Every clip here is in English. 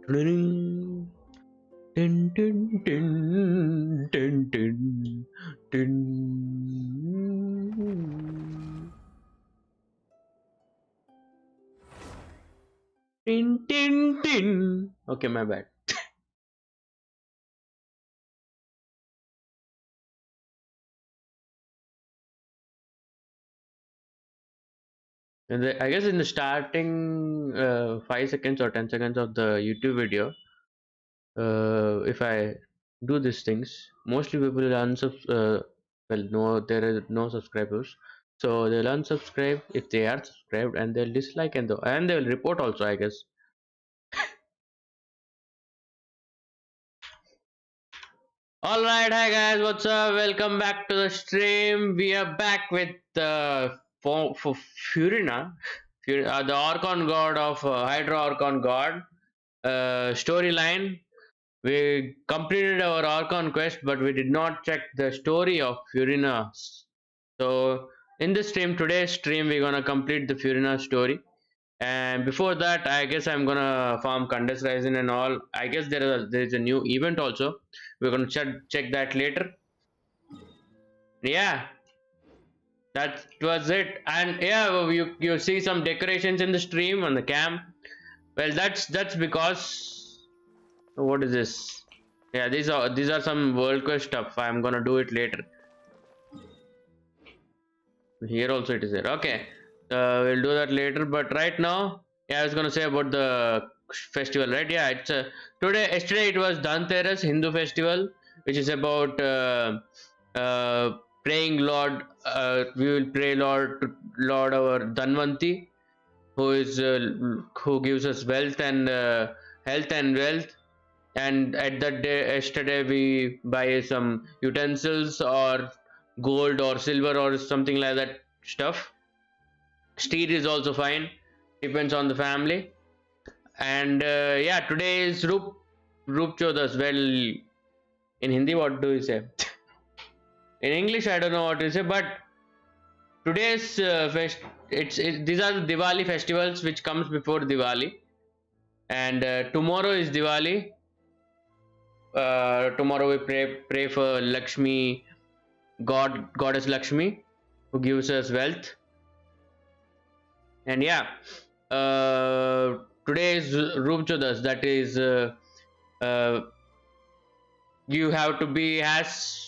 Tin, tin, tin, tin, tin, tin. Tin, tin, tin. Okay, my bad. I guess in the starting 5 seconds or 10 seconds of the YouTube video, if I do these things, mostly people will well, no, there is no subscribers, so they'll unsubscribe if they are subscribed, and they'll dislike and they'll report also, I guess. All right, hi guys, what's up? Welcome back to the stream. We are back with for Furina, the Archon god of Hydra Archon god storyline. We completed our Archon quest, but we did not check the story of Furina. So in this stream, today's stream, we're gonna complete the Furina story. And before that, I guess I'm gonna farm Condensed Rising and all. I guess there is a new event also. We're gonna check that later. Yeah, that was it. And yeah, you see some decorations in the stream on the cam. Well, that's because what is this? Yeah, these are some world quest stuff. I'm gonna do it later. Here also it is there. Okay, we'll do that later. But right now, yeah, I was gonna say about the festival, right? Yeah, it's yesterday it was Dhanteras Hindu festival, which is about praying Lord. We will pray Lord our Dhanvanti, who gives us wealth and health and wealth. And at that day, yesterday, we buy some utensils or gold or silver or something like that stuff. Steel is also fine, depends on the family. And yeah, today is Roop Chodas. Well, in Hindi, what do you say? In English, I don't know what to say, but today's these are the Diwali festivals which comes before Diwali, and tomorrow is Diwali. Tomorrow we pray for Lakshmi, Goddess Lakshmi, who gives us wealth. And yeah, today is Roop Chodas. That is, uh, you have to be as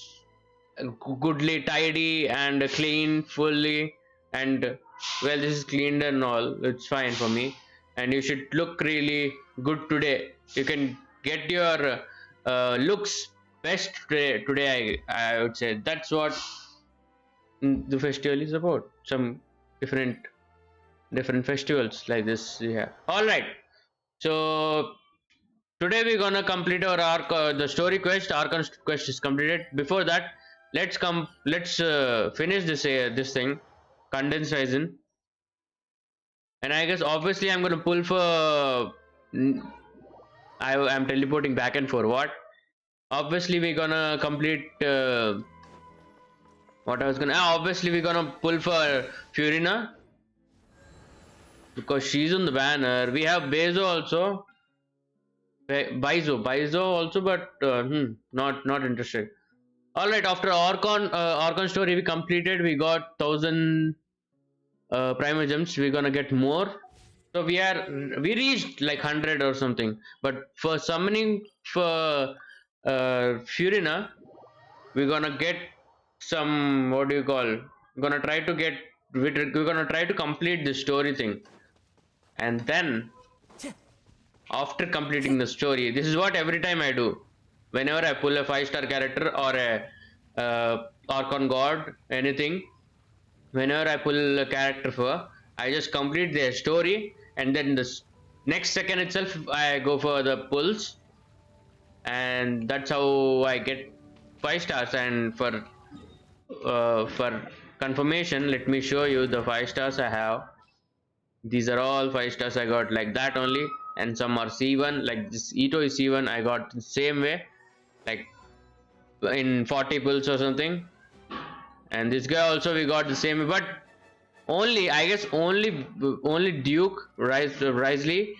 goodly, tidy, and clean fully. And well, this is cleaned and all. It's fine for me. And you should look really good today. You can get your looks best today. I would say that's what the festival is about. Some different festivals like this. Yeah. All right. So today we're gonna complete our arc. The story quest, Archon quest is completed. Before that, let's finish this thing, Condensed Horizon. And I guess obviously I'm gonna pull for. I'm teleporting back and forth. What? Obviously we're gonna complete. What I was gonna. Obviously we're gonna pull for Furina because she's on the banner. We have Bezo also. Bizo also, but not interested. All right, after Archon story we completed, we got 1,000 primal gems. We're gonna get more. So we reached like 100 or something. But for summoning for Furina, we're gonna get some, what do you call? We're gonna try to get we're gonna try to complete the story thing, and then after completing the story, this is what every time I do. Whenever I pull a 5-star character or a Archon god, anything, whenever I pull a character for, I just complete their story, and then this next second itself I go for the pulls, and that's how I get 5 stars. And for confirmation, let me show you the 5 stars I have. These are all 5 stars I got like that only, and some are C1, like this Ito is C1. I got the same way, like in 40 pulls or something. And this guy also we got the same way, but only I guess only Duke Risley.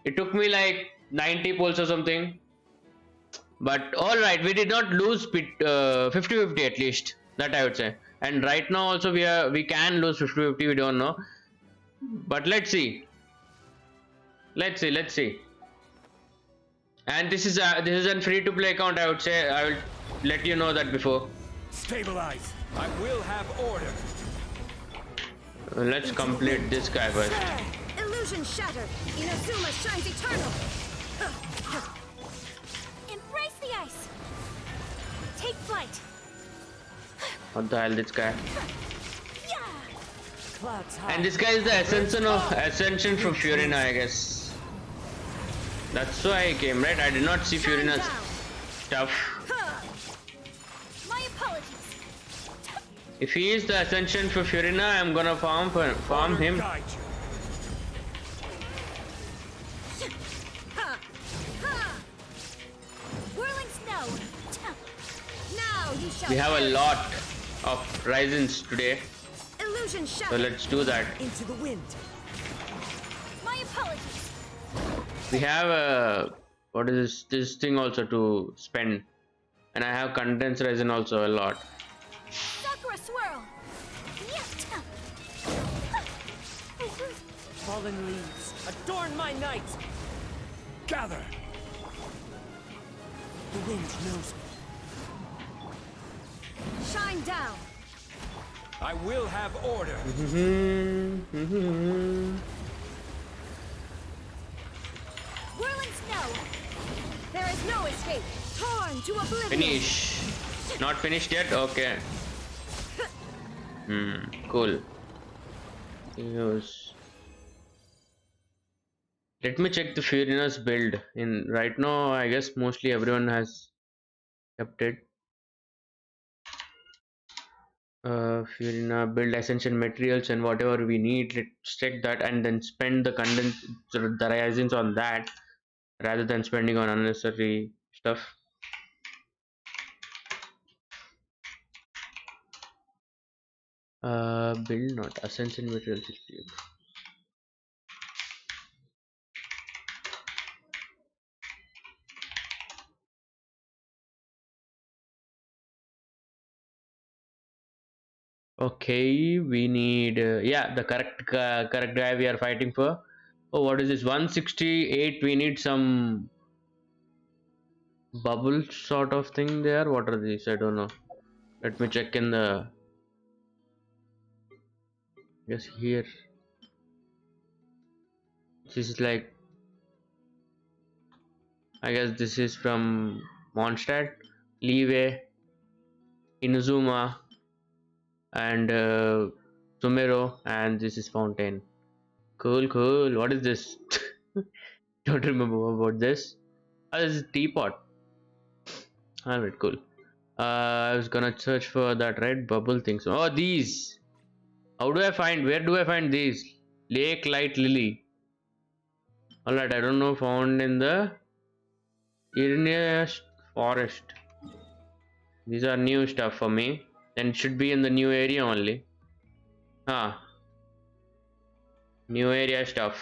It took me like 90 pulls or something. But all right, we did not lose 50-50 at least. That I would say. And right now also we can lose 50-50. We don't know. But let's see. Let's see. Let's see. And this is a free to play account. I would say I will let you know that before. Stabilize. I will have order. Let's complete this guy first. Illusion shattered. Inazuma shines eternal. Embrace the ice. Take flight. What the hell, this guy? Yeah. Clouds high. And this guy is the ascension from FURINA, I guess. That's why I came, right? I did not see Shine FURINA's down. stuff. My apologies. If he is the ascension for FURINA, I'm gonna farm him. Guide you. Ha. Ha. Whirling snow. Now you shall. We have a lot of Ryzens today, Illusion so shattered. let's do that. Into the wind. My apologies. We have what is this thing also to spend, and I have condensed resin also a lot. Sakura swirl. Yeah. Fallen leaves. Adorn my night. Gather. The wind knows me. Shine down. I will have order. Whirling snow. There is no escape. Torn to oblivion. Finish. Not finished yet. Okay. Cool. Use. Let me check the FURINA's build. In right now, I guess mostly everyone has kept it. FURINA build essential materials and whatever we need. Let's check that and then spend the Ryzens on that rather than spending on unnecessary stuff. Build not essential materials. Okay, we need yeah, the correct guy we are fighting for. Oh, what is this? 168. We need some bubble sort of thing there. What are these? I don't know. Let me check in the. Yes, here. This is like. I guess this is from Mondstadt, Leeway, Inazuma, and Sumero, and this is Fountain. Cool, cool. What is this? Don't remember about this. Oh, this is teapot. Alright, cool. I was gonna search for that red bubble things. Oh, these. How do I find? Where do I find these? Lake Light Lily. Alright, I don't know. Found in the Irniest Forest. These are new stuff for me. And it should be in the new area only. New area stuff.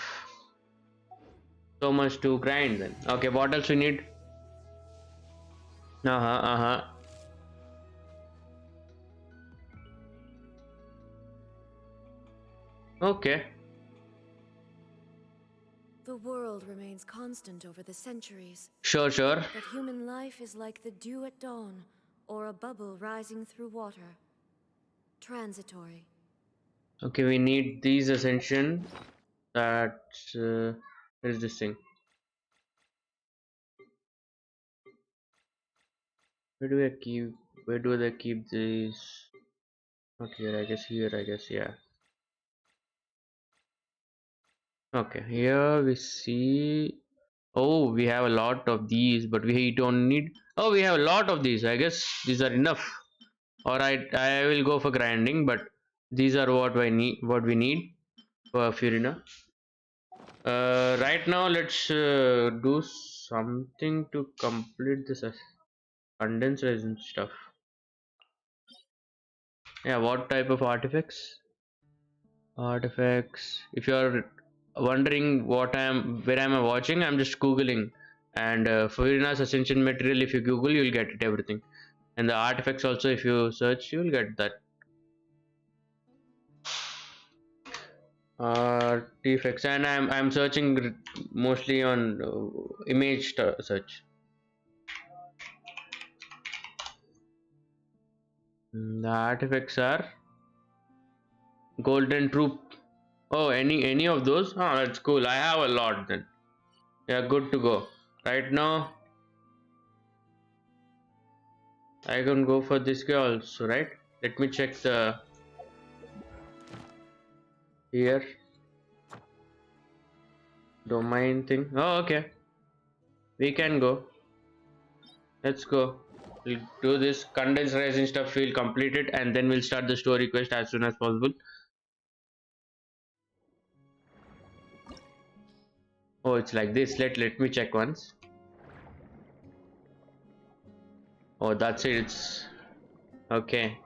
So much to grind then. Okay, what else we need? Okay. The world remains constant over the centuries, Sure, sure. but human life is like the dew at dawn, or a bubble rising through water. Transitory. Okay, we need these ascension. That where is this thing? Where do I keep? Where do they keep these? Not here. I guess here. I guess yeah. Okay, here we see. Oh, we have a lot of these, but we don't need. Oh, we have a lot of these. I guess these are enough. Alright, I will go for grinding, but these are what I need. What we need for FURINA. Right now, let's do something to complete this condensed resin stuff. Yeah, what type of artifacts? Artifacts. If you are wondering where am I watching, I'm just googling And Furina's Ascension material, if you Google, you'll get it, everything. And the artifacts also, if you search, you'll get that. Artifacts, and I'm searching mostly on image search. The artifacts are golden troop. Oh, any of those? Oh, that's cool. I have a lot then. Yeah, good to go. Right now, I can go for this guy also, right? Let me check the here domain thing. Oh, okay. We can go. Let's go. We'll do this condensed rising stuff. We'll complete it, and then we'll start the story quest as soon as possible. Oh, it's like this. Let me check once. Oh, that's it. It's okay.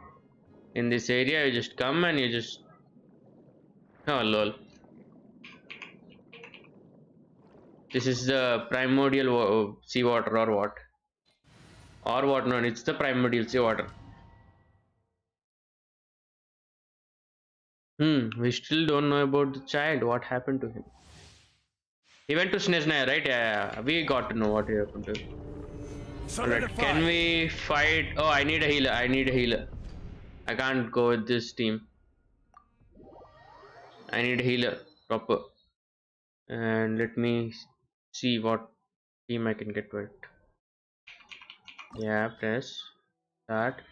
In this area, you just come and you just. Oh, lol. This is the primordial seawater or what? Or what? No, it's the primordial seawater. We still don't know about the child. What happened to him? He went to Snezhnaya, right? Yeah, we got to know what happened to him. Alright, can we fight? Oh, I need a healer. I need a healer. I can't go with this team. I need a healer, proper. And let me see what team I can get with. Yeah, press start.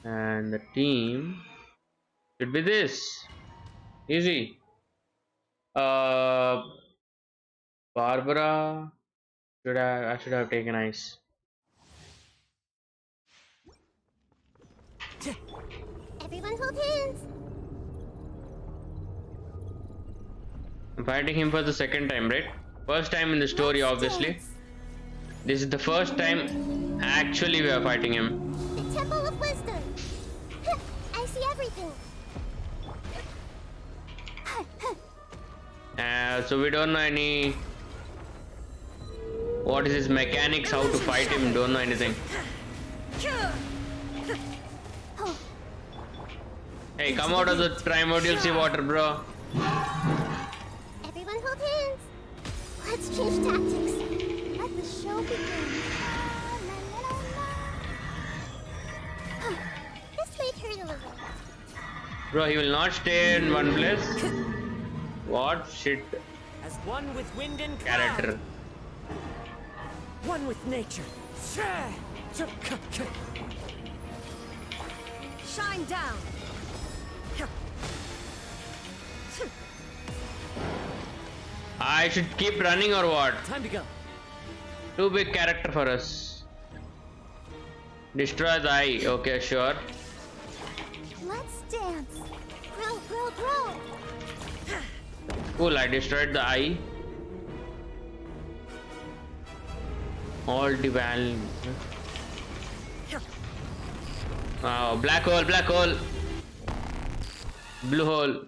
And the team should be this. Easy. Uh, Barbara. I should have taken ice. Everyone hold hands. I'm fighting him for the second time, right? First time in the story, Let's obviously. dance. This is the first time actually we are fighting him. The Temple of Wisdom. I see everything. So we don't know any. What is his mechanics? How to fight him? Don't know anything. Hey, come out of the primordial seawater, bro. Everyone hold hands. Let's change tactics. Let the show begin. This may hurt a little. Bro, he will not stay in one place. What shit As one with wind and cloud. character. One with nature. Shine down. I should keep running or what? Time to go. Too big character for us. Destroy the eye. Okay, sure. Let's dance. Grow, grow, grow. Cool, I destroyed the eye. All the val. Oh, black hole, black hole. Blue hole.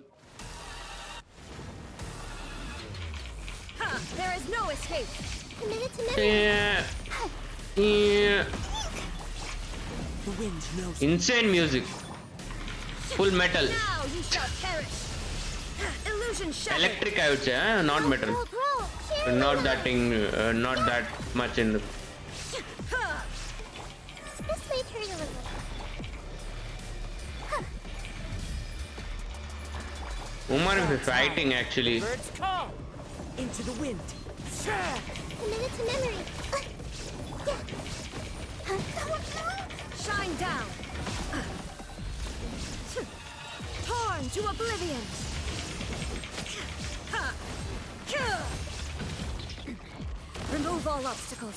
There is no escape. Committed to memory. Yeah. Yeah. The wind knows. Insane music. Full metal. Now you shall perish. Illusion shattered. Electric, I would say, not Grow, metal. grow, grow. Share Not love. that thing, not that much in the. This may hurt a little. Umar is fighting actually. Birds call. Into the wind. Committed to memory. Shine down. Torn to oblivion. Remove all obstacles.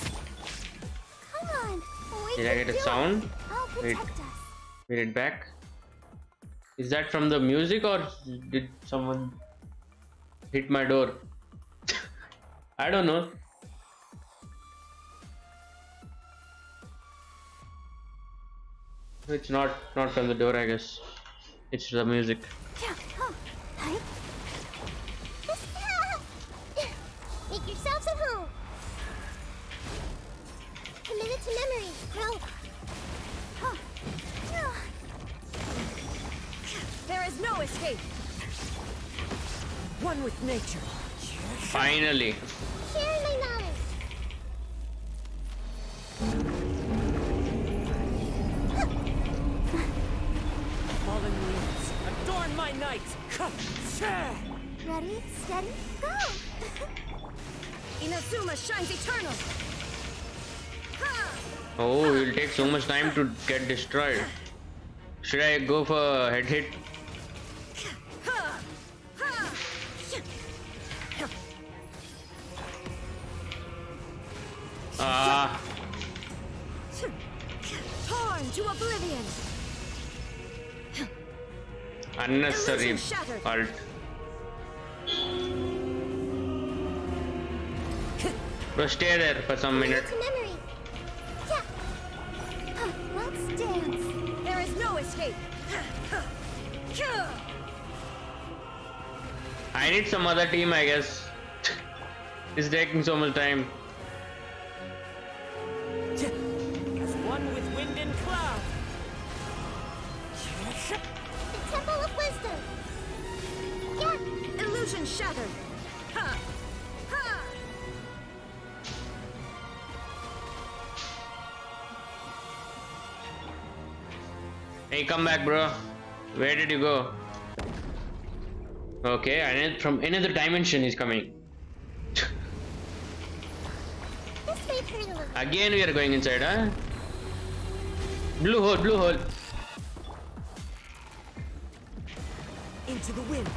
Come on. We Did I can get a do it. sound? I'll Wait. protect us. Read it back. Is that from the music or did someone hit my door? I don't know. It's not from the door, I guess. It's the music. Make yourselves at home. escape. One with nature. Finally. Share my knowledge. Fallen leaves, adorn my night. Ready, steady, go! Inazuma shines eternal. Oh, it will take so much time to get destroyed. Should I go for a head hit? Ah, Torn to oblivion. unnecessary Illusion shattered. ult. Bro, stay there for some minute. To memory. Yeah. Let's dance. There is no escape. I need some other team, I guess. It's taking so much time. As one with wind and cloud. The Temple of Wisdom. Yeah. Illusion shattered. Hey, come back, bro. Where did you go? Okay, and from another dimension is coming. This may hurt a little. Again, we are going inside, huh? Blue hole, blue hole. Into the wind.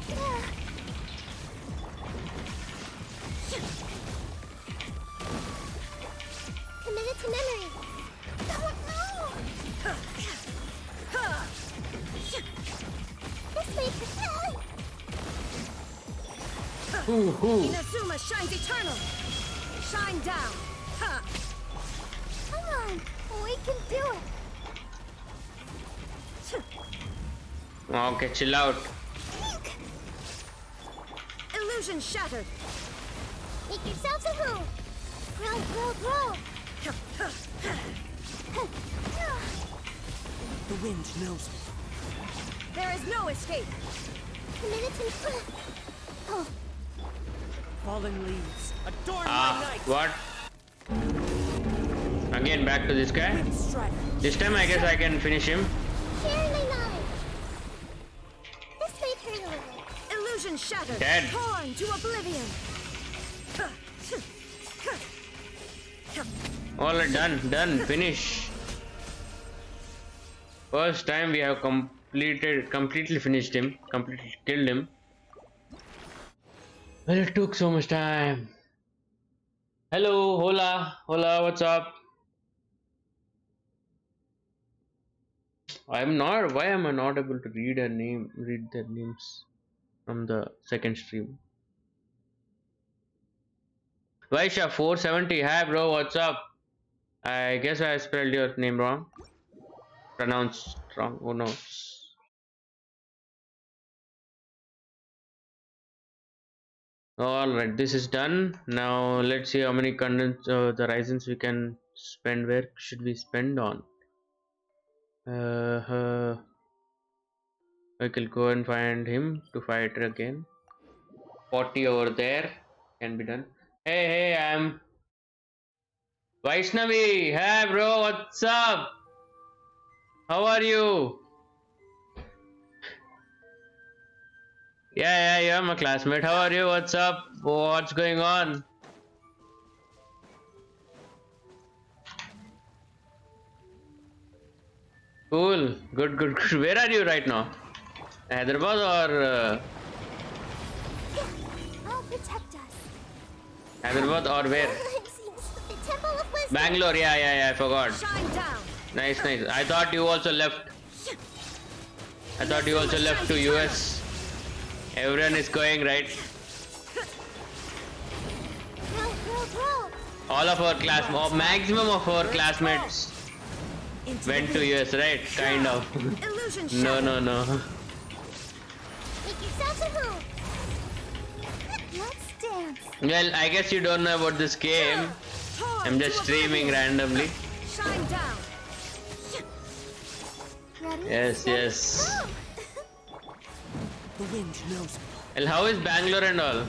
Yeah. Committed to memory. Oh, no. This may hurt. Inazuma shines eternal. Shine down. Come on. We can do it. Okay, chill out. Illusion shattered. Make yourselves a home. Grow, grow, grow. The wind knows me. There is no escape. Committed to... Oh, Fallen leaves, adorn my Ah, night. what? Again, back to this guy. Wind strider. This time, I guess I can finish him. share my knowledge. This may hurt a little. Illusion shattered. Dead. Torn to oblivion. Alright, done, finish. First time we have completely finished him, completely killed him. Well, it took so much time. Hello, hola, what's up? Why am I not able to read their names from the second stream? Vaisha 470, hi bro, what's up? I guess I spelled your name wrong. Pronounced wrong, who knows? Alright, this is done. Now let's see how many the Ryzens we can spend. Where should we spend on? I will go and find him to fight again. 40 over there can be done. Hey, I'm Vaishnavi. Hey bro, what's up? How are you? Yeah, you're my classmate. How are you? What's up? What's going on? Cool. Good. Where are you right now? Hyderabad or I'll protect us. Hyderabad or where? The Temple of Wisdom. Bangalore. Yeah. I forgot. Shine down. Nice. I thought you also left. To US. Everyone is going right. Grow, grow, grow. All of our or maximum of our classmates went to US, right? Kind of. Illusion shattered. No. Make yourselves a home. Let's dance. Well, I guess you don't know about this game. Torn I'm just to streaming oblivion. randomly. Shine down. Ready? Yes. Go. The wind knows me. Well, how is Bangalore and all?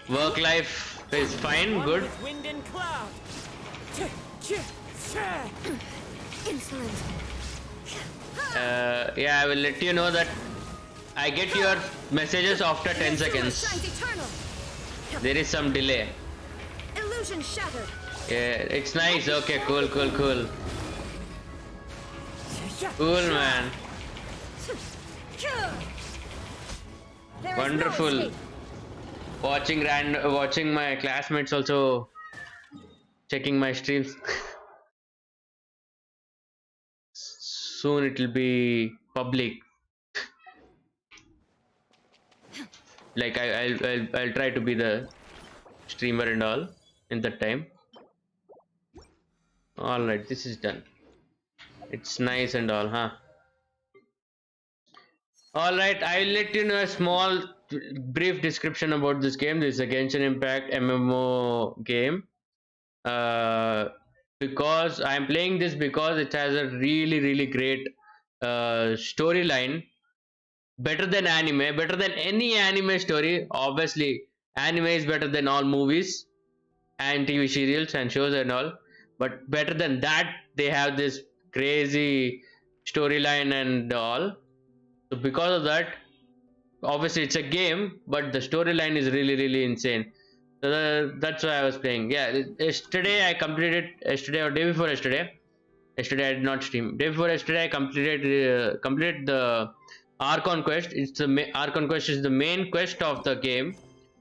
Work life is fine, One good. with wind and cloud. Insolent. Yeah, I will let you know that I get your messages after 10 seconds. Shines eternal. There is some delay. Illusion shattered. Yeah, it's nice. Okay, cool. Cool, man. There is no Wonderful. escape. Watching my classmates also checking my streams. Soon it will be public. Like I'll try to be the streamer and all in that time. All right, this is done. It's nice and all, huh? All right, I'll let you know a small brief description about this game. This is a Genshin Impact MMO game. Because I'm playing this because it has a really great storyline, better than anime, better than any anime story. Obviously, anime is better than all movies and TV serials and shows and all, but better than that, they have this crazy storyline and all. So because of that, obviously it's a game, but the storyline is really insane. So that's why I was playing. Yeah, yesterday I completed, yesterday or day before yesterday. Yesterday I did not stream. Day before yesterday I completed the ARCHON quest. It's the ARCHON quest is the main quest of the game,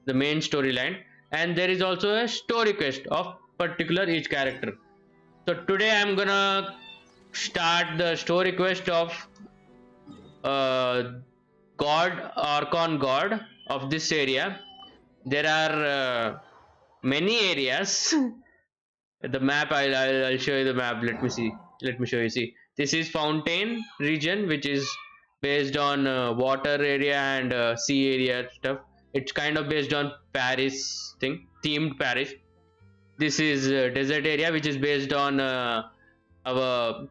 the main storyline, and there is also a story quest of particular each character. So today I'm gonna start the story quest of ARCHON God of this area. There are many areas. The map, I'll show you the map. Let me see. Let me show you. See, this is Fountain region, which is based on water area and sea area stuff. It's kind of based on Paris thing, themed Paris. This is desert area, which is based on our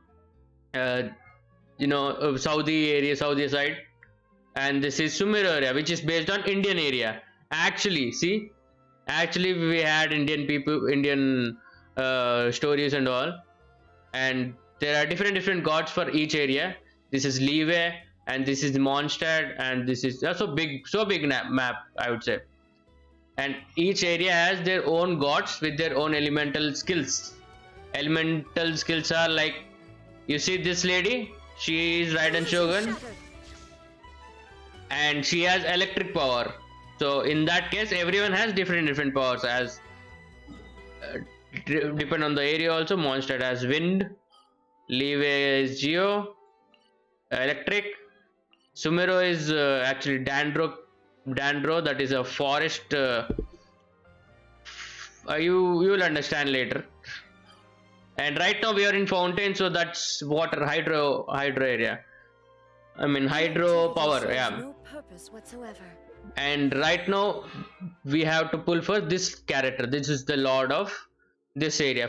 Saudi area, Saudi side. And this is Sumero area, which is based on Indian area. Actually, see, actually we had Indian stories and all, and there are different gods for each area. This is Liyue, and this is Mondstadt, and this is so big map, I would say. And each area has their own gods with their own elemental skills. Elemental skills are like, you see this lady, she is Raiden Shogun, and she has electric power. So in that case, everyone has different powers, as depend on the area. Also, Mondstadt has wind, Liyue is geo, electric. Sumero is actually Dandro, that is a forest. You'll understand later. And right now we are in Fountain, so that's water, hydro area. I mean hydro power, yeah. No purpose whatsoever. And right now we have to pull for this character. This is the lord of this area,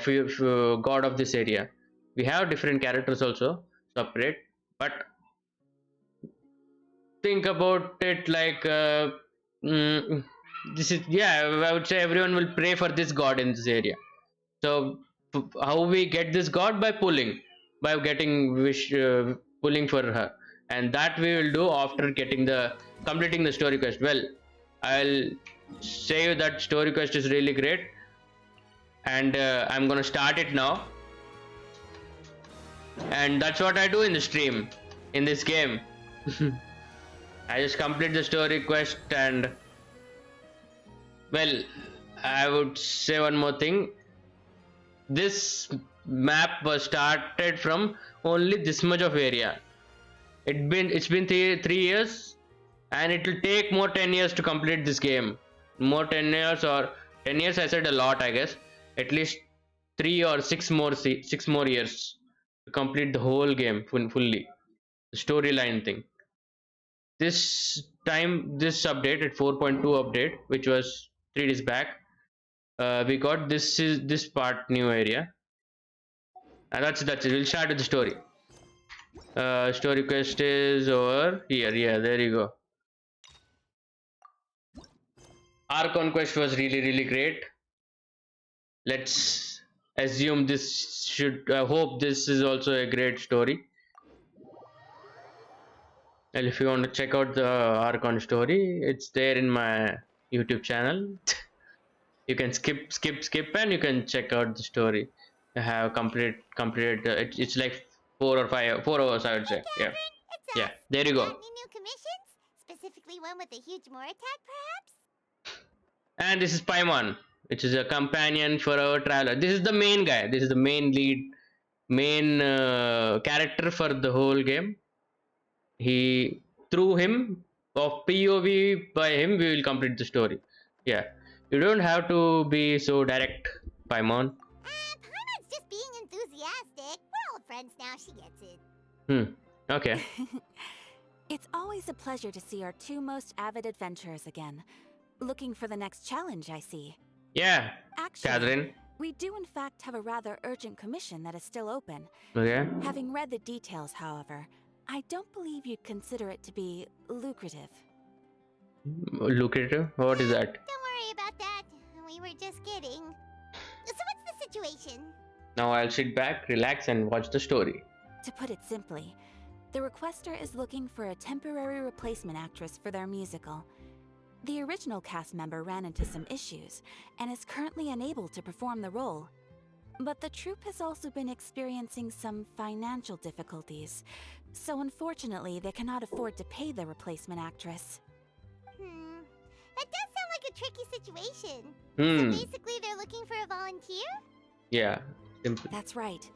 god of this area. We have different characters also separate, but think about it like this is, yeah, I would say everyone will pray for this god in this area. So how we get this god? By pulling, by getting pulling for her, and that we will do after completing the story quest. Well, I'll say that story quest is really great, and I'm gonna start it now. And that's what I do in the stream in this game. I just complete the story quest, and well, I would say one more thing. This map was started from only this much of area. It's been 3 years, and it will take more 10 years to complete this game. More 10 years, or 10 years, I said a lot, I guess. At least 3 or 6 more years to complete the whole game fully. The storyline thing. This time, this update at 4.2 update, which was 3 days back, we got this part new area, and that's it. We'll start with the story. Story quest is over here. Yeah, there you go. Archon quest was really great. Let's assume this should. I hope this is also a great story. And if you want to check out the Archon story, it's there in my YouTube channel. You can skip, and you can check out the story. I have completed. It's like 4 hours, I would Hey, say. Yeah, Catherine, it's yeah. us. There you Got go. any new commissions? Specifically one with a huge more attack, perhaps? And this is Paimon, which is a companion for our traveler. This is the main guy. This is the main lead, main character for the whole game. He through him of POV by him, we will complete the story. Yeah, you don't have to be so direct, Paimon. Paimon's just being enthusiastic. We're old friends now, she gets it. Okay. It's always a pleasure to see our two most avid adventurers again. Looking for the next challenge, I see. Yeah, Actually, Catherine. we do in fact have a rather urgent commission that is still open. Okay. Having read the details, however, I don't believe you'd consider it to be lucrative. Lucrative? What is that? Don't worry about that. We were just kidding. So what's the situation? Now I'll sit back, relax, and watch the story. To put it simply, the requester is looking for a temporary replacement actress for their musical. The original cast member ran into some issues and is currently unable to perform the role. But the troupe has also been experiencing some financial difficulties, so unfortunately they cannot afford to pay the replacement actress. That does sound like a tricky situation. Hmm. So basically they're looking for a volunteer? Yeah. Simple. That's right.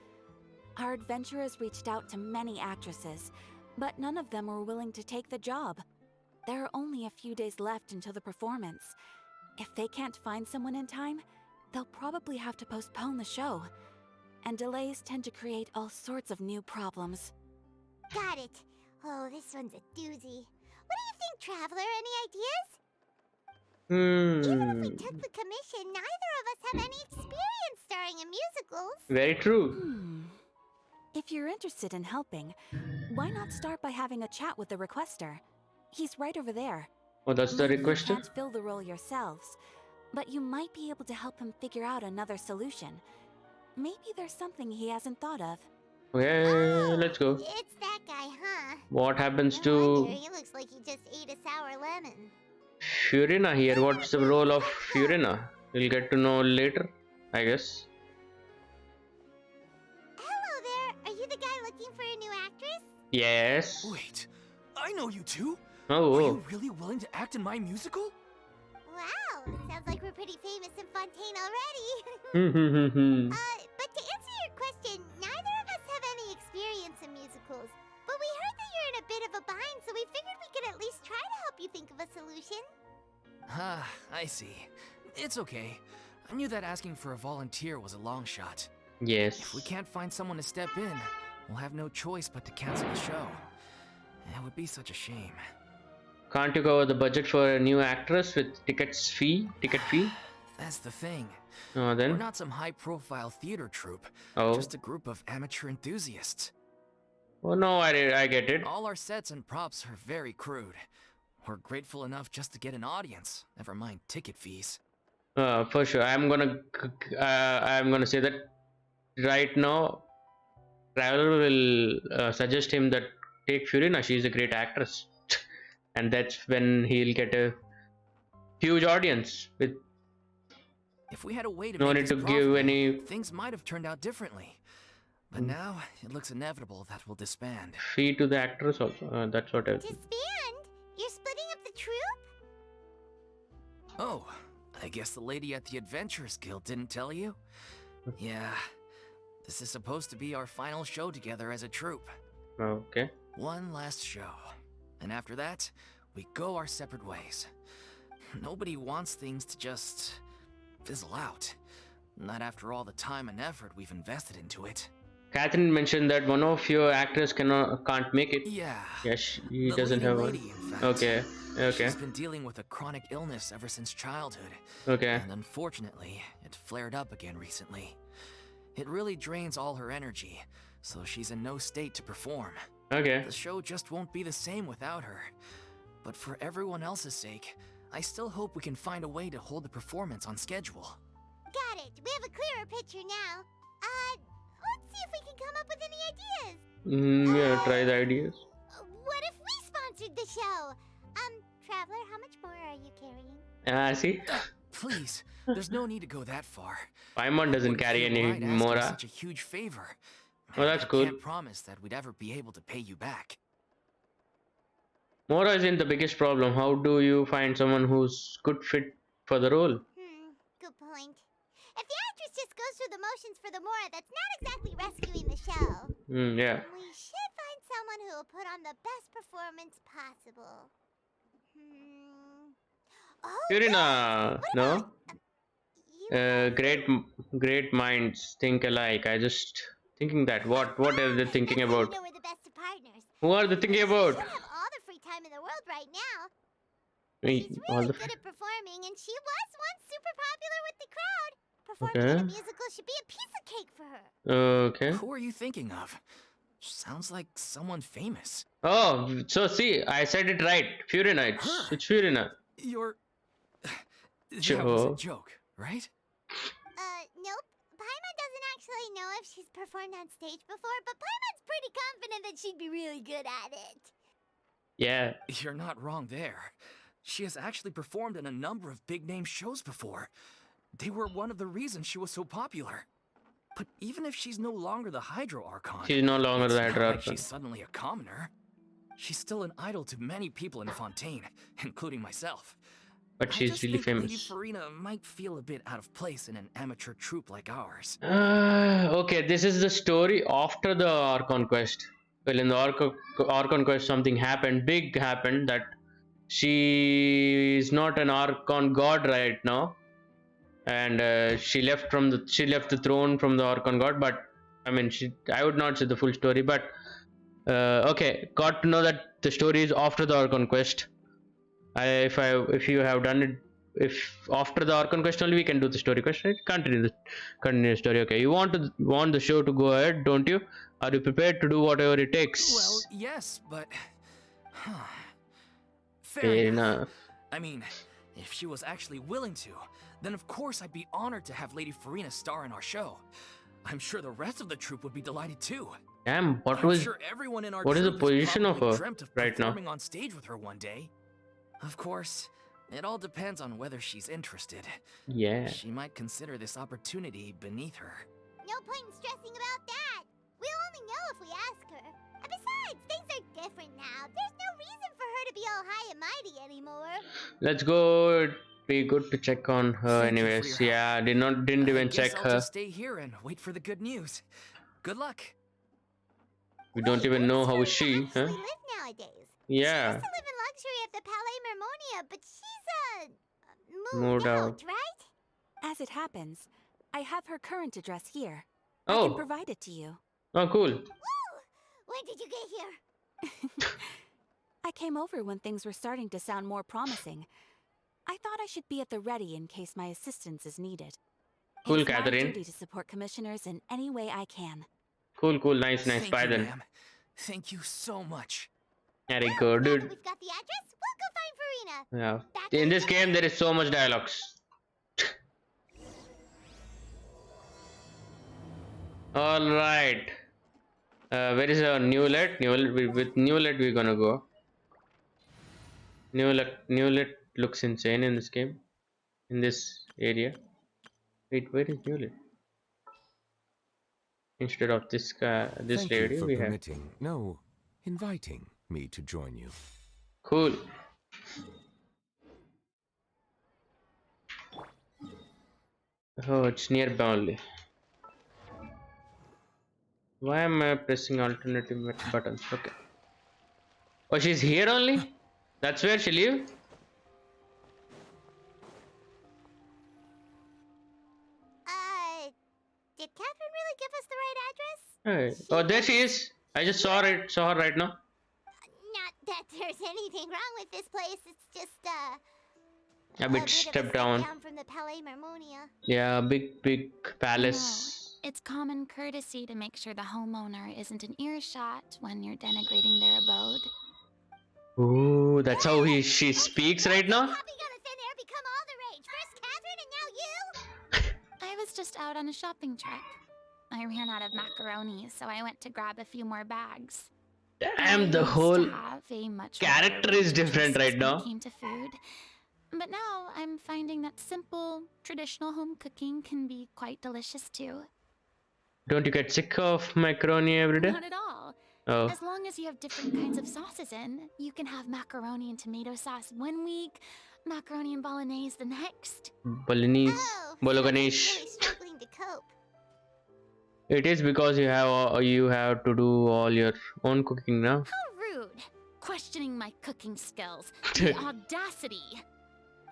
Our adventurers reached out to many actresses, but none of them were willing to take the job. There are only a few days left until the performance. If they can't find someone in time, they'll probably have to postpone the show. And delays tend to create all sorts of new problems. Got it. Oh, this one's a doozy. What do you think, Traveler? Any ideas? Even if we took the commission, neither of us have any experience starring in musicals. Very true. If you're interested in helping, why not start by having a chat with the requester? He's right over there. Oh, that's the Maybe you requester? can't fill the role yourselves, but you might be able to help him figure out another solution. Maybe there's something he hasn't thought of. Okay, let's go. It's that guy, huh? What happens No to wonder, he looks like he just ate a sour lemon. Furina here? What's the role of Furina? We'll get to know later, I guess. Hello there. Are you the guy looking for a new actress? Yes. Wait, I know you two. Oh, Are oh. you really willing to act in my musical? Wow, sounds like we're pretty famous in Fontaine already. Hmm. But to answer your question, neither of us have any experience in musicals. But we heard that you're in a bit of a bind, so we figured we could at least try to help you think of a solution. Ah, I see. It's okay. I knew that asking for a volunteer was a long shot. Yes. If we can't find someone to step in, we'll have no choice but to cancel the show. It would be such a shame. Can't you cover the budget for a new actress with ticket fee? That's the thing. Oh, We're then. not some high-profile theater troupe, Oh. just a group of amateur enthusiasts. Oh no, I get it. All our sets and props are very crude. We're grateful enough just to get an audience, never mind ticket fees. For sure. I'm gonna say that right now. Traveler will suggest him that take Furina. She's a great actress, and that's when he'll get a huge audience with If we had a way to no make need this to give profitable, any things might have turned out differently. But now, it looks inevitable that we'll disband. fee to the actress also. That's what I think. Disband? You're splitting up the troupe? Oh, I guess the lady at the Adventurers Guild didn't tell you? Yeah, this is supposed to be our final show together as a troupe. Okay. One last show. And after that, we go our separate ways. Nobody wants things to just fizzle out. Not after all the time and effort we've invested into it. Catherine mentioned that one of your actors can't make it. Yeah. Yes, he the doesn't leading have lady, one. in fact. Okay. Okay. She's been dealing with a chronic illness ever since childhood. Okay. And unfortunately, it flared up again recently. It really drains all her energy, so she's in no state to perform. Okay. The show just won't be the same without her. But for everyone else's sake, I still hope we can find a way to hold the performance on schedule. Got it. We have a clearer picture now. Let's see if we can come up with any ideas. Yeah, try the ideas. What if we sponsored the show? Traveler, how much more are you carrying? See? Please, there's no need to go that far. Paimon doesn't carry any Right, asking Mora. such a huge favor. Oh, that's I cool. can't promise that we'd ever be able to pay you back. Mora isn't the biggest problem. How do you find someone who's good fit for the role? Good point. If the actress just goes through the motions for the Mora, that's not exactly rescuing the show. Yeah. We should find someone who will put on the best performance possible. Oh, FURINA, what no? about, you Great minds think alike. I just thinking that. What are they thinking That's how about? you know we're the best of partners. Who are they thinking She about? should have all the free time in the world right now. Me- She's all really the good at performing, and she was once super popular with the crowd. Performing in a Okay. musical should be a piece of cake for her. Okay. Who are you thinking of? Sounds like someone famous. Oh, so see, I said it right. FURINA. It's FURINA. You're... That was Sure. a joke, right? Nope. Paimon doesn't actually know if she's performed on stage before, but Paimon's pretty confident that she'd be really good at it. Yeah. You're not wrong there. She has actually performed in a number of big-name shows before. They were one of the reasons she was so popular. But even if she's no longer the Hydro Archon, She's no longer it's the not Hydro like Archon. she's suddenly a commoner. She's still an idol to many people in Fontaine, including myself. But I she's just really think Lady famous. FURINA might feel a bit out of place in an amateur troupe like ours. Okay, this is the story after the Archon quest. Well, in the Archon quest, something happened, big happened, that she is not an Archon god right now, and she left the throne from the Archon god. But I mean, I would not say the full story, but okay, got to know that the story is after the Archon quest. If you have done it, if after the Archon quest only we can do the story quest, right? Continue the story. Okay, you want the show to go ahead, don't you? Are you prepared to do whatever it takes? Well, yes, but... Fair Fair enough. enough. I mean, if she was actually willing to, then of course I'd be honored to have Lady FURINA star in our show. I'm sure the rest of the troupe would be delighted too. Damn, what I'm was sure everyone in our what is the troupe has position of probably her dreamt of right now? performing on stage with her one day. Of course, it all depends on whether she's interested. Yeah. She might consider this opportunity beneath her. No point in stressing about that. We'll only know if we ask her. And besides, things are different now. There's no reason for her to be all high and mighty anymore. Let's go. It'd be good to check on her Thank you for anyways. your Yeah, didn't even I guess check I'll her. just stay here and wait for the good news. Good luck. We don't even know how is she, huh? Actually live nowadays. Yeah. She used to live in luxury at the Palais Mermonia, but she's Moved moved out. out, right? As it happens, I have her current address here. I can Oh. provide it to you. Oh, cool. Woo! When did you get here? I came over when things were starting to sound more promising. I thought I should be at the ready in case my assistance is needed. Cool, It is my Catherine. duty to support commissioners in any way I can. Cool. Nice. Thank Bye you, then. ma'am. Thank you so much. Very Now good, that dude. we've got the address, we'll go find FURINA. Yeah. Back In on this the game, there is so much dialogues. All right. Where is our Newlet? With Newlet, we're gonna go. Newlet looks insane in this game. In this area. Wait, where is Newlet? Instead of this guy, this Thank lady, you for we have. permitting, no, inviting me to join you. Cool. Oh, it's nearby only. Why am I pressing alternative buttons? Okay. Oh, she's here only? That's where she live? Did Catherine really give us the right address? Hey. Oh, there she is. I just saw her right now. Not that there's anything wrong with this place. It's just A bit of a step step down. from the Palais Mermonia. Yeah, big palace. It's common courtesy to make sure the homeowner isn't in earshot when you're denigrating their abode. Ooh, that's how she speaks right now. Hopping on a thin air become all the rage. First Catherine and now you? I was just out on a shopping trip. I ran out of macaroni, so I went to grab a few more bags. Damn, I the used whole to have a much character wider is different taste right when it now. came to food. But now I'm finding that simple, traditional home cooking can be quite delicious too. Don't you get sick of macaroni every day? Not at all. Oh, As long as you have different kinds of sauces in, you can have macaroni and tomato sauce one week, macaroni and bolognese the next. bolognese, Oh, bolognese. someone's really struggling to cope. It is because you have to do all your own cooking now. How rude! Questioning my cooking skills. The audacity!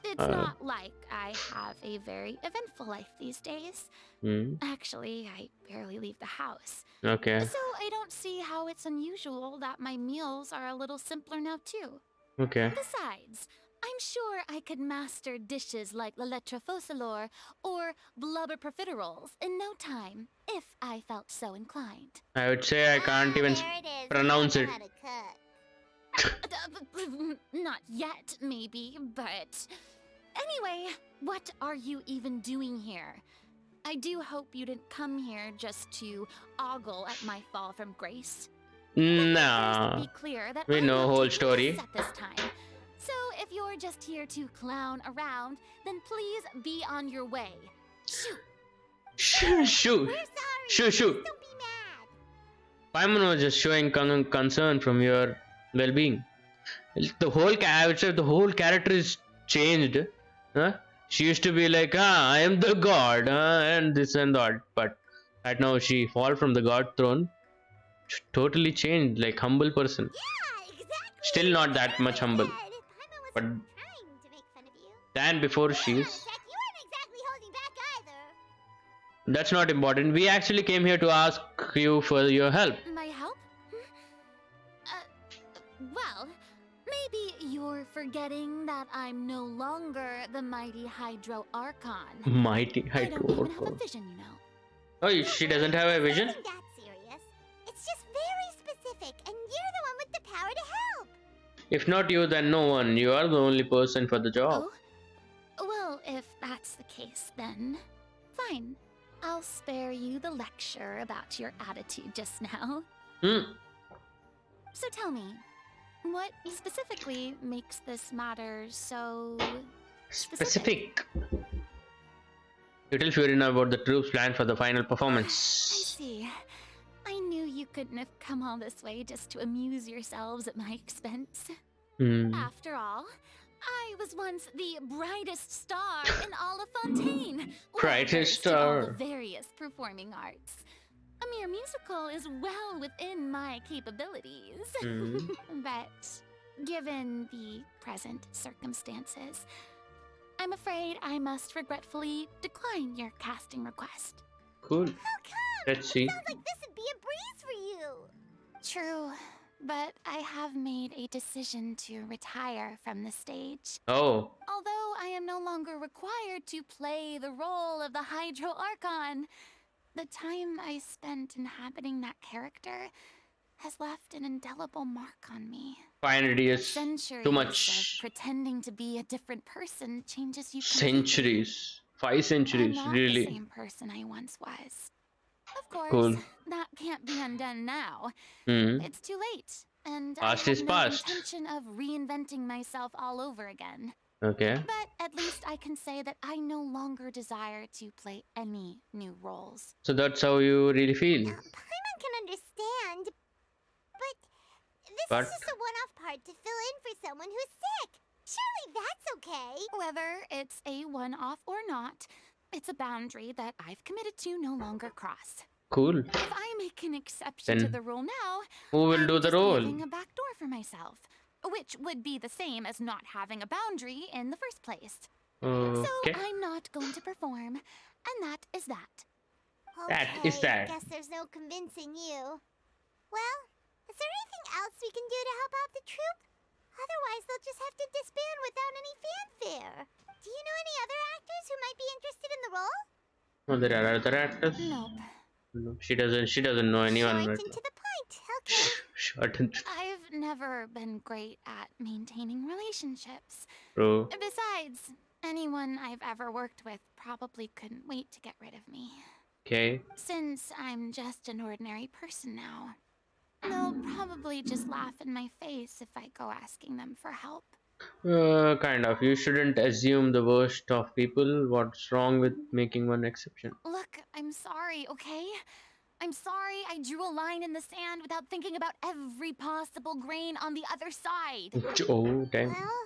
It's not like I have a very eventful life these days. Hmm. Actually, I barely leave the house. Okay. So I don't see how it's unusual that my meals are a little simpler now too. Okay. Besides, I'm sure I could master dishes like la lettre faucilor or blubber profiteroles in no time, if I felt so inclined. I would say I can't even There it is. pronounce I it. know how to cook. Not yet, maybe, but... Anyway, what are you even doing here? I do hope you didn't come here just to ogle at my fall from grace. Nah. Be clear that We I'm know not whole taking story. risks at this time. So if you're just here to clown around, then please be on your way. Shoot! Shoo. We're sorry. Shoo, shoo. Don't be mad. Paimon was just showing concern from your well-being. I would say the whole character is changed. Huh? She used to be like, I am the god, and this and that. But right now she fall from the god throne. Totally changed, like humble person. Yeah, exactly. Still not that much humble. Paimon But wasn't trying to make fun of you. than before Hold she on a is. sec, you weren't exactly holding back either. That's not important. We actually came here to ask you for your help. My help? Well, maybe you're forgetting that I'm no longer the mighty Hydro Archon. Mighty I don't even have a Hydro. vision, you know. Oh, she doesn't have a vision? Nothing that serious. It's just very specific, and you're the one with the power to help. If not you, then no one. You are the only person for the job. Oh? Well, if that's the case, then fine. I'll spare you the lecture about your attitude just now. Hmm. So tell me, what specifically makes this matter so Specific. You tell FURINA about the troops' plan for the final I performance. see. I knew you couldn't have come all this way just to amuse yourselves at my expense. Hmm. After all, I was once the brightest star in all of Fontaine. Brightest well-versed in all star. the various performing arts. A mere musical is well within my capabilities. Hmm. But given the present circumstances, I'm afraid I must regretfully decline your casting request. Cool. How come? Let's see. Sounds like this would be a breeze for you. True, but I have made a decision to retire from the stage. Oh. Although I am no longer required to play the role of the Hydro Archon, the time I spent inhabiting that character has left an indelible mark on me. 500 years. Centuries Too much. of pretending to be a different person changes you completely. Centuries. 5 I'm centuries, not really. the same person I once was. Of course, Cool. that can't be undone now. Hmm. It's too late, and Past I is have no past. intention of reinventing myself all over again. Okay. But at least I can say that I no longer desire to play any new roles. So that's how you really feel. Paimon can understand, but this But- is just a one-off part to fill in for someone who's sick. Surely that's okay. Whether it's a one-off or not, it's a boundary that I've committed to no longer cross. Cool. If I make an exception to Then the rule now, who will I'm do the just role? leaving a back door for myself, which would be the same as not having a boundary in the first place. Okay. So I'm not going to perform, and that is that. That is Okay, that. Guess there's no convincing you. Well, is there anything else we can do to help out the troupe? Otherwise, they'll just have to disband without any fanfare. Do you know any other actors who might be interested in the role? Oh, there are other actors. Nope. No, she doesn't. She doesn't know anyone Short right and now. to the point. Okay. Short and I've never been great at maintaining relationships. true. Besides, anyone I've ever worked with probably couldn't wait to get rid of me. Okay. Since I'm just an ordinary person now, they'll probably just laugh in my face if I go asking them for help. Kind of. You shouldn't assume the worst of people. What's wrong with making one exception? Look, I'm sorry, okay? I'm sorry I drew a line in the sand without thinking about every possible grain on the other side. Oh, damn. Well,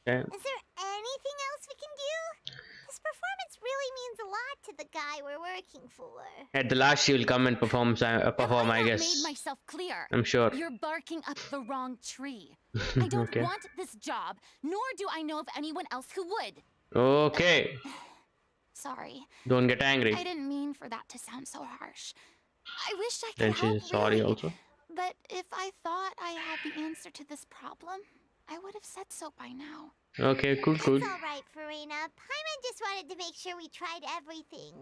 Damn. is there anything else we can do? This performance really means a lot to the guy we're working for. At the last, she will come and perform. Have Perform, I not guess. made myself clear? I'm sure. You're barking up the wrong tree. I don't Okay. want this job, nor do I know of anyone else who would. Okay. Sorry, Don't get angry. I didn't mean for that to sound so harsh. I wish I could Then help, she's sorry really. also. But if I thought I had the answer to this problem, I would have said so by now. Okay, cool, cool. It's all right, Farina. Paimon just wanted to make sure we tried everything.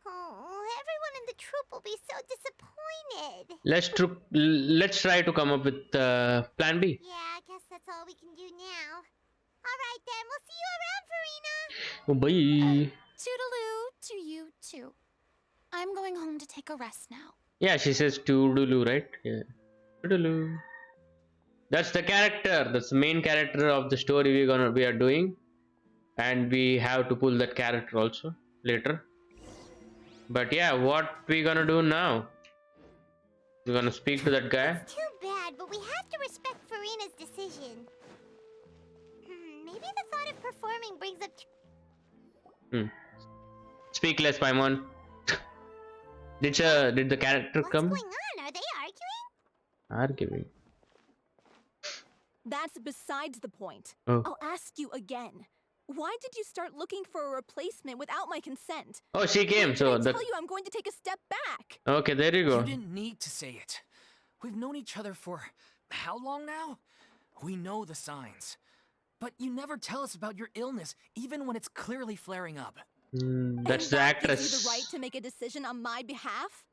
Oh, everyone in the troupe will be so disappointed. Let's try to come up with plan B. Yeah, I guess that's all we can do now. All right then, we'll see you around, Farina. Oh, bye. Toodaloo to you too. I'm going home to take a rest now. Yeah, she says toodaloo, right? Yeah. Toodaloo. That's the character. That's the main character of the story we are doing, and we have to pull that character also later. But yeah, what we gonna do now? We're gonna speak to that guy. It's too bad, but we have to respect Farina's decision. Maybe the thought of performing brings up. Speak less, Paimon. Did the character What's come? going on? Are they arguing? Arguing. That's besides the point. Oh. I'll ask you again. Why did you start looking for a replacement without my consent? Oh, she came. When So I the tell you I'm going to take a step back. okay, there you You go. didn't need to say it. We've known each other for how long now? We know the signs. But you never tell us about your illness, even when it's clearly flaring up. That's And the that gives you actress. the right to make a decision on my behalf?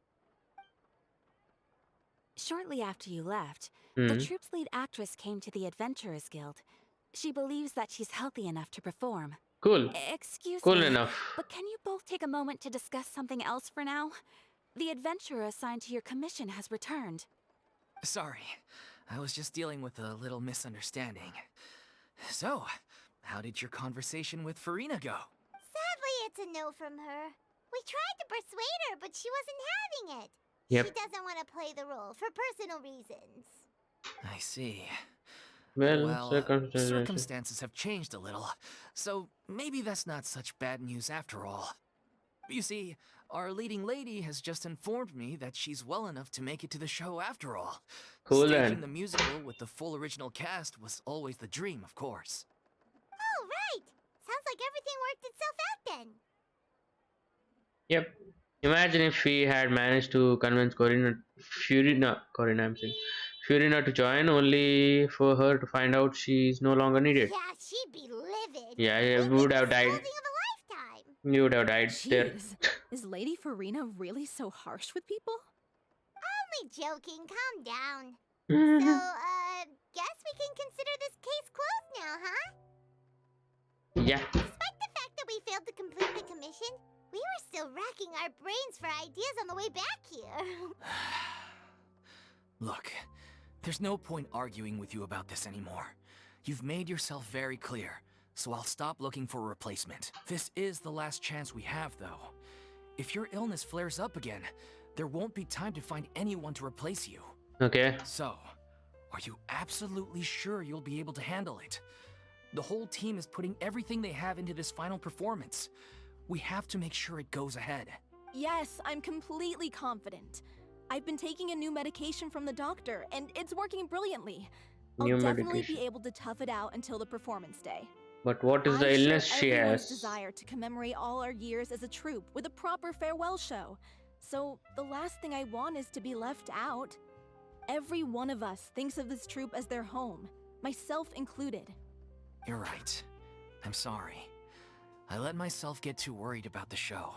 Shortly after you left, Hmm. the troupe's lead actress came to the Adventurers Guild. She believes that she's healthy enough to perform. Cool. Excuse Cool me, enough. but can you both take a moment to discuss something else for now? The adventurer assigned to your commission has returned. Sorry, I was just dealing with a little misunderstanding. So, how did your conversation with Furina go? Sadly, it's a no from her. We tried to persuade her, but she wasn't having it. Yep. She doesn't want to play the role for personal reasons. I see. Well, circumstances. Circumstances have changed a little, so maybe that's not such bad news after all. You see, our leading lady has just informed me that she's well enough to make it to the show after all. Cool Staging then. the musical with the full original cast was always the dream, of course. Oh, right. Sounds like everything worked itself out then. Yep. Imagine if we had managed to convince Furina, I'm saying, Furina to join, only for her to find out she's no longer needed. Yeah, she'd be livid. Yeah, It'd we be would the have died. scolding of a lifetime. You would have died there. Jeez, is Lady Farina really so harsh with people? Only joking. Calm down. Mm-hmm. So, guess we can consider this case closed now, huh? Yeah. Despite the fact that we failed to complete the commission, we were still racking our brains for ideas on the way back here. Look, there's no point arguing with you about this anymore. You've made yourself very clear, so I'll stop looking for a replacement. This is the last chance we have, though. If your illness flares up again, there won't be time to find anyone to replace you. Okay. So, are you absolutely sure you'll be able to handle it? The whole team is putting everything they have into this final performance. We have to make sure it goes ahead. Yes, I'm completely confident. I've been taking a new medication from the doctor, and it's working brilliantly. I'll New definitely medication. be able to tough it out until the performance day. But what is the I illness share she everyone's has? desire to commemorate all our years as a troupe with a proper farewell show. So the last thing I want is to be left out. Every one of us thinks of this troupe as their home, myself included. You're right. I'm sorry. I let myself get too worried about the show.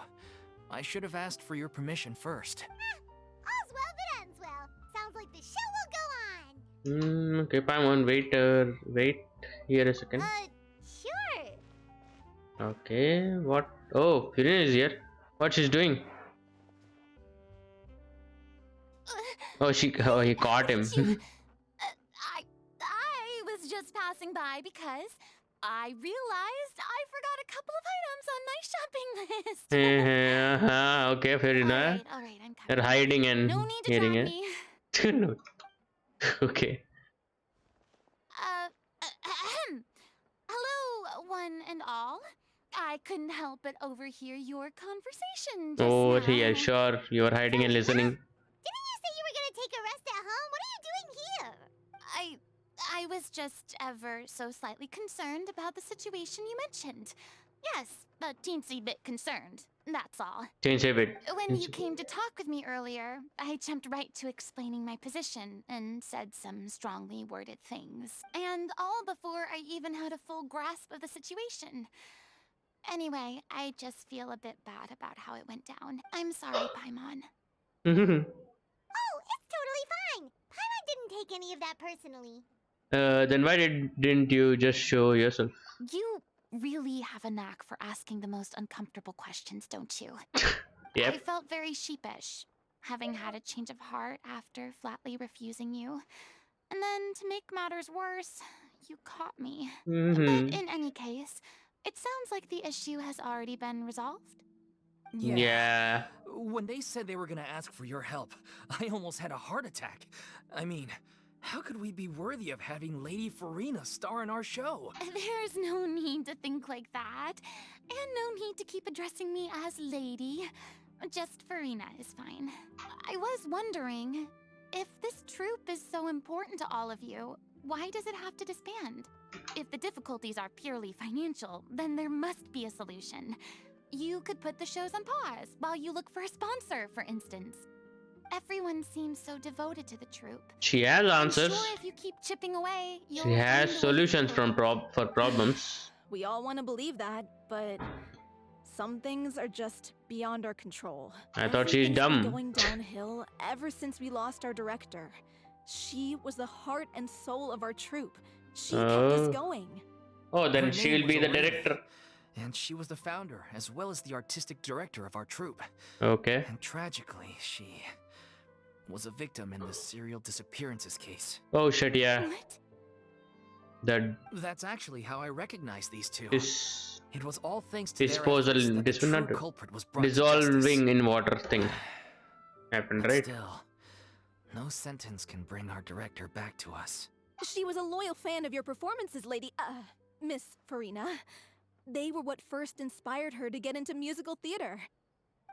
I should have asked for your permission first. All's well that ends well. Sounds like the show will go on. Okay, Paimon, wait here a second. Sure. Okay, what? Oh, Furina is here. What she's doing? Oh, he caught him. I was just passing by because I realized I forgot a couple of items on my shopping list. Okay, fair enough. All right, I'm You're coming. hiding and No need to hearing drop it. me. No. Okay. Hello, one and all. I couldn't help but overhear your conversation just Oh, now. yeah, sure. You are hiding and listening. Didn't you say you were gonna take a rest at home? What are you doing here? I was just ever so slightly concerned about the situation you mentioned. Yes, a teensy bit concerned. That's all. Change a bit. When you came to talk with me earlier, I jumped right to explaining my position and said some strongly worded things. And all before I even had a full grasp of the situation. Anyway, I just feel a bit bad about how it went down. I'm sorry, Paimon. Oh, it's totally fine. Paimon didn't take any of that personally. Then why didn't you just show yourself? You really have a knack for asking the most uncomfortable questions, don't you? Yep. I felt very sheepish, having had a change of heart after flatly refusing you. And then, to make matters worse, you caught me. But in any case, it sounds like the issue has already been resolved. Yeah. When they said they were gonna ask for your help, I almost had a heart attack. I mean, how could we be worthy of having Lady FURINA star in our show? There's no need to think like that. And no need to keep addressing me as lady. Just FURINA is fine. I was wondering, if this troupe is so important to all of you, why does it have to disband? If the difficulties are purely financial, then there must be a solution. You could put the shows on pause while you look for a sponsor, for instance. Everyone seems so devoted to the troupe. She has answers. I'm sure if you keep chipping away, you'll She has find a way solutions through. for problems. We all want to believe that, but some things are just beyond our control. I thought she's Everything's dumb. been going downhill ever since we lost our director. She was the heart and soul of our troupe. She kept Oh. us going. Oh, then Her she name will be was the Olivia, director. And she was the founder, as well as the artistic director of our troupe. Okay. And tragically, she was a victim in the serial disappearances case. Oh shit, yeah. What? The That's actually how I recognized these two. dis It was all thanks to disposal, their efforts that the true not culprit was brought to dissolving justice. in water thing happened, But right? still, no sentence can bring our director back to us. She was a loyal fan of your performances, Miss FURINA. They were what first inspired her to get into musical theater.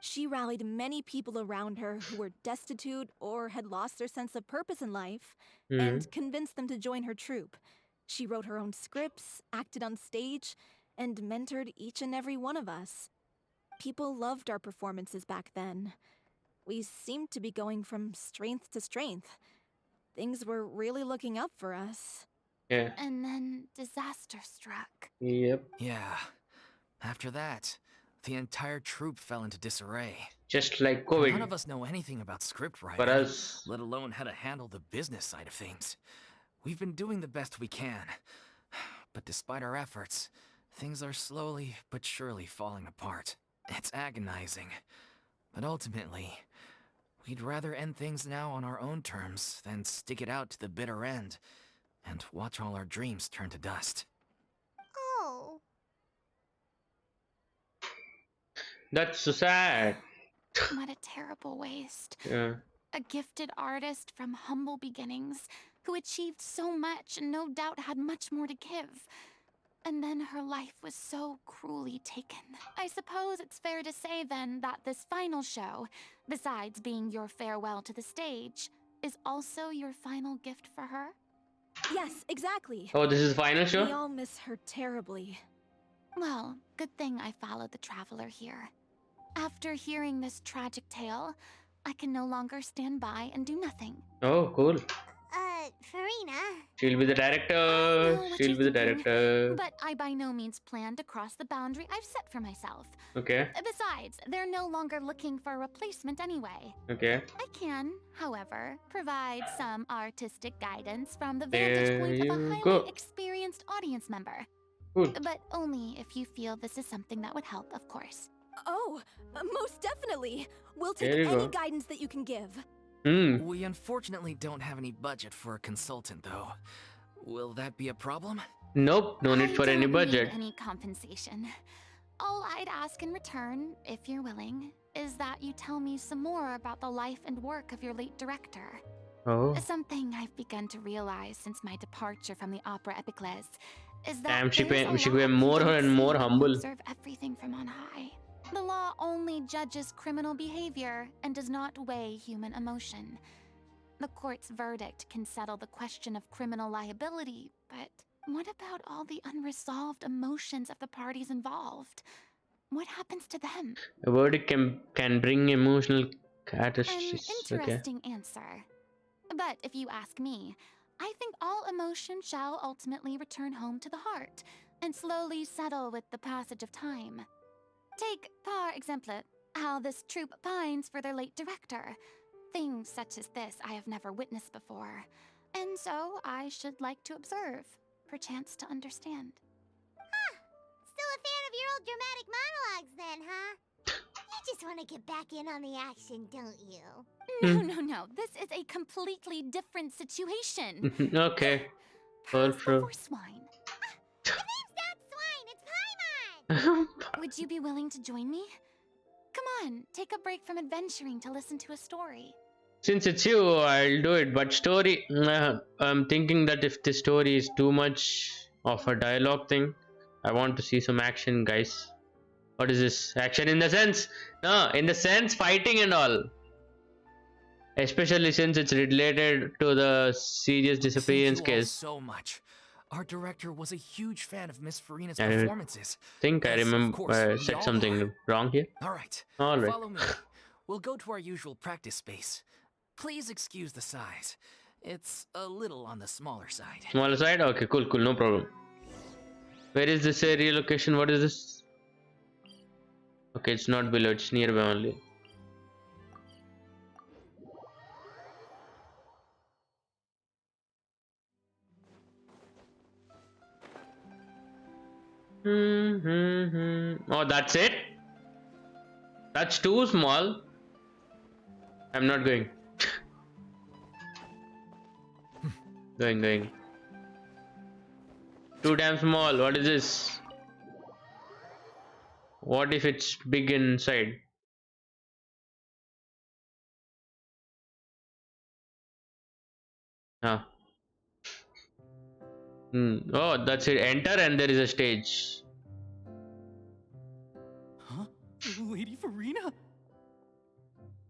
She rallied many people around her who were destitute or had lost their sense of purpose in life and convinced them to join her troupe. She wrote her own scripts, acted on stage, and mentored each and every one of us. People loved our performances back then. We seemed to be going from strength to strength. Things were really looking up for us. Yeah. And then disaster struck. Yep. Yeah. After that, the entire troupe fell into disarray. Just like None COVID of us know anything about script for writing, us. let alone how to handle the business side of things. We've been doing the best we can. But despite our efforts, things are slowly but surely falling apart. It's agonizing. But ultimately, we'd rather end things now on our own terms than stick it out to the bitter end and watch all our dreams turn to dust. Oh. That's so sad. What a terrible waste. Yeah. A gifted artist from humble beginnings who achieved so much and no doubt had much more to give. And then her life was so cruelly taken. I suppose it's fair to say then that this final show, besides being your farewell to the stage, is also your final gift for her? Yes, exactly. Oh, this is the final We show? all miss her terribly. Well, good thing I followed the traveler here. After hearing this tragic tale, I can no longer stand by and do nothing. Oh, cool. Farina. She'll be the I director. know what She'll you're be the thinking, director. but I by no means plan to cross the boundary I've set for myself. Okay. Besides, they're no longer looking for a replacement anyway. Okay. I can, however, provide some artistic guidance from the There vantage point of a you highly go. experienced audience member. Cool. But only if you feel this is something that would help, of course. Oh, most definitely. We'll take There you any go. guidance that you can give. Hmm. We unfortunately don't have any budget for a consultant, though. Will that be a problem? Nope. No need for I any don't budget. need any compensation. All I'd ask in return, if you're willing, is that you tell me some more about the life and work of your late director. Oh. Something I've begun to realize since my departure from the Opera Epicles is that Damn, she there's a became lot more you don't and see more when you humble. observe everything from on high. The law only judges criminal behavior and does not weigh human emotion. The court's verdict can settle the question of criminal liability, but what about all the unresolved emotions of the parties involved? What happens to them? A verdict can bring emotional An catastrophes. Okay. interesting answer. But if you ask me, I think all emotion shall ultimately return home to the heart and slowly settle with the passage of time. Take, par exemple, how this troupe pines for their late director. Things such as this I have never witnessed before, and so I should like to observe, perchance to understand. Still a fan of your old dramatic monologues then, huh? You just want to get back in on the action, don't you? No. This is a completely different situation. Okay. Pearls true. before swine. The name's not Swine, it's Paimon! Would you be willing to join me? Come on, take a break from adventuring to listen to a story. Since it's you, I'll do it. But story, I'm thinking that if the story is too much of a dialogue thing, I want to see some action, guys. What is this? Action in the sense? No, in the sense fighting and all. Especially since it's related to the serious disappearance Thank you all case. so much. Our director was a huge fan of Miss Furina's I performances. think I As, of remember course, we said all something are. wrong here. Alright, Alright. follow me. We'll go to our usual practice space. Please excuse the size. It's a little on the smaller side. Smaller side? Okay, cool, no problem. Where is this area location? What is this? Okay, it's not below, it's nearby only. Oh, that's it? That's too small. I'm not going. Going. Too damn small. What is this? What if it's big inside? Ah. Oh, that's it. Enter and there is a stage. Huh? Lady Furina?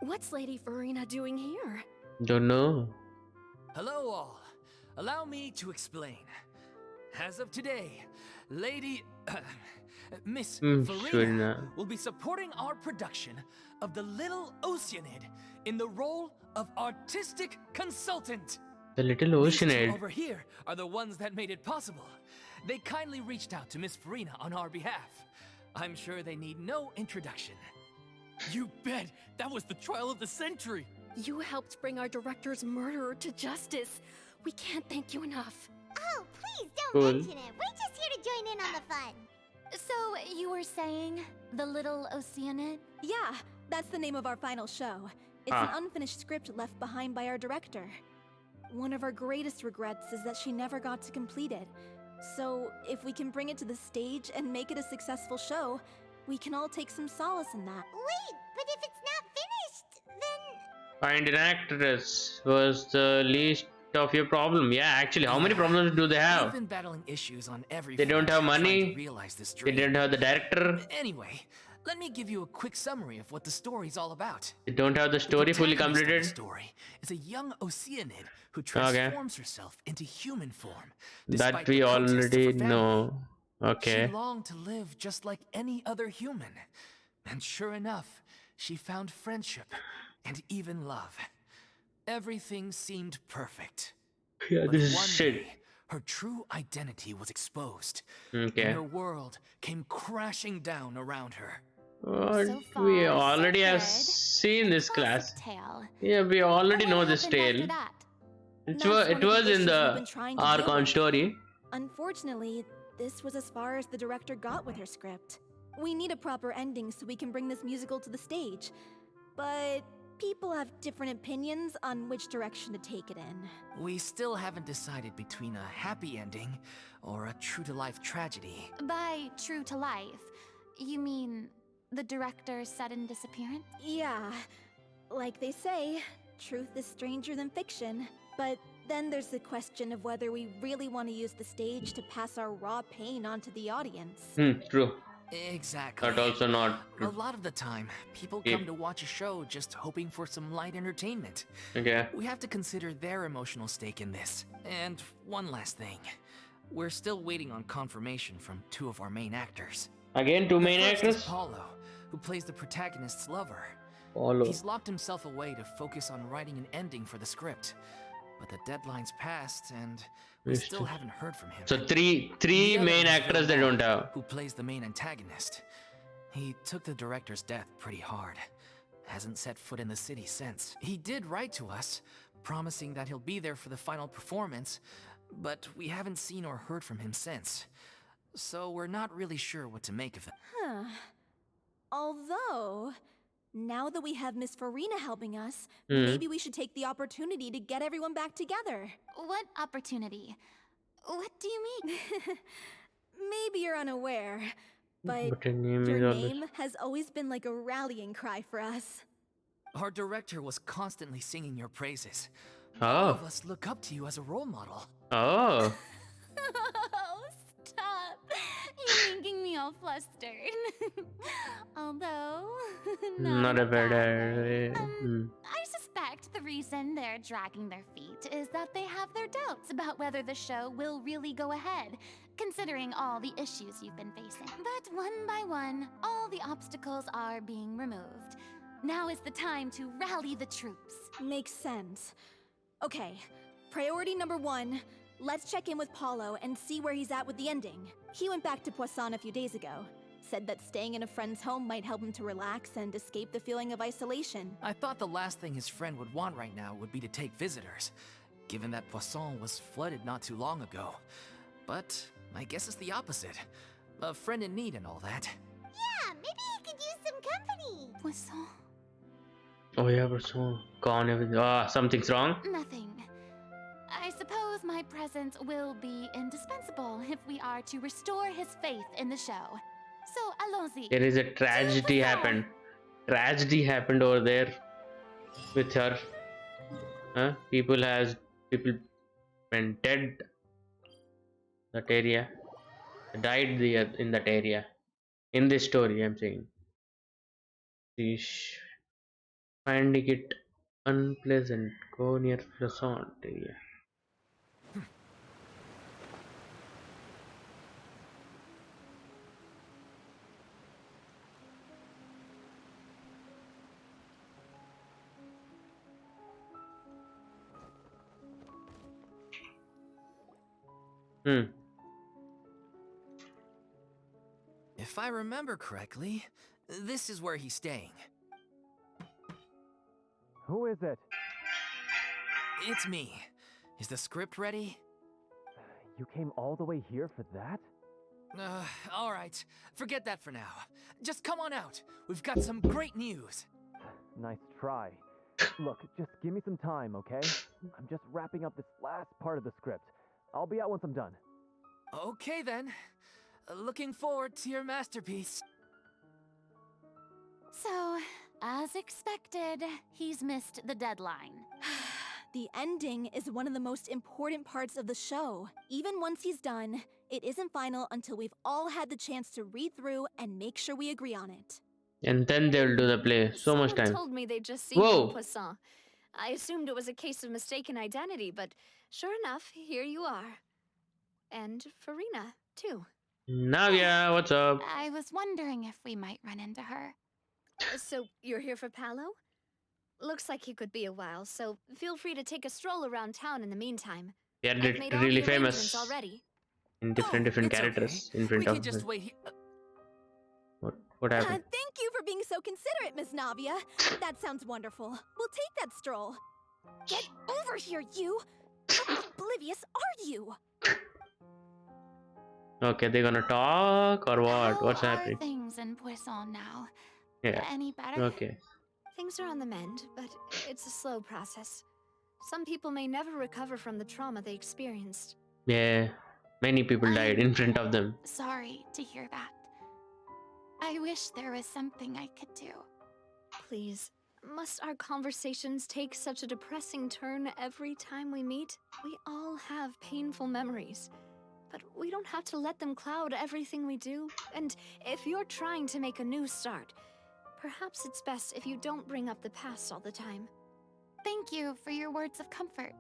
What's Lady Farina doing here? Don't know. Hello all. Allow me to explain. As of today, Lady... Miss Furina Furina. will be supporting our production of The Little Oceanid in the role of artistic consultant. The Little These two Oceanid. over here are the ones that made it possible. They kindly reached out to Miss Furina on our behalf. I'm sure they need no introduction. You bet! That was the trial of the century! You helped bring our director's murderer to justice. We can't thank you enough. Oh, please don't Cool. mention it. We're just here to join in on the fun. So, you were saying The Little Oceanid? Yeah, that's the name of our final show. It's Ah. an unfinished script left behind by our director. One of our greatest regrets is that she never got to complete it. So, if we can bring it to the stage and make it a successful show, we can all take some solace in that. Wait, but if it's not finished, then... Find an actress was the least of your problem. Yeah, actually, how many problems do they We've have? been battling issues on every They don't front have trying to money. realize this They dream. don't have the director. Anyway, let me give you a quick summary of what the story's all about. They don't have the story fully protagonist of the completed. story is a young Oceanid who transforms herself into human form. That despite we the protests of her already family. know. Okay. She longed to live just like any other human. And sure enough, she found friendship and even love. Everything seemed perfect. Yeah, But this is one shit. day, her true identity was exposed, Okay. and her world came crashing down around her. What? So We far, so already have good. seen A this classic class. tale. Yeah, we But already what know this happened after tale. that? That's It one of the was in issues we've the been trying to deal Archon with. story. Unfortunately, this was as far as the director got with her script. We need a proper ending so we can bring this musical to the stage. But people have different opinions on which direction to take it in. We still haven't decided between a happy ending or a true-to-life tragedy. By true to life, you mean the director's sudden disappearance? Yeah, like they say, truth is stranger than fiction. But then there's the question of whether we really want to use the stage to pass our raw pain onto the audience. Exactly. That also not A lot of the time, people Yeah. come to watch a show just hoping for some light entertainment. okay. We have to consider their emotional stake in this. And one last thing. We're still waiting on confirmation from two of our main actors. Again, two The main first is actors. Paulo, who plays the protagonist's lover. Follow. He's locked himself away to focus on writing an ending for the script. But the deadline's passed, and we Yes, still sir. haven't heard from him. So three The other main is actors they Villemot, don't have. who plays the main antagonist. He took the director's death pretty hard. Hasn't set foot in the city since. He did write to us, promising that he'll be there for the final performance, but we haven't seen or heard from him since. So we're not really sure what to make of it. Huh. Although, now that we have Miss Farina helping us, maybe we should take the opportunity to get everyone back together. What opportunity? What do you mean? Maybe you're unaware, but But her name your is always. name has always been like a rallying cry for us. Our director was constantly singing your praises. All Oh. of us look up to you as a role model. Oh. Oh, stop. You're making me all flustered. Although, Not a in bad that idea. way. I suspect the reason they're dragging their feet is that they have their doubts about whether the show will really go ahead, considering all the issues you've been facing. But one by one, all the obstacles are being removed. Now is the time to rally the troops. Makes sense. Okay, priority number 1. Let's check in with Paulo and see where he's at with the ending. He went back to Poisson a few days ago. Said that staying in a friend's home might help him to relax and escape the feeling of isolation. I thought the last thing his friend would want right now would be to take visitors, given that Poisson was flooded not too long ago. But I guess it's the opposite. A friend in need and all that. Yeah, maybe he could use some company. Poisson? Oh yeah, but so gone everything. Ah, something's wrong. Nothing. I suppose my presence will be indispensable if we are to restore his faith in the show. So, allons-y. There is a tragedy happened. Tragedy happened over there with her. Huh? People went dead. That area died in that area. In this story, I'm saying. She's finding it unpleasant. Go near Flosant area. If I remember correctly, this is where he's staying. Who is it? It's me. Is the script ready? You came all the way here for that? Alright. Forget that for now. Just come on out. We've got some great news. Nice try. Look, just give me some time, okay? I'm just wrapping up this last part of the script. I'll be out once I'm done. Okay then. Looking forward to your masterpiece. So, as expected, he's missed the deadline. The ending is one of the most important parts of the show. Even once he's done, it isn't final until we've all had the chance to read through and make sure we agree on it. And then they'll do the play. So much Someone time. told me they'd just seen you Whoa. in Poisson. I assumed it was a case of mistaken identity, but sure enough, here you are. And Farina, too. Navia, what's up? I was wondering if we might run into her. So, you're here for Paolo? Looks like he could be a while, so feel free to take a stroll around town in the meantime. They are I've made all really the arrangements famous already. in Oh, different it's characters okay. in front We can of just wait what happened? Thank you for being so considerate, Miss Navia. That sounds wonderful. We'll take that stroll. Get over here, you! How oblivious are you? Okay, they're gonna talk or what? How What's are happening? things in Poisson now? Yeah. Any better? Okay. Things are on the mend, but it's a slow process. Some people may never recover from the trauma they experienced. Yeah. Many people died in front of them. Sorry to hear that. I wish there was something I could do. Please, must our conversations take such a depressing turn every time we meet? We all have painful memories, but we don't have to let them cloud everything we do. And if you're trying to make a new start, perhaps it's best if you don't bring up the past all the time. Thank you for your words of comfort.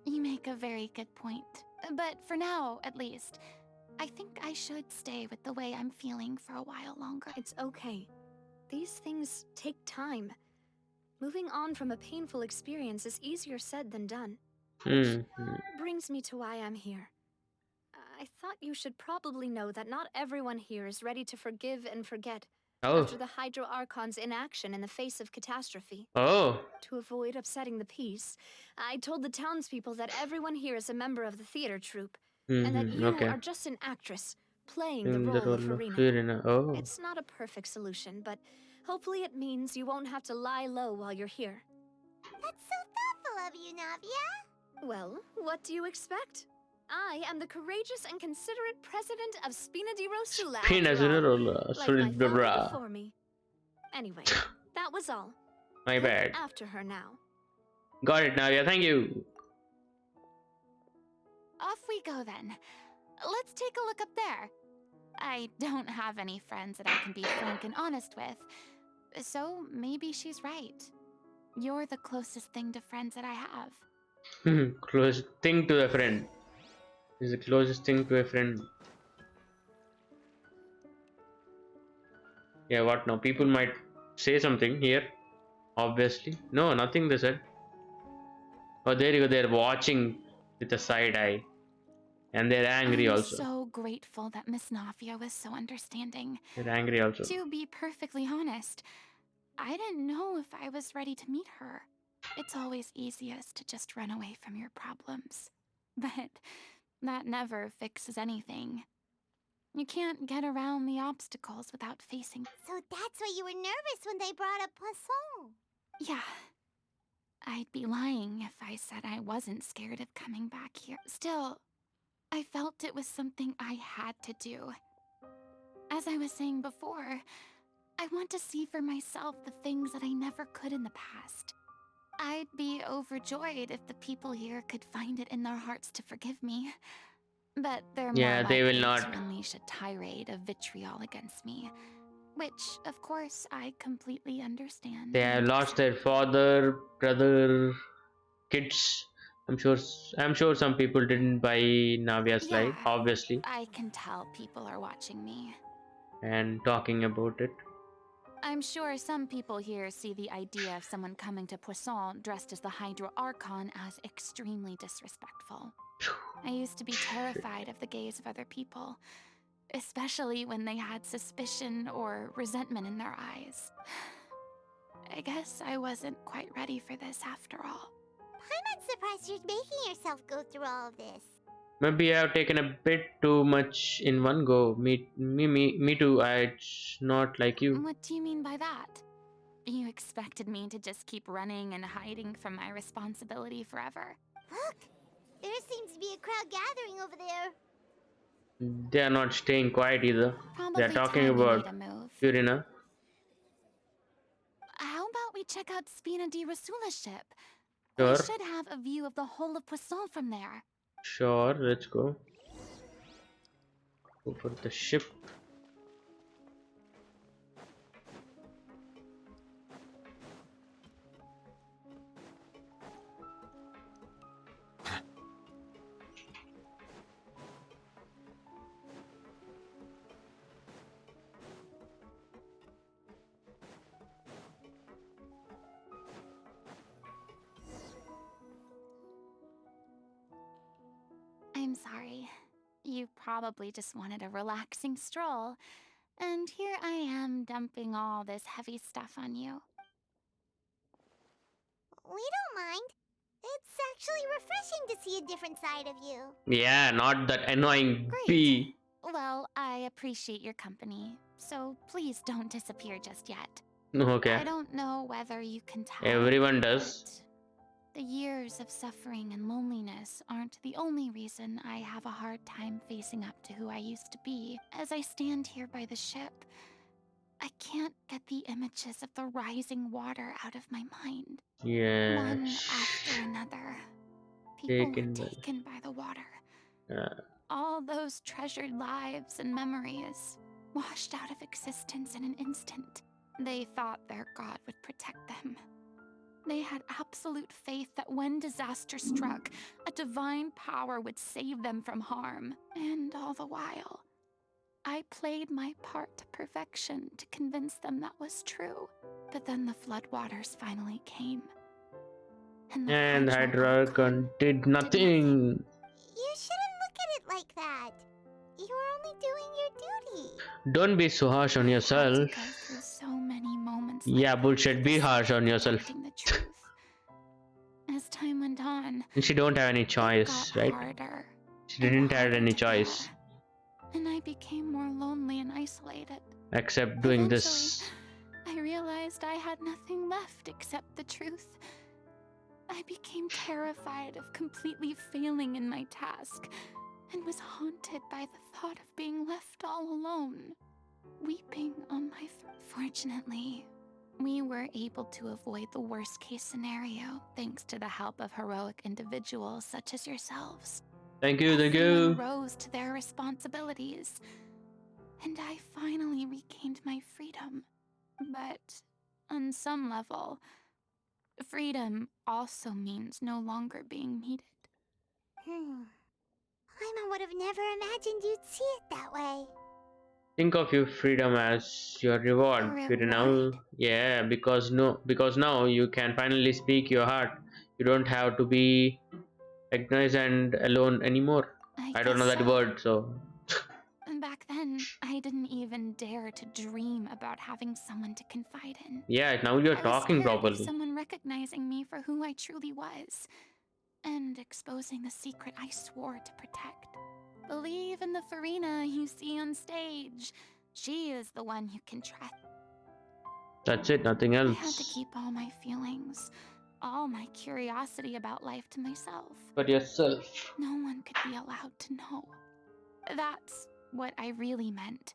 You make a very good point. But for now, at least, I think I should stay with the way I'm feeling for a while longer. It's okay. These things take time. Moving on from a painful experience is easier said than done. Hmm. Brings me to why I'm here. I thought you should probably know that not everyone here is ready to forgive and forget Oh. after the Hydro Archon's inaction in the face of catastrophe. Oh. To avoid upsetting the peace, I told the townspeople that everyone here is a member of the theater troupe, and that you Okay. are just an actress playing the In the role of role of FURINA. FURINA. Oh. It's not a perfect solution, but hopefully it means you won't have to lie low while you're here. That's so thoughtful of you, Navia. Well, what do you expect? I am the courageous and considerate president of Spina di Rosula, Spina after all, di Rosula. like Sorry, my father blah. before me. Anyway, that was all. My Look bad. after her now. Got it, Navia. Thank you. Off we go then. Let's take a look up there. I don't have any friends that I can be frank and honest with, so maybe she's right. You're the closest thing to friends that I have. Closest thing to a friend. Is the closest thing to a friend. Yeah, what now? People might say something here. Obviously. No, nothing they said. Oh, there you go. They're watching with a side eye. And they're angry I'm also. so grateful that Miss Navia was so understanding. They're angry also. To be perfectly honest, I didn't know if I was ready to meet her. It's always easiest to just run away from your problems. But that never fixes anything. You can't get around the obstacles without facing. So that's why you were nervous when they brought up Poisson. Yeah. I'd be lying if I said I wasn't scared of coming back here. Still, I felt it was something I had to do. As I was saying before, I want to see for myself the things that I never could in the past. I'd be overjoyed if the people here could find it in their hearts to forgive me. But they're more they will likely not. to unleash a tirade of vitriol against me. Which, of course, I completely understand. They have lost their father, brother, kids. I'm sure some people didn't buy Navia's life, Yeah, obviously, I can tell people are watching me. and talking about it. I'm sure some people here see the idea of someone coming to Poisson dressed as the Hydro Archon as extremely disrespectful. I used to be terrified of the gaze of other people, especially when they had suspicion or resentment in their eyes. I guess I wasn't quite ready for this after all. I'm not surprised you're making yourself go through all of this. Maybe I have taken a bit too much in one go. Me too. It's not like you. What do you mean by that? You expected me to just keep running and hiding from my responsibility forever? Look, there seems to be a crowd gathering over there. They are not staying quiet either. Probably They are talking time we about made a move. FURINA. How about we check out Spina di Rosula's ship? Sure. We should have a view of the whole of Poisson from there. Sure, let's go. Go for the ship. You probably just wanted a relaxing stroll. And here I am dumping all this heavy stuff on you. We don't mind. It's actually refreshing to see a different side of you. Yeah, not that annoying Great. bee. Well, I appreciate your company, so please don't disappear just yet. Okay. I don't know whether you can tell. Everyone does. but the years of suffering and loneliness aren't the only reason I have a hard time facing up to who I used to be. As I stand here by the ship, I can't get the images of the rising water out of my mind. Yeah. One after another. People Taken were by- taken by the water. Yeah. All those treasured lives and memories washed out of existence in an instant. They thought their god would protect them. They had absolute faith that when disaster struck, a divine power would save them from harm. And all the while, I played my part to perfection to convince them that was true. But then the floodwaters finally came. And And Hydra ARCHON did nothing. You shouldn't look at it like that. You're only doing your duty. Don't be so harsh on I yourself. had to go through so many moments Yeah, like bullshit. that Be just harsh on yourself. protecting the truth. As time went on, And she don't have any it choice, got right? harder. She didn't have harder any to choice bear, and I became more lonely and isolated. except doing this. I realized I had nothing left except the truth. I became terrified of completely failing in my task, and was haunted by the thought of being left all alone, weeping on my throat. Fortunately, we were able to avoid the worst case scenario thanks to the help of heroic individuals such as yourselves. Thank you, thank Everyone you. rose to their responsibilities, and I finally regained my freedom. But on some level, freedom also means no longer being needed. Paimon would have never imagined you'd see it that way. Think of your freedom as your reward, A Firina. reward? Yeah, because now you can finally speak your heart. You don't have to be recognized and alone anymore. I don't know guess that so. word, so Back then, I didn't even dare to dream about having someone to confide in. yeah, now you're I was talking scared of properly. someone recognizing me for who I truly was, and exposing the secret I swore to protect. Believe in the FURINA you see on stage. She is the one you can trust. That's it, nothing I had to else. keep all my feelings, all my curiosity about life to myself. For yourself. No one could be allowed to know. That's what I really meant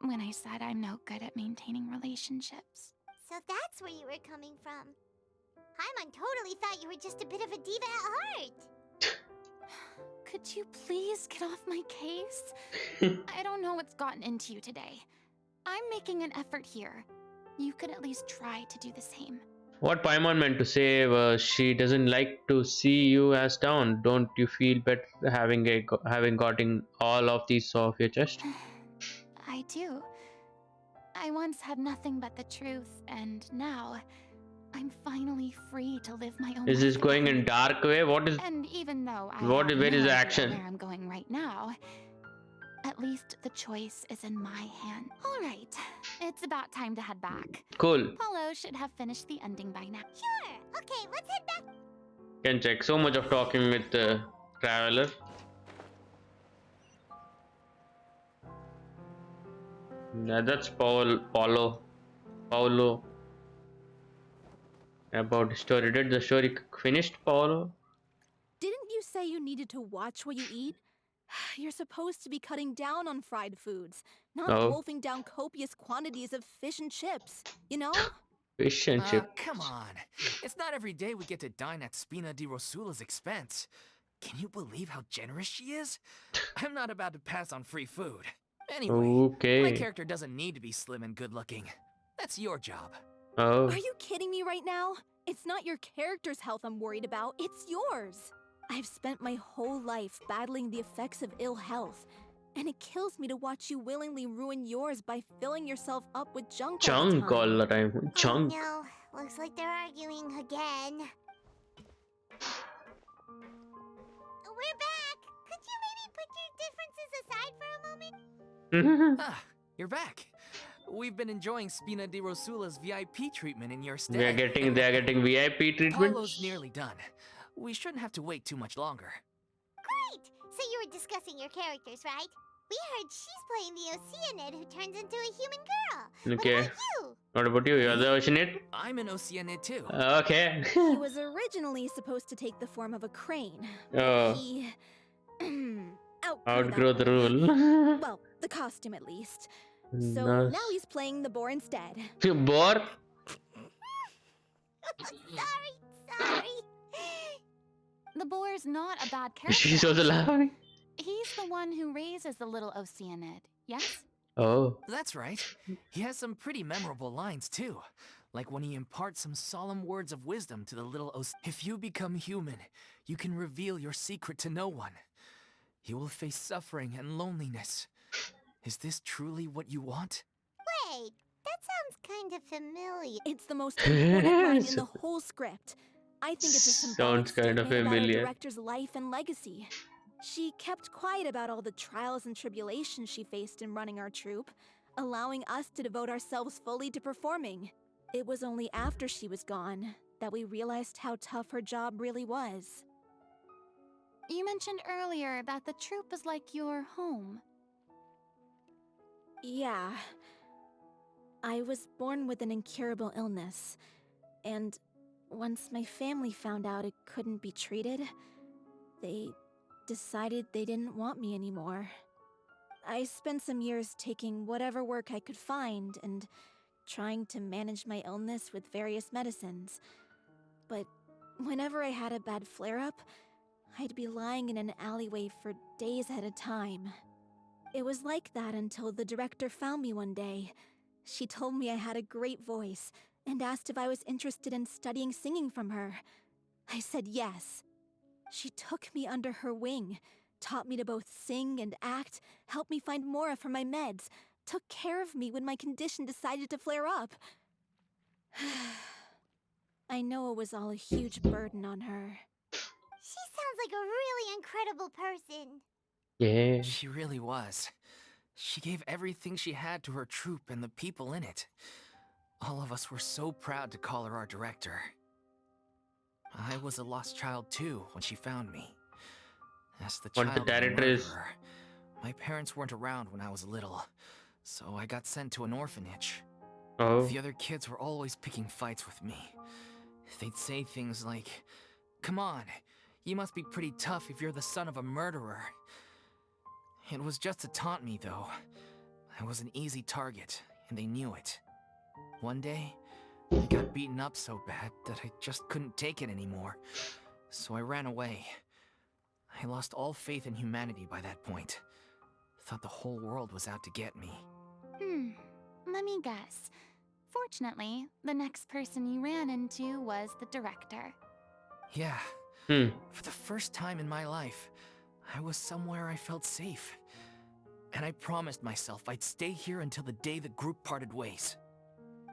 when I said I'm no good at maintaining relationships. So that's where you were coming from. Paimon totally thought you were just a bit of a diva at heart. Could you please get off my case? I don't know what's gotten into you today. I'm making an effort here. You could at least try to do the same. What Paimon meant to say was she doesn't like to see you as down. Don't you feel better having gotten all of these off your chest? I do. I once had nothing but the truth, and now I'm finally free to live my own Is this life going again. in dark way? What is? And even though I Where have is no the idea action? where I'm going right now, at least the choice is in my hand. All right, it's about time to head back. Cool. Paulo should have finished the ending by now. Sure. Okay, let's head back. Can check so much of talking with the traveler. Yeah, that's Paulo. About the story. Did the story finished, Paulo? Didn't you say you needed to watch what you eat? You're supposed to be cutting down on fried foods, not Oh. wolfing down copious quantities of fish and chips, you know? Fish and chip. Come on. It's not every day we get to dine at Spina di Rosula's expense. Can you believe how generous she is? I'm not about to pass on free food. Anyway, my Okay. character doesn't need to be slim and good looking. That's your job. Oh. Are you kidding me right now? It's not your character's health I'm worried about, it's yours. I've spent my whole life battling the effects of ill health, and it kills me to watch you willingly ruin yours by filling yourself up with junk all the Chunk time. all the time. Chunk. Oh no, looks like they're arguing again. We're back. Could you maybe put your differences differences aside for a moment? Ah, you're back. We've been enjoying Spina di Rosula's VIP treatment in your stead. they are getting VIP treatment. Paulo's nearly done. We shouldn't have to wait too much longer. Great! So you were discussing your characters, right? We heard she's playing the Oceanid who turns into a human girl. Okay. What about you? You're the Oceanid? I'm an Oceanid too. Okay. He was originally supposed to take the form of a crane. Oh. He Outgrow the that role. rule. Well, the costume at least. So Nice. now he's playing the boar instead. Boar? Sorry. The boar's not a bad character. She's also laughing. He's the one who raises the little Oceanid, yes? Oh. That's right. He has some pretty memorable lines too. Like when he imparts some solemn words of wisdom to the little If you become human, you can reveal your secret to no one. You will face suffering and loneliness. Is this truly what you want? Wait, that sounds kind of familiar. It's the most important line in the whole script. I think it's a symbolic Sounds kind of statement about our familiar. director's life and legacy. She kept quiet about all the trials and tribulations she faced in running our troupe, allowing us to devote ourselves fully to performing. It was only after she was gone that we realized how tough her job really was. You mentioned earlier that the troupe is like your home. Yeah. I was born with an incurable illness, and once my family found out it couldn't be treated, they decided they didn't want me anymore. I spent some years taking whatever work I could find and trying to manage my illness with various medicines. But whenever I had a bad flare-up, I'd be lying in an alleyway for days at a time. It was like that until the director found me one day. She told me I had a great voice and asked if I was interested in studying singing from her. I said yes. She took me under her wing, taught me to both sing and act, helped me find Mora for my meds, took care of me when my condition decided to flare up. I know it was all a huge burden on her. She sounds like a really incredible person. Yeah. She really was. She gave everything she had to her troupe and the people in it. All of us were so proud to call her our director. I was a lost child too when she found me. As the What child the of a director is- murderer, my parents weren't around when I was little, so I got sent to an orphanage. Oh. The other kids were always picking fights with me. They'd say things like, "Come on, you must be pretty tough if you're the son of a murderer." It was just to taunt me, though. I was an easy target, and they knew it. One day, I got beaten up so bad that I just couldn't take it anymore, so I ran away. I lost all faith in humanity by that point. Thought the whole world was out to get me. Let me guess. Fortunately, the next person you ran into was the director. Yeah. Hmm. For the first time in my life, I was somewhere I felt safe. And I promised myself I'd stay here until the day the group parted ways.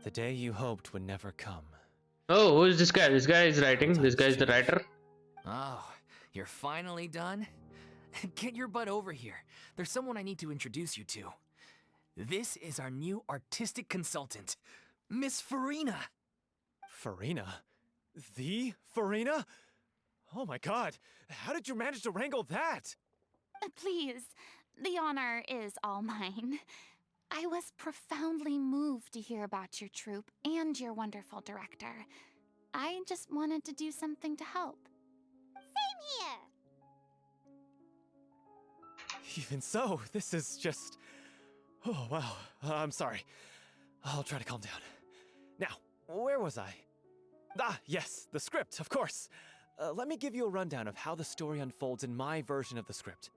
The day you hoped would never come. Oh, who is this guy? This guy is writing. This guy is the writer. Oh, you're finally done? Get your butt over here. There's someone I need to introduce you to. This is our new artistic consultant, Miss FURINA. FURINA? The FURINA? Oh my god, how did you manage to wrangle that? Please, the honor is all mine. I was profoundly moved to hear about your troupe and your wonderful director. I just wanted to do something to help. Same here. Even so, this is just... Oh, wow. I'm sorry. I'll try to calm down. Now, where was I? Ah, yes, the script, of course. Let me give you a rundown of how the story unfolds in my version of the script.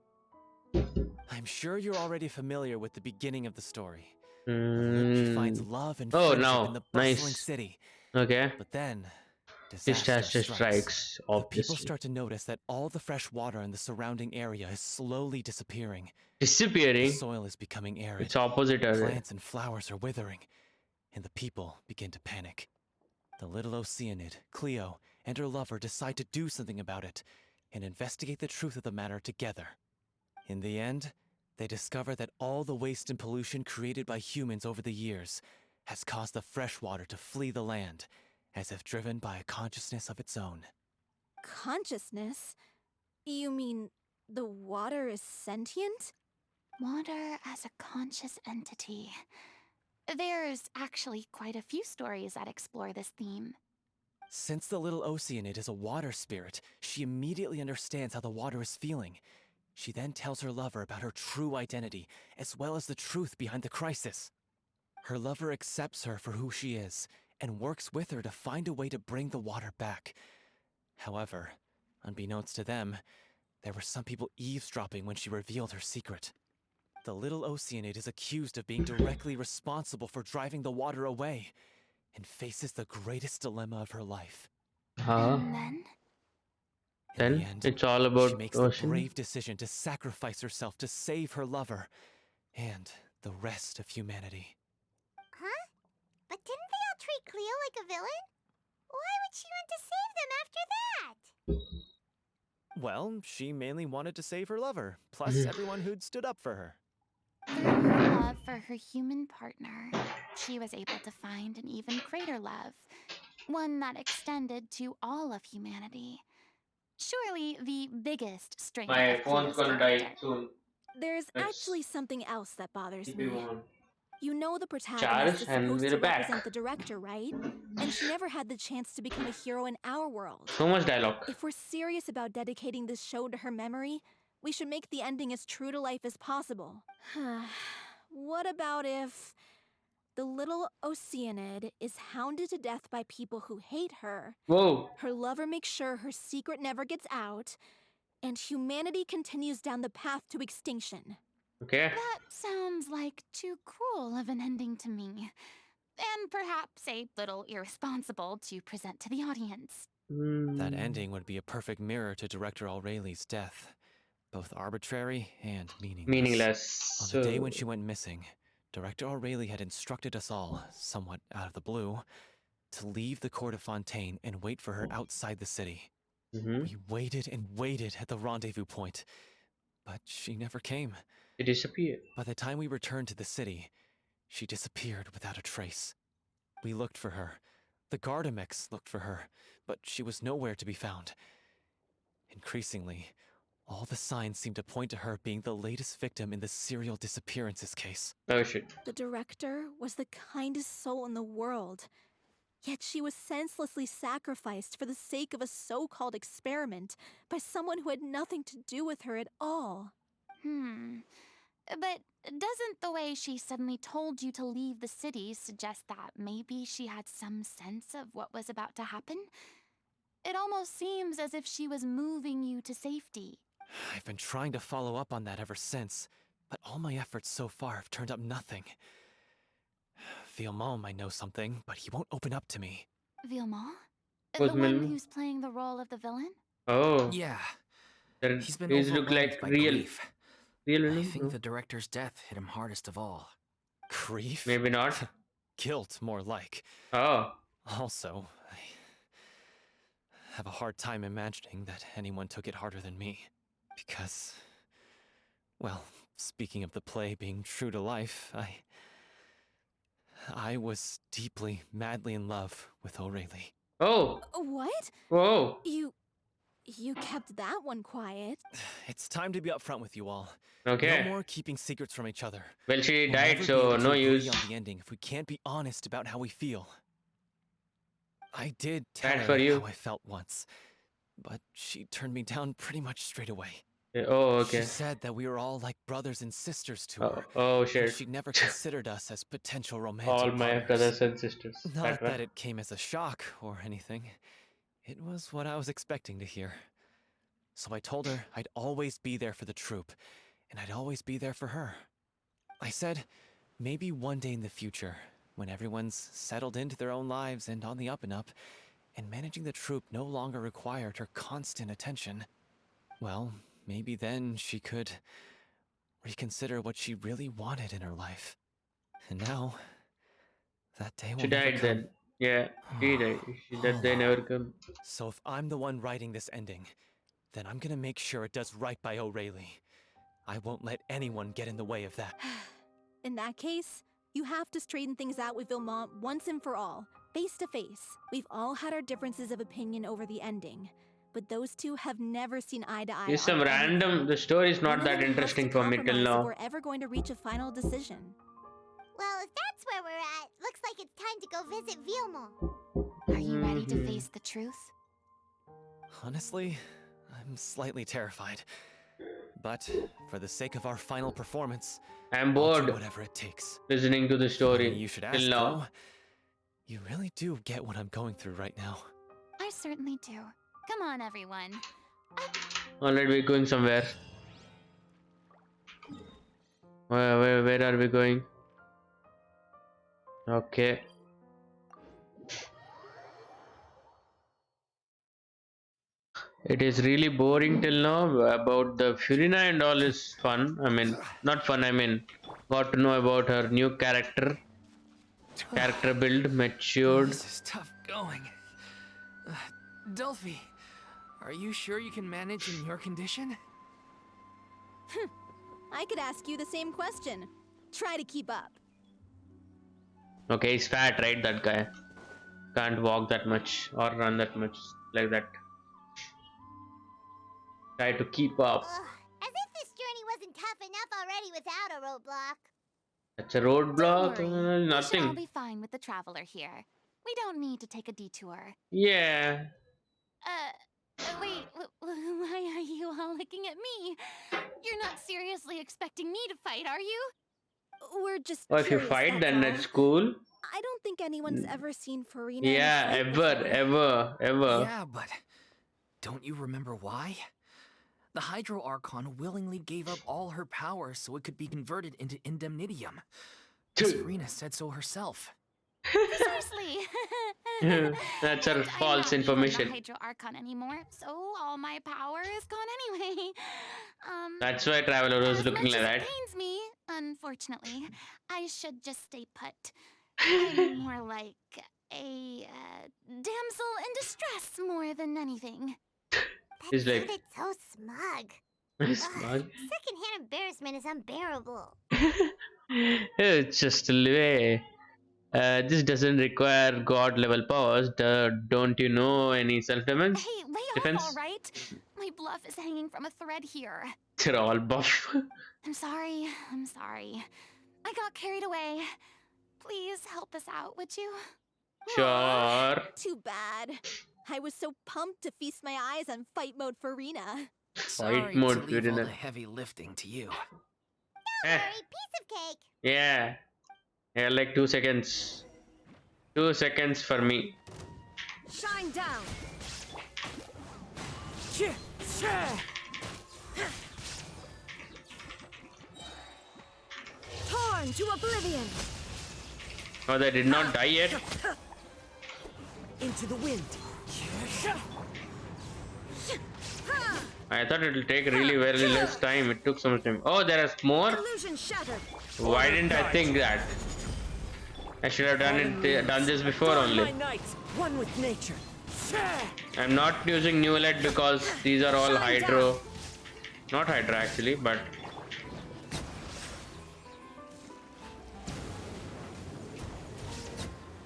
I'm sure you're already familiar with the beginning of the story. She finds love and Oh, friendship no. in the bustling Nice. city. Okay. But then, Disaster disaster strikes. The people Obviously. start to notice that all the fresh water in the surrounding area is slowly disappearing. The Disappearing. soil is becoming arid. It's opposite. Plants and flowers are withering, and the people begin to panic. The little Oceanid, Cleo, and her lover decide to do something about it and investigate the truth of the matter together. In the end, They discover that all the waste and pollution created by humans over the years has caused the freshwater to flee the land, as if driven by a consciousness of its own. Consciousness? You mean the water is sentient? Water as a conscious entity. There's actually quite a few stories that explore this theme. Since the little Oceanid is a water spirit, she immediately understands how the water is feeling. She then tells her lover about her true identity, as well as the truth behind the crisis. Her lover accepts her for who she is, and works with her to find a way to bring the water back. However, unbeknownst to them, there were some people eavesdropping when she revealed her secret. The little Oceanid is accused of being directly responsible for driving the water away, and faces the greatest dilemma of her life. Huh? And then? In the Then end, it's all she about makes the ocean. brave decision to sacrifice herself to save her lover, and the rest of humanity. Huh? But didn't they all treat Cleo like a villain? Why would she want to save them after that? Well, she mainly wanted to save her lover, plus everyone who'd stood up for her. Through her love for her human partner, she was able to find an even greater love, one that extended to all of humanity. Surely the biggest strength My of phone's Cleo's gonna die character. soon. There's Let's actually something else that bothers keep me. it on. You know the protagonist Charles, is and supposed we're to back. represent the director, right? And she never had the chance to become a hero in our world. So much dialogue. If we're serious about dedicating this show to her memory, we should make the ending as true to life as possible. What about if the little Oceanid is hounded to death by people who hate her, Whoa. her lover makes sure her secret never gets out, and humanity continues down the path to extinction? Okay. That sounds like too cruel of an ending to me. And perhaps a little irresponsible to present to the audience. That ending would be a perfect mirror to Director Aureli's death, both arbitrary and meaningless. Meaningless. On the day when she went missing, Director Aureli had instructed us all, somewhat out of the blue, to leave the court of Fontaine and wait for her outside the city. We waited and waited at the rendezvous point, but she never came. She disappeared. By the time we returned to the city, she disappeared without a trace. We looked for her. The Gardamex looked for her, but she was nowhere to be found. Increasingly, all the signs seemed to point to her being the latest victim in the serial disappearances case. Oh shit. The director was the kindest soul in the world, yet she was senselessly sacrificed for the sake of a so-called experiment by someone who had nothing to do with her at all. But doesn't the way she suddenly told you to leave the city suggest that maybe she had some sense of what was about to happen? It almost seems as if she was moving you to safety. I've been trying to follow up on that ever since, but all my efforts so far have turned up nothing. Villemont might know something, but he won't open up to me. Villemont? Who's The one Villemont? who's playing the role of the villain? Oh. Yeah, That he's been these look overwhelmed like by real. grief. Real I villain? think No. the director's death hit him hardest of all. Grief? Maybe not. Guilt, more like. Oh. Also, I have a hard time imagining that anyone took it harder than me. Because, well, speaking of the play being true to life, I was deeply, madly in love with Aurelie. Oh. What? Whoa. You kept that one quiet. It's time to be upfront with you all. Okay. No more keeping secrets from each other. Well, she We'll died, never be so able to no agree use. on the ending if we can't be honest about how we feel. I did tell Bad her for you. how I felt once, but she turned me down pretty much straight away. Oh, okay. She said that we were all like brothers and sisters to Oh, her. oh and shit. she'd never considered us as potential romantic All my partners. brothers and sisters. Not one. that it came as a shock or anything. It was what I was expecting to hear. So I told her I'd always be there for the troupe, and I'd always be there for her. I said, maybe one day in the future, when everyone's settled into their own lives and on the up and up, and managing the troupe no longer required her constant attention, well, maybe then she could reconsider what she really wanted in her life. And now, that day will She never died come. then. Yeah, she died. That day never come. So if I'm the one writing this ending, then I'm gonna make sure it does right by Aurelie. I won't let anyone get in the way of that. In that case, you have to straighten things out with Vilmont once and for all, face to face. We've all had our differences of opinion over the ending, but those two have never seen eye to eye. It's some random. The story is not that interesting for me till If now. we're ever going to reach a final decision. Well, if that's where we're at, looks like it's time to go visit Vilmont. Are you ready to face the truth? Honestly, I'm slightly terrified. But for the sake of our final performance, I'm I'll bored do whatever it takes. listening to the story You should ask, till now. though. You really do get what I'm going through right now. I certainly do. Come on, everyone. Alright, we're going somewhere. Where are we going? Okay. It is really boring till now. About the Furina and all is fun. I mean, not fun. I mean, got to know about her new character build, matured. This is tough going. Delphi, are you sure you can manage in your condition? I could ask you the same question. Try to keep up. Okay, he's fat, right? That guy can't walk that much or run that much like that. Try to keep up. Ugh, as if this journey wasn't tough enough already without a roadblock. That's a roadblock. Don't worry. We should all Nothing. be fine with the traveler here. We don't need to take a detour. Yeah. Wait, why are you all looking at me? You're not seriously expecting me to fight, are you? We're just Oh, if you curious, fight, that's then all. that's cool. I don't think anyone's ever seen Farina. Yeah, ever. Yeah, but don't you remember why? The Hydro Archon willingly gave up all her power so it could be converted into indemnitium. Miss Furina said so herself. Seriously. That's her And false I'm not even information. the Hydro Archon anymore, so all my power is gone anyway. That's why Traveler was As looking much like as that. it pains me, unfortunately, I should just stay put. I'm more like a damsel in distress more than anything. He's That like, sounded so smug. smug. Secondhand embarrassment is unbearable. It's just a way. This doesn't require god level powers. Don't you know any self defense? Hey, lay off, Defense? all right? My bluff is hanging from a thread here. They're all buff. I'm sorry. I got carried away. Please help us out, would you? Sure. Too bad. I was so pumped to feast my eyes on fight mode Farina. Sorry mode, to leave all Furina. the heavy lifting to you. Eh, Sorry, piece of cake. yeah. Yeah, like 2 seconds. 2 seconds for me. Shine down. Torn to oblivion. Oh, they did not die yet. Into the wind. I thought it will take really very less time. It took so much time. Oh, there is more. Illusion shattered. Why didn't I think that? I should have done this before only. My knight, one with nature. I'm not using new light because these are all hydro. Not hydro actually, but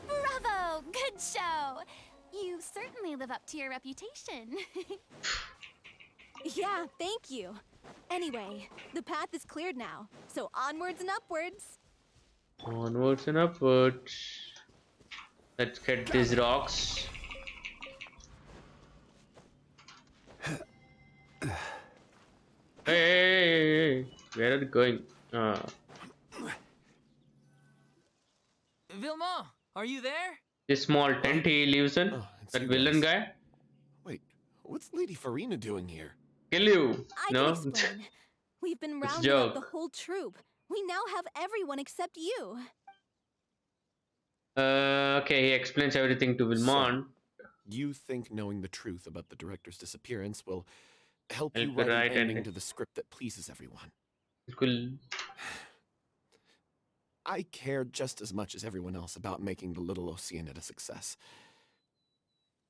Bravo! Good show! You certainly live up to your reputation. Yeah, thank you. Anyway, the path is cleared now, so onwards and upwards. onwards and upwards. Let's get these rocks. Hey, where are you going? Vilma, are you there? This small tent he lives in. Oh, it's That you villain guys. guy. Wait, what's Lady Farina doing here? Kill you. I No. can explain. We've been It's a rounding up the joke. whole troop. We now have everyone except you. Okay, he explains everything to Vilmont. You think knowing the truth about the director's disappearance will help you Help write write an ending ending. to the script that pleases everyone? Cool. I care just as much as everyone else about making the Little Oceanid a success.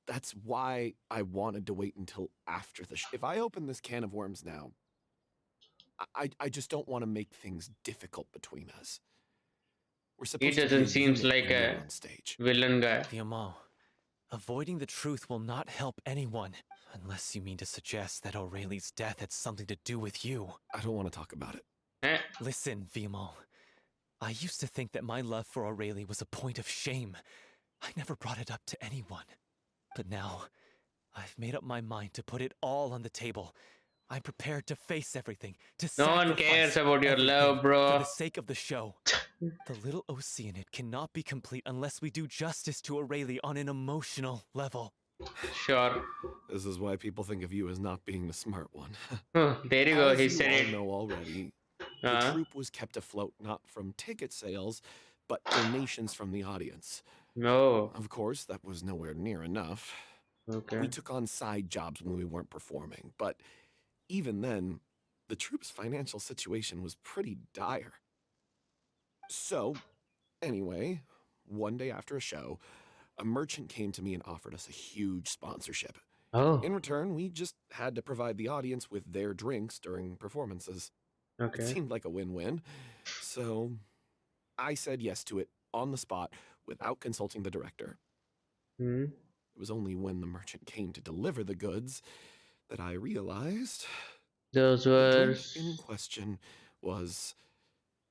That's why I wanted to wait until after the If I open this can of worms now, I just don't want to make things difficult between us. We're He supposed to be a doesn't seems unit like when you're a on stage. villain guy. Viamont, avoiding the truth will not help anyone. Unless you mean to suggest that Aurelie's death had something to do with you. I don't want to talk about it. Eh? Listen, Viamont. I used to think that my love for Aurelie was a point of shame. I never brought it up to anyone. But now, I've made up my mind to put it all on the table. I'm prepared to face everything, to No one sacrifice cares about your everything love, for bro. the sake of the show. The Little Oceanid cannot be complete unless we do justice to Aurelie on an emotional level. Sure. This is why people think of you as not being the smart one. Oh, there you go. As He you said all it. know already, the Uh-huh. troupe was kept afloat not from ticket sales, but donations from the audience. No. Of course, that was nowhere near enough. Okay. We took on side jobs when we weren't performing, but even then, the troupe's financial situation was pretty dire. So, anyway, one day after a show, a merchant came to me and offered us a huge sponsorship. Oh. In return, we just had to provide the audience with their drinks during performances. It Okay. seemed like a win-win, so I said yes to it on the spot without consulting the director. Hmm. It was only when the merchant came to deliver the goods that I realized Those the were drink in question was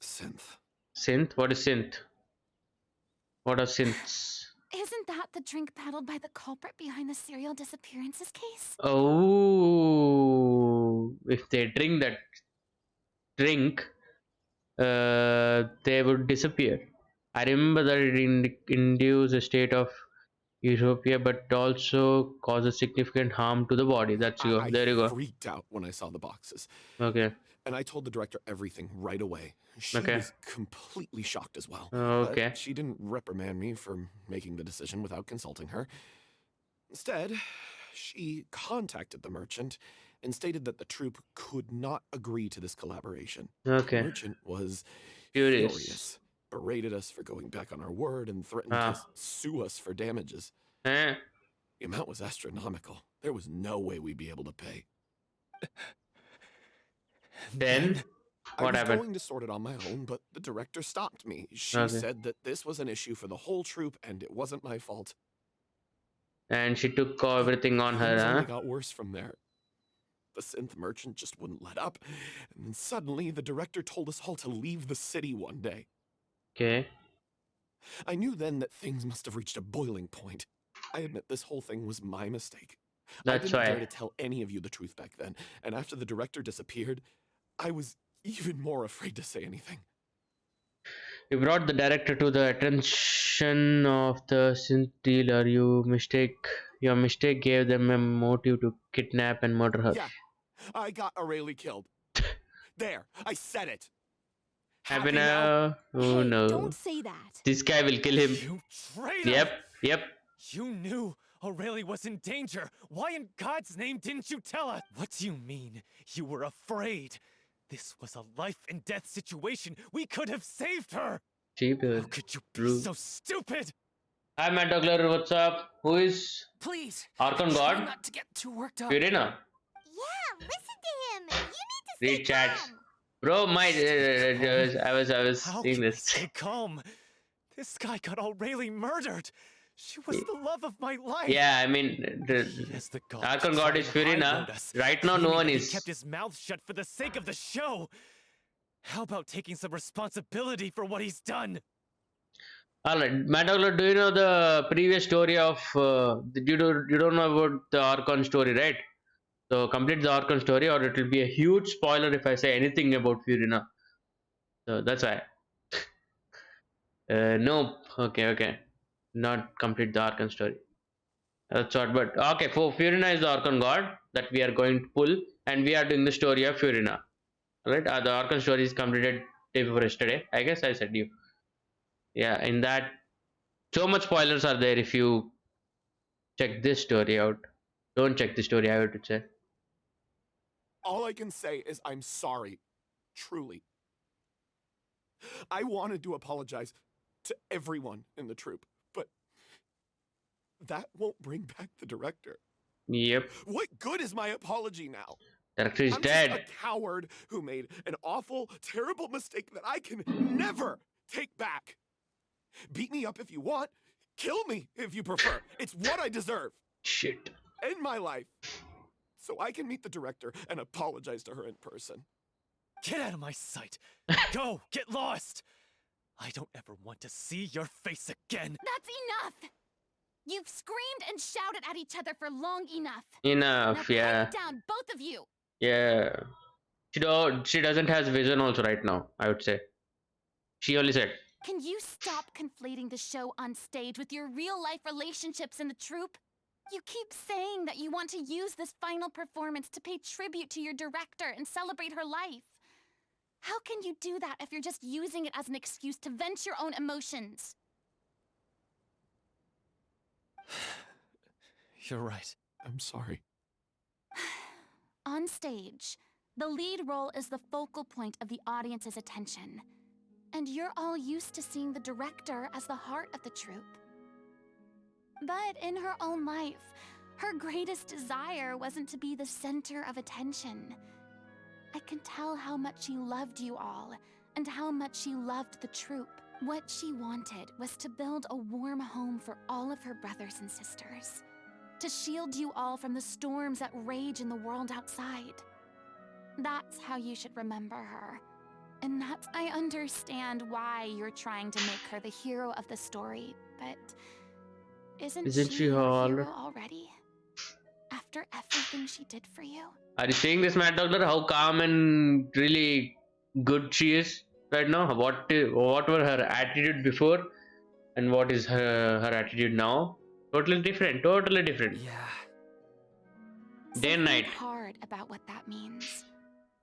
synth. synth. What is synth? What are synths? Isn't that the drink peddled by the culprit behind the serial disappearances case? Oh, if they drink that drink, they would disappear. I remember that it induces a state of euphoria, but also causes significant harm to the body. That's you. I There you go. freaked out when I saw the boxes, Okay. and I told the director everything right away. She Okay. was completely shocked as well. Okay. But she didn't reprimand me for making the decision without consulting her. Instead, she contacted the merchant and stated that the troupe could not agree to this collaboration. The Okay. merchant was Furious. furious, berated us for going back on our word, and threatened Ah. to sue us for damages. Eh? The amount was astronomical. There was no way we'd be able to pay. Then I what was happened? going to sort it on my own, but the director stopped me. She Okay. said that this was an issue for the whole troupe and it wasn't my fault. And she took everything on her, Things only huh? got worse from there. The synth merchant just wouldn't let up, and then suddenly the director told us all to leave the city one day. Okay. I knew then that things must have reached a boiling point. I admit this whole thing was my mistake. I That's didn't dare why. to tell any of you the truth back then, and after the director disappeared, I was even more afraid to say anything. You brought the director to the attention of the synth dealer. Your mistake gave them a motive to kidnap and murder her. Yeah, I got Aurelie killed. There, I said it. Happy Happy now? now? Oh Hey, no. don't say that. This guy will kill him. You traitor! Yep. Yep. You knew Aurelie was in danger. Why in God's name didn't you tell us? What do you mean? You were afraid. This was a life and death situation. We could have saved her. Cheaper. How could you be Rude. so stupid? Hi, Matt Douglas. What's up? Who is Please, Archon try God? not to get too worked up. Furina. Yeah, listen to him. You need to Read stay chats. calm. Bro, my I was How seeing can I this. stay calm? This guy got Aurelie murdered. She was the love of my life. Yeah, I mean, He has the gall to Archon try God is and high Furina. road us, Right now, no claiming one that is. He kept his mouth shut for the sake of the show. How about taking some responsibility for what he's done? Alright, Matt Douglas, do you know the previous story of? You don't know about the Archon story, right? So complete the Archon story, or it will be a huge spoiler if I say anything about Furina. So that's why. Nope. Okay. Not complete the Archon story. That's what. But okay, for Furina is the Archon God that we are going to pull, and we are doing the story of Furina. Right? The Archon story is completed day before yesterday. I guess I said you. Yeah, in that, so much spoilers are there if you check this story out. Don't check the story, I would say. All I can say is I'm sorry. Truly. I wanted to apologize to everyone in the troupe, but that won't bring back the director. Yep. What good is my apology now? Director is I'm dead. just a coward who made an awful, terrible mistake that I can never take back. Beat me up if you want. Kill me if you prefer. It's what I deserve. Shit. End my life. So I can meet the director and apologize to her in person. Get out of my sight! Go! Get lost! I don't ever want to see your face again! That's enough! You've screamed and shouted at each other for long enough. Enough, Now yeah. pipe down, both of you! Yeah. She doesn't has vision also right now, I would say. She only said. Can you stop conflating the show on stage with your real-life relationships in the troupe? You keep saying that you want to use this final performance to pay tribute to your director and celebrate her life. How can you do that if you're just using it as an excuse to vent your own emotions? You're right. I'm sorry. On stage, the lead role is the focal point of the audience's attention. And you're all used to seeing the director as the heart of the troupe. But in her own life, her greatest desire wasn't to be the center of attention. I can tell how much she loved you all, and how much she loved the troupe. What she wanted was to build a warm home for all of her brothers and sisters. To shield you all from the storms that rage in the world outside. That's how you should remember her. And that's, I understand why you're trying to make her the hero of the story, but isn't she she your hero already? After everything she did for you? Are you saying this, Mad Doctor? How calm and really good she is right now? What were her attitude before, and what is her attitude now? Totally different. Totally different. Yeah. Day and night. Think hard about what that means.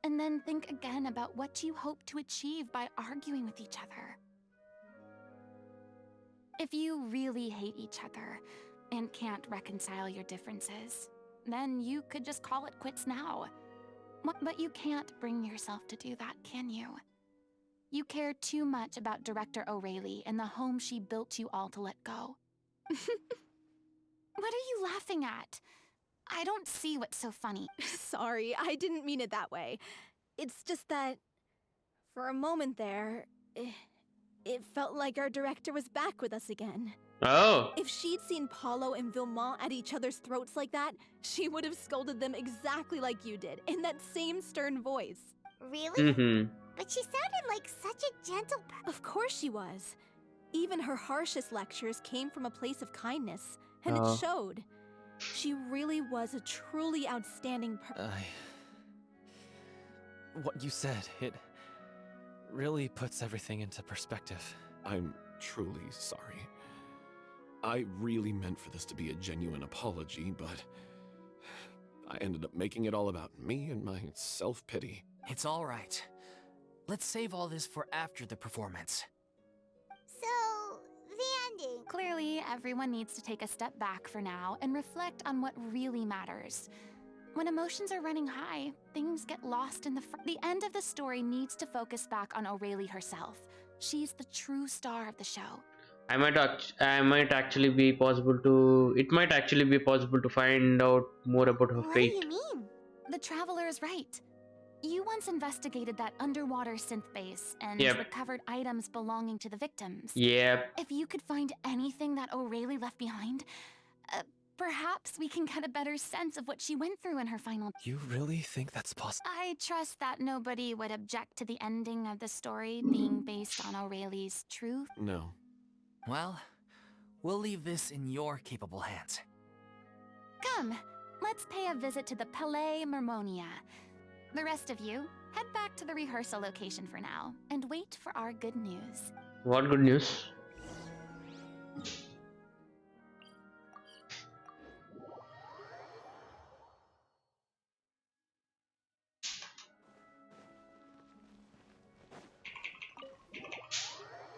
And then think again about what you hope to achieve by arguing with each other. If you really hate each other and can't reconcile your differences, then you could just call it quits now. But you can't bring yourself to do that, can you? You care too much about Director O'Reilly and the home she built you all to let go. What are you laughing at? I don't see what's so funny. Sorry, I didn't mean it that way. It's just that, for a moment there, it felt like our director was back with us again. Oh. If she'd seen Paulo and Vilmont at each other's throats like that, she would have scolded them exactly like you did, in that same stern voice. Really? Mm-hmm. But she sounded like such a gentle Of course she was. Even her harshest lectures came from a place of kindness, and Oh. it showed. She really was a truly outstanding What you said, it really puts everything into perspective. I'm truly sorry. I really meant for this to be a genuine apology, but I ended up making it all about me and my self-pity. It's all right. Let's save all this for after the performance. So, the ending. Clearly, everyone needs to take a step back for now and reflect on what really matters. When emotions are running high, things get lost in the end of the story needs to focus back on O'Reilly herself. She's the true star of the show. It might actually be possible to find out more about her What fate. do you mean? The Traveler is right. You once investigated that underwater synth base and Yep. recovered items belonging to the victims. Yep. If you could find anything that O'Reilly left behind, perhaps we can get a better sense of what she went through in her final... You really think that's possible? I trust that nobody would object to the ending of the story being based on O'Reilly's truth. No. Well, we'll leave this in your capable hands. Come, let's pay a visit to the Palais Mermonia. The rest of you, head back to the rehearsal location for now, and wait for our good news. What good news?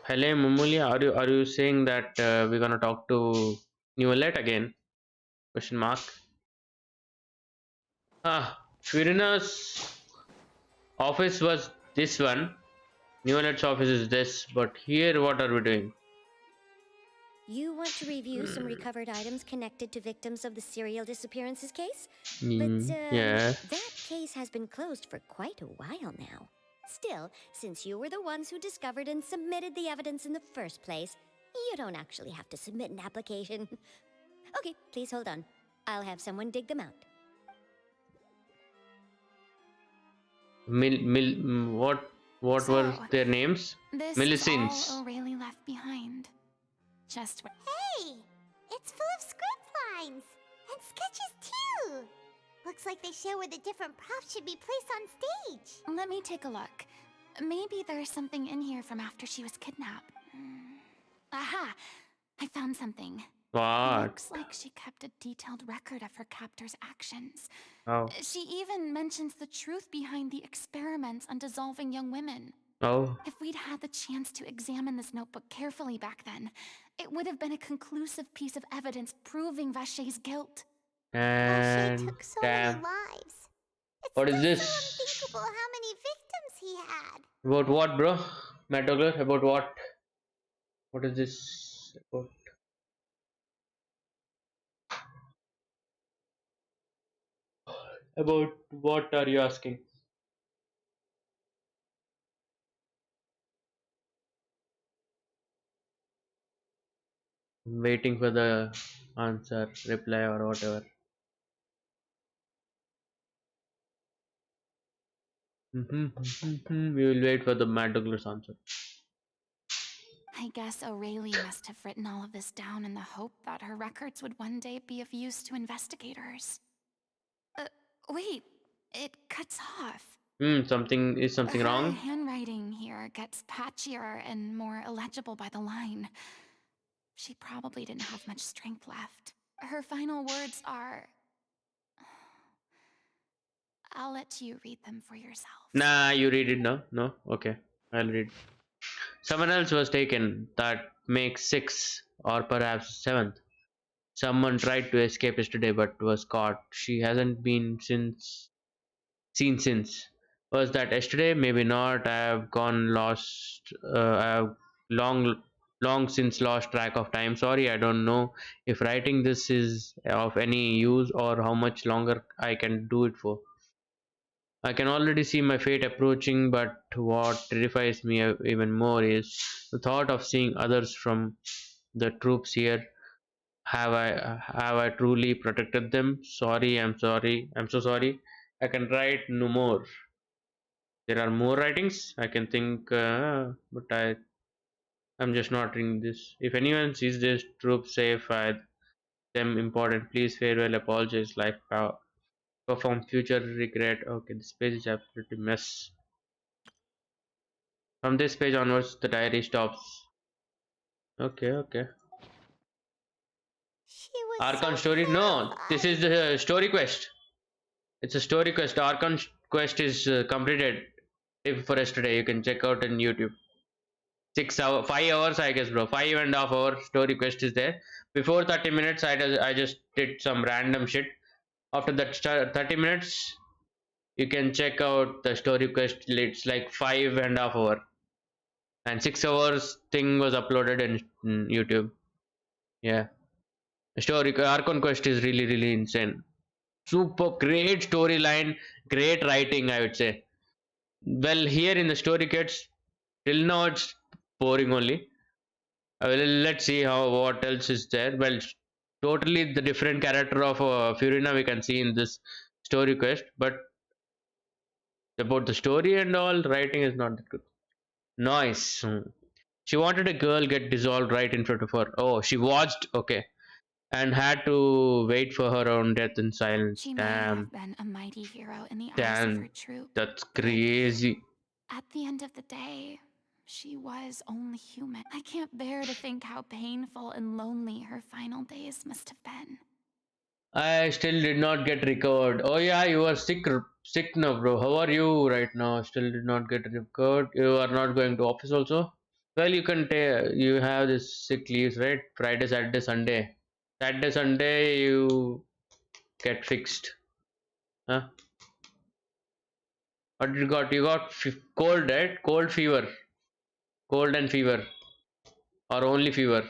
Hello, Mumulia. Are you saying that we're gonna talk to Newlet again? Question mark. FURINA's office was this one. Newlet's office is this. But here, what are we doing? You want to review some recovered items connected to victims of the serial disappearances case? Yeah. That case has been closed for quite a while now. Still, since you were the ones who discovered and submitted the evidence in the first place, you don't actually have to submit an application. Okay, please hold on. I'll have someone dig them out. What were So, their names? this is Millicents. all O'Reilly left behind. Just what. Hey! It's full of script lines! And sketches too! Looks like they show where the different props should be placed on stage. Let me take a look. Maybe there's something in here from after she was kidnapped. Aha! I found something. What? Looks like she kept a detailed record of her captor's actions. Oh. She even mentions the truth behind the experiments on dissolving young women. Oh. If we'd had the chance to examine this notebook carefully back then, it would have been a conclusive piece of evidence proving Vachey's guilt. Vacher And took so damn. many lives. It's What is just this? so unthinkable how many victims he had. About what, bro? Matt Douglas? About what? What is this about? About what are you asking? I'm waiting for the answer, reply, or whatever. We will wait for the Matt Douglas answer. I guess O'Reilly must have written all of this down in the hope that her records would one day be of use to investigators. Wait, it cuts off. Something is something Her wrong? handwriting here gets patchier and more illegible by the line. She probably didn't have much strength left. Her final words are... I'll let you read them for yourself. Nah, you read it now. No? Okay, I'll read. Someone else was taken. That makes 6 or perhaps 7th. Someone tried to escape yesterday but was caught. She hasn't been seen since. Was that yesterday? Maybe not. I have gone lost. I have long since lost track of time. Sorry, I don't know if writing this is of any use or how much longer I can do it for. I can already see my fate approaching, but what terrifies me even more is the thought of seeing others from the troops here. Have I truly protected them? Sorry, I'm sorry. I'm so sorry. I can write no more. There are more writings I can think, but I'm just not reading this. If anyone sees this troop safe, them important. Please farewell. Apologize. Life power. Perform future regret. Okay, this page is absolutely mess. From this page onwards, the diary stops. Okay, okay. She was Archon so story? No, this is horrified. the story quest. It's a story quest. Archon quest is completed. If for yesterday, you can check out on YouTube. 6 hour, 5 hours, I guess, bro. 5.5 hour story quest is there. Before 30 minutes, I just did some random shit. After that 30 minutes, you can check out the story quest. It's like 5.5 hour, and 6 hours thing was uploaded in YouTube. Yeah, the story Archon quest is really insane. Super great storyline, great writing, I would say. Well, here in the story quest, till now it's boring only. Well, let's see how what else is there. Well, totally the different character of Furina we can see in this story quest, but about the story and all, writing is not that good. Nice. She wanted a girl get dissolved right in front of her. Oh, she watched. Okay, and had to wait for her own death in silence. She may Damn, have been a mighty hero in the eyes of her damn, troop. that's but crazy. at the end of the day, she was only human. I can't bear to think how painful and lonely her final days must have been. I still did not get recovered. Oh yeah, you are sick now, bro. How are you right now? Still did not get recovered. You are not going to office also. Well, you can you have this sick leaves, right? Friday, Saturday, Sunday. Saturday, Sunday, you get fixed. Huh? What did you got? You got cold, right? Cold fever, cold and fever, or only fever.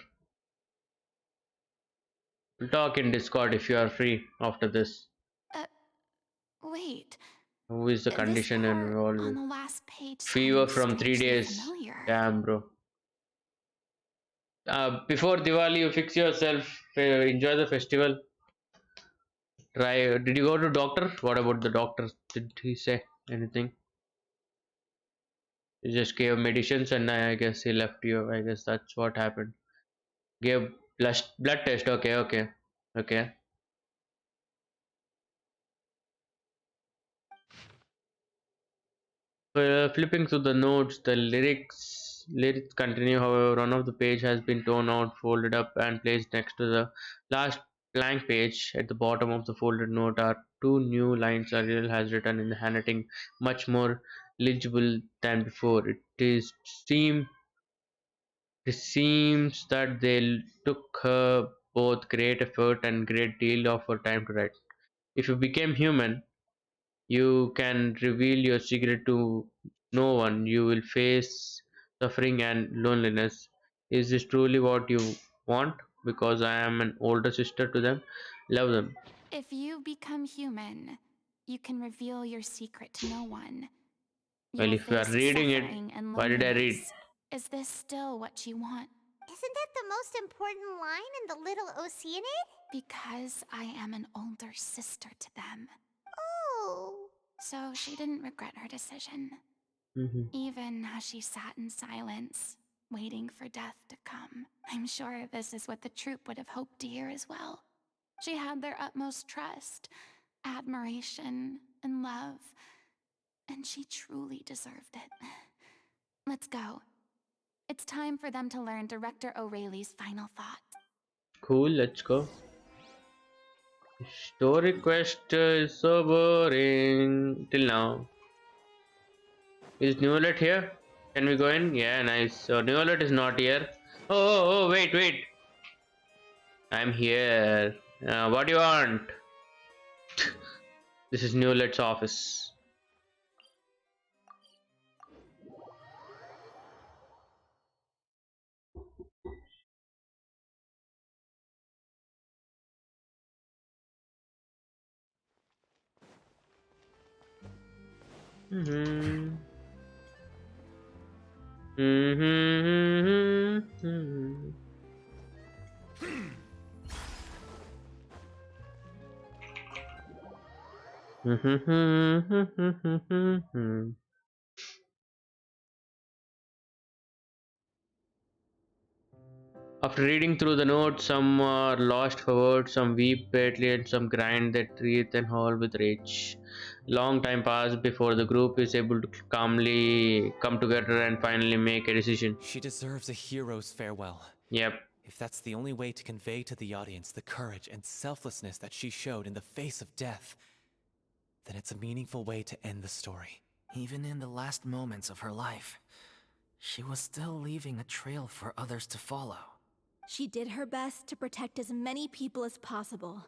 We'll talk in Discord if you are free after this. Wait. Who is the This condition part involved on with? the last page Fever sounded from 3 strangely days. familiar. Damn, bro. Before Diwali, you fix yourself. Enjoy the festival. Try. Did you go to doctor? What about the doctor? Did he say anything? He just gave medicines and I guess he left you. I guess that's what happened. Gave blood test. Okay, okay, okay. Flipping through the notes, the lyrics continue. However, one of the page has been torn out, folded up, and placed next to the last blank page. At the bottom of the folded note are two new lines Ariel has written in the handwriting, much more legible than before. Seem it seems that they took both great effort and great deal of her time to write. If you became human, you can reveal your secret to no one. You will face suffering and loneliness. Is this truly what you want? Because I am an older sister to them. Love them. If you become human, you can reveal your secret to no one. You Well, will if you are face reading it, suffering and why did I read? loneliness. Is this still what you want? Isn't that the most important line in the Little Oceanid? Because I am an older sister to them. Oh. So she didn't regret her decision, Mhm. even as she sat in silence, waiting for death to come. I'm sure this is what the troupe would have hoped to hear as well. She had their utmost trust, admiration, and love, and she truly deserved it. Let's go. It's time for them to learn Director O'Reilly's final thought. Cool, let's go. Story quest is so boring till now. Is New Alert here? Can we go in? Yeah, nice. So New Alert is not here. Oh, wait, wait. I'm here. What do you want? This is New Alert's office. Mm-hmm. Mm-hmm. Mm-hmm. After reading through the notes, some are lost for words, some weep bitterly, and some grind their teeth and howl with rage. Long time passes before the group is able to calmly come together and finally make a decision. She deserves a hero's farewell. Yep. If that's the only way to convey to the audience the courage and selflessness that she showed in the face of death, then it's a meaningful way to end the story. Even in the last moments of her life, she was still leaving a trail for others to follow. She did her best to protect as many people as possible,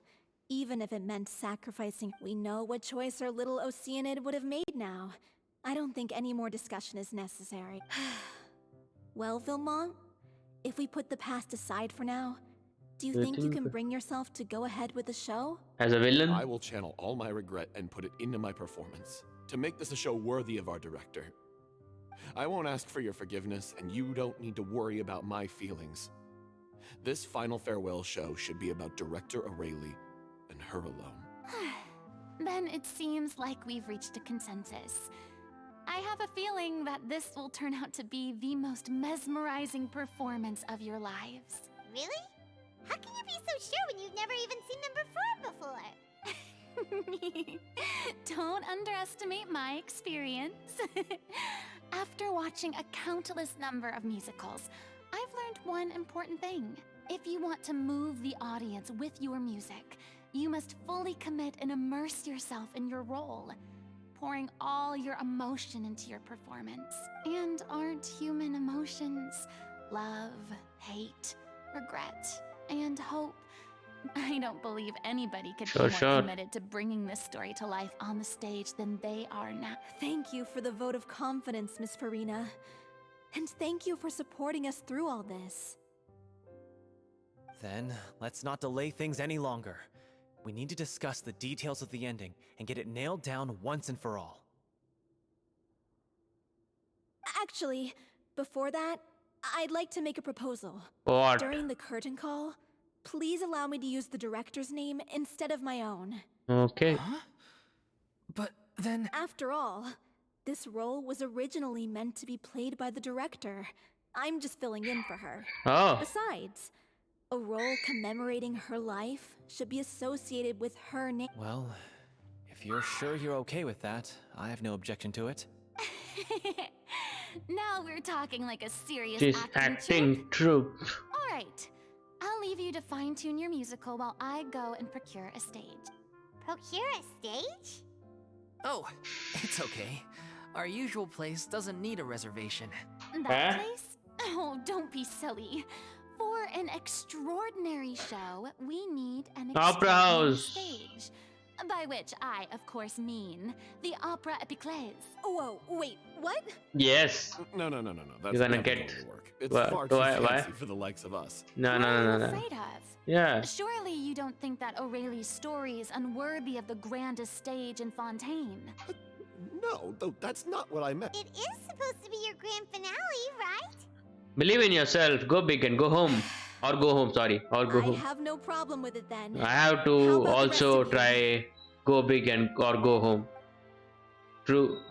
even if it meant sacrificing. We know what choice our little Oceanid would have made now. I don't think any more discussion is necessary. Well, Vilmont, if we put the past aside for now, do you Do you think you can think bring yourself to go ahead with the show? as a villain? I will channel all my regret and put it into my performance to make this a show worthy of our director. I won't ask for your forgiveness, and you don't need to worry about my feelings. This final farewell show should be about Director O'Reilly and her alone. Then it seems like we've reached a consensus. I have a feeling that this will turn out to be the most mesmerizing performance of your lives. Really? How can you be so sure when you've never even seen them perform before? Don't underestimate my experience. After watching a countless number of musicals, I've learned one important thing. If you want to move the audience with your music, you must fully commit and immerse yourself in your role, pouring all your emotion into your performance. And aren't human emotions love, hate, regret, and hope? I don't believe anybody could be more committed to bringing this story to life on the stage than they are now. Thank you for the vote of confidence, Miss FURINA. And thank you for supporting us through all this. Then, let's not delay things any longer. We need to discuss the details of the ending and get it nailed down once and for all. Actually, before that, I'd like to make a proposal. What? During the curtain call, please allow me to use the director's name instead of my own. Okay. Huh? But then... After all, this role was originally meant to be played by the director. I'm just filling in for her. Oh. Besides, a role commemorating her life should be associated with her name. Well, if you're sure you're okay with that, I have no objection to it. Now we're talking like a serious She's acting troupe. All right. I'll leave you to fine-tune your musical while I go and procure a stage. Procure a stage? Oh, it's okay. Our usual place doesn't need a reservation. That Huh? place? Oh, don't be silly. For an extraordinary show, we need an Opera extraordinary house. stage. By which I, of course, mean the Opera Epiclese. Whoa, wait, what? Yes. No. That's You're gonna never get- going to work. It's What? far too Why- fancy for the likes of us. No, What no, are no, you no, no. afraid of? Yeah. Surely you don't think that Aurelie's story is unworthy of the grandest stage in Fontaine. No, though that's not what I meant. It is supposed to be your grand finale, right? Believe in yourself. Go big and go home. Or go home, sorry. Or go I home. have no problem with it then. I have How to about the also rest of you? try go big and or go home. True.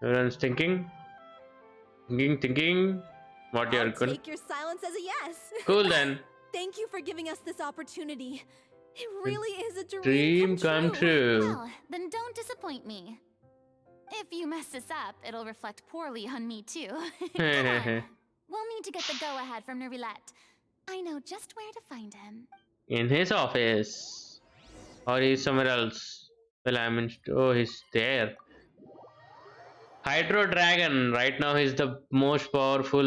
Everyone's thinking. Thinking. What you're I'll gonna. take your silence as a yes. Cool then. Thank you for giving us this opportunity. It really is a Dream come true. Well, then don't disappoint me. If you mess this up, it'll reflect poorly on me too. Come on. We'll need to get the go-ahead from Nerilette. I know just where to find him. In his office. Or he's somewhere else. Well, I mean, oh, he's there. Hydro Dragon. Right now, he's the most powerful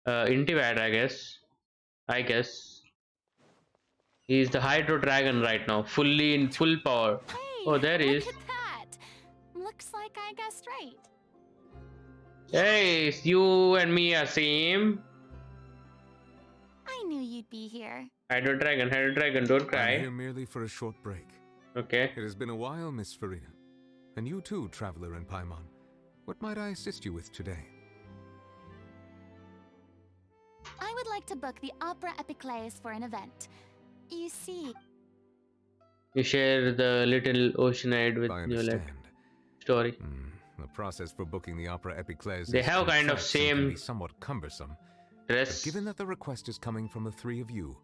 Intivad, I guess. He's the Hydro Dragon right now. Fully in full power. Hey, Oh, there he look is. at that. Looks like I guessed right. Hey, you and me are same. I knew you'd be here. Hydro Dragon, don't I'm cry. here merely for a short break. Okay. It has been a while, Miss Farina. And you too, traveler in Paimon. What might I assist you with today? I would like to book the Opera Epiclese for an event. You see, You share the little oceanide with I Newlet understand. story. The process for booking the Opera Epiclese They is have kind of complex and can same be somewhat cumbersome. But Dress. given that the request is coming from the three of you,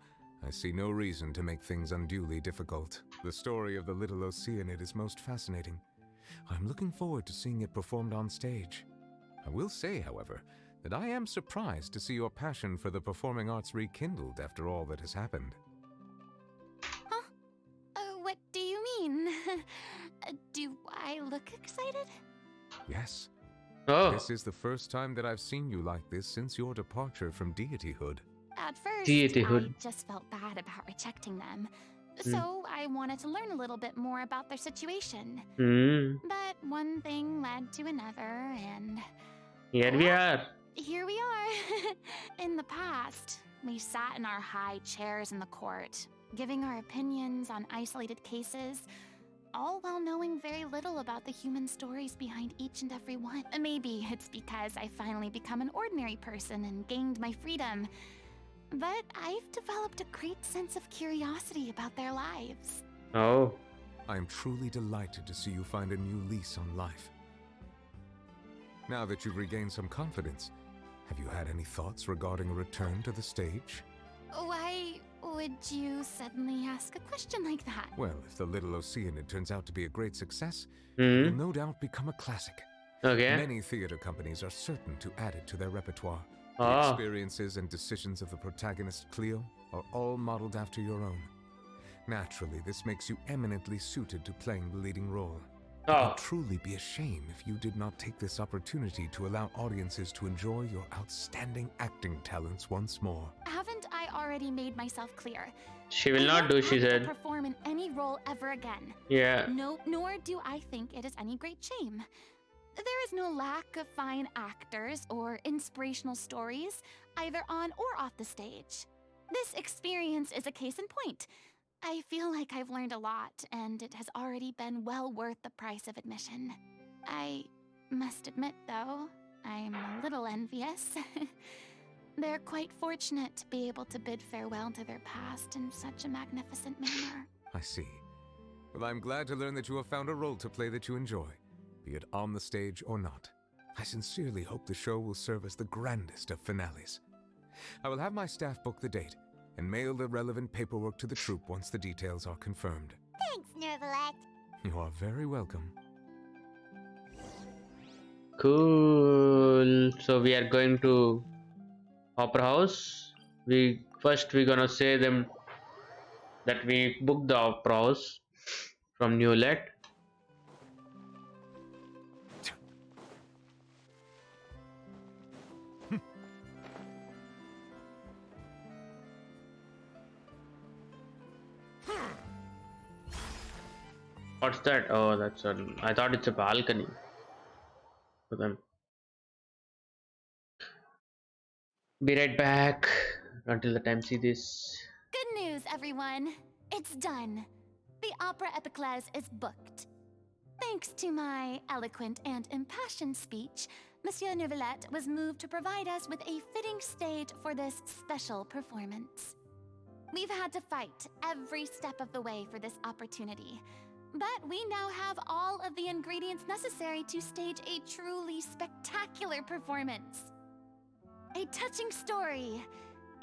I see no reason to make things unduly difficult. The story of the little Oceanid is most fascinating. I'm looking forward to seeing it performed on stage. I will say, however, that I am surprised to see your passion for the performing arts rekindled after all that has happened. what do you mean? Do I look excited? Yes, Oh, this is the first time that I've seen you like this since your departure from deityhood. At first, Deityhood. I just felt bad about rejecting them. So I wanted to learn a little bit more about their situation. hmm. But one thing led to another, and Here we are. here we are. In the past, we sat in our high chairs in the court, giving our opinions on isolated cases, all while knowing very little about the human stories behind each and every one. Maybe it's because I finally become an ordinary person and gained my freedom, but I've developed a great sense of curiosity about their lives. Oh, I am truly delighted to see you find a new lease on life. Now that you've regained some confidence, have you had any thoughts regarding a return to the stage? Why would you suddenly ask a question like that? Well, if the Little Oceanid turns out to be a great success, hmm. it will no doubt become a classic. Okay. Many theater companies are certain to add it to their repertoire. The Ah. experiences and decisions of the protagonist Cleo are all modeled after your own. Naturally, this makes you eminently suited to playing the leading role. It Oh, would truly be a shame if you did not take this opportunity to allow audiences to enjoy your outstanding acting talents once more. Haven't I already made myself clear? she will I not won't do, have she to said. perform in any role ever again. Yeah. No, nor do I think it is any great shame. There is no lack of fine actors or inspirational stories. either on or off the stage. This experience is a case in point. I feel like I've learned a lot, and it has already been well worth the price of admission. I must admit, though, I'm a little envious. They're quite fortunate to be able to bid farewell to their past in such a magnificent manner. I see. Well, I'm glad to learn that you have found a role to play that you enjoy, be it on the stage or not. I sincerely hope the show will serve as the grandest of finales. I will have my staff book the date and mail the relevant paperwork to the troupe once the details are confirmed. Thanks, Nervalect. You are very welcome. Cool. So we are going to Opera House. We're gonna say them that we booked the Opera House from Newlet. What's that? Oh, that's a. I thought it's a balcony for them. Be right back. Until the time, see this. Good news, everyone. It's done. The Opera Epiclese is booked. Thanks to my eloquent and impassioned speech, Monsieur Neuvillette was moved to provide us with a fitting stage for this special performance. We've had to fight every step of the way for this opportunity, but we now have all of the ingredients necessary to stage a truly spectacular performance. A touching story,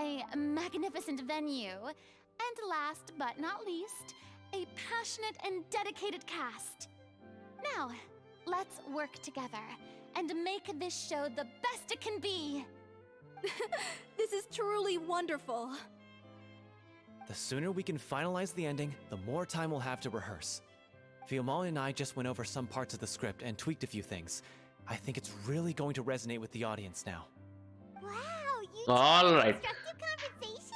a magnificent venue, and last but not least, a passionate and dedicated cast. Now, let's work together and make this show the best it can be. This is truly wonderful. The sooner we can finalize the ending, the more time we'll have to rehearse. Fiumali and I just went over some parts of the script and tweaked a few things. I think it's really going to resonate with the audience now. Wow, you All right. constructive conversation?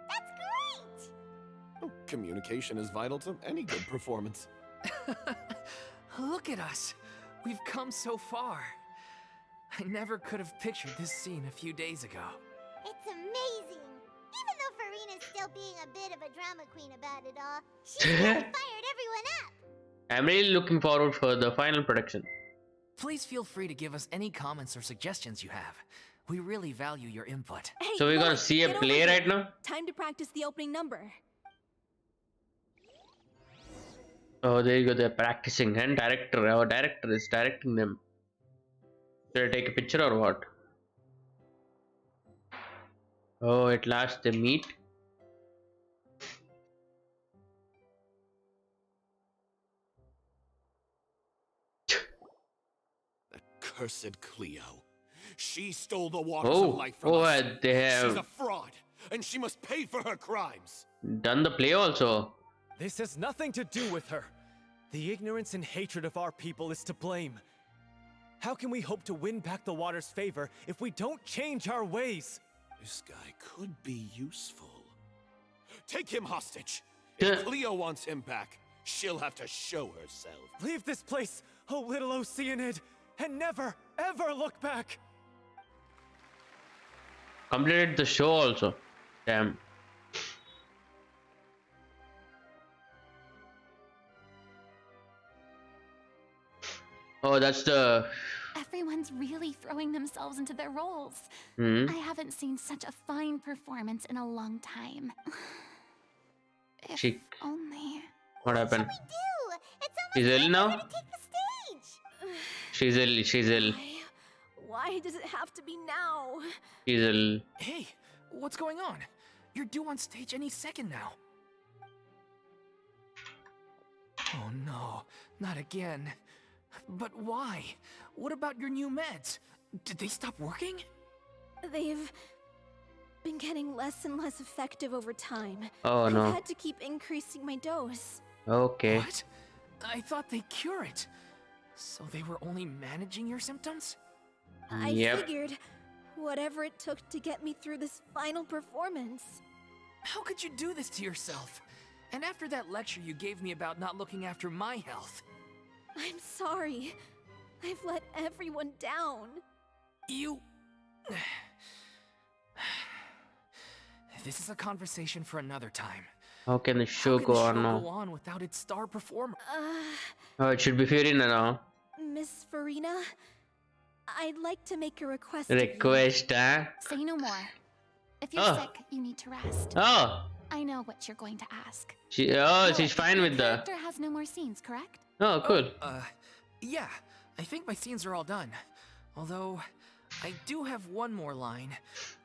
That's great! Oh, communication is vital to any good performance. Look at us. We've come so far. I never could have pictured this scene a few days ago. It's amazing. Even though Furina's still being a bit of a drama queen about it all, she fired everyone up. I'm really looking forward for the final production. Please feel free to give us any comments or suggestions you have. We really value your input. Hey, So we're gonna look, see a get play over right here. now? Time to practice the opening number. Oh, there you go. They're practicing, and our director is directing them. Should I take a picture or what? Oh, at last they meet. Cursed Cleo. She stole the waters Oh, of life from us. they She's a have fraud, and she must pay for her crimes. done the play also. This has nothing to do with her. The ignorance and hatred of our people is to blame. How can we hope to win back the water's favor if we don't change our ways? This guy could be useful. Take him hostage. Duh. If Cleo wants him back, she'll have to show herself. Leave this place, oh little Oceanid, and never, ever look back! Completed the show also. Damn. Oh, that's the. Everyone's really throwing themselves into their roles. Hmm. I haven't seen such a fine performance in a long time. If She. only. What happened? We do! It's almost She's ill time now? for her to take the stage! She's ill. She's ill. Why does it have to be now? She's ill. Hey, what's going on? You're due on stage any second now. Oh no, not again. But why? What about your new meds? Did they stop working? They've been getting less and less effective over time. Oh I've no. had to keep increasing my dose. Okay. What? I thought they cure it. So they were only managing your symptoms? I Yep. figured whatever it took to get me through this final performance. How could you do this to yourself? And after that lecture you gave me about not looking after my health. I'm sorry. I've let everyone down. You... This is a conversation for another time. How can the How show can go a on show now? go on without its star performer? Oh, it should be Furina now. Miss Farina, I'd like to make a request of you. Request, huh? Say no more. If you're Oh. sick, you need to rest. Oh, I know what you're going to ask. she's Look, fine your with the. character has no more scenes, correct? Oh, cool. Yeah, I think my scenes are all done. Although, I do have one more line.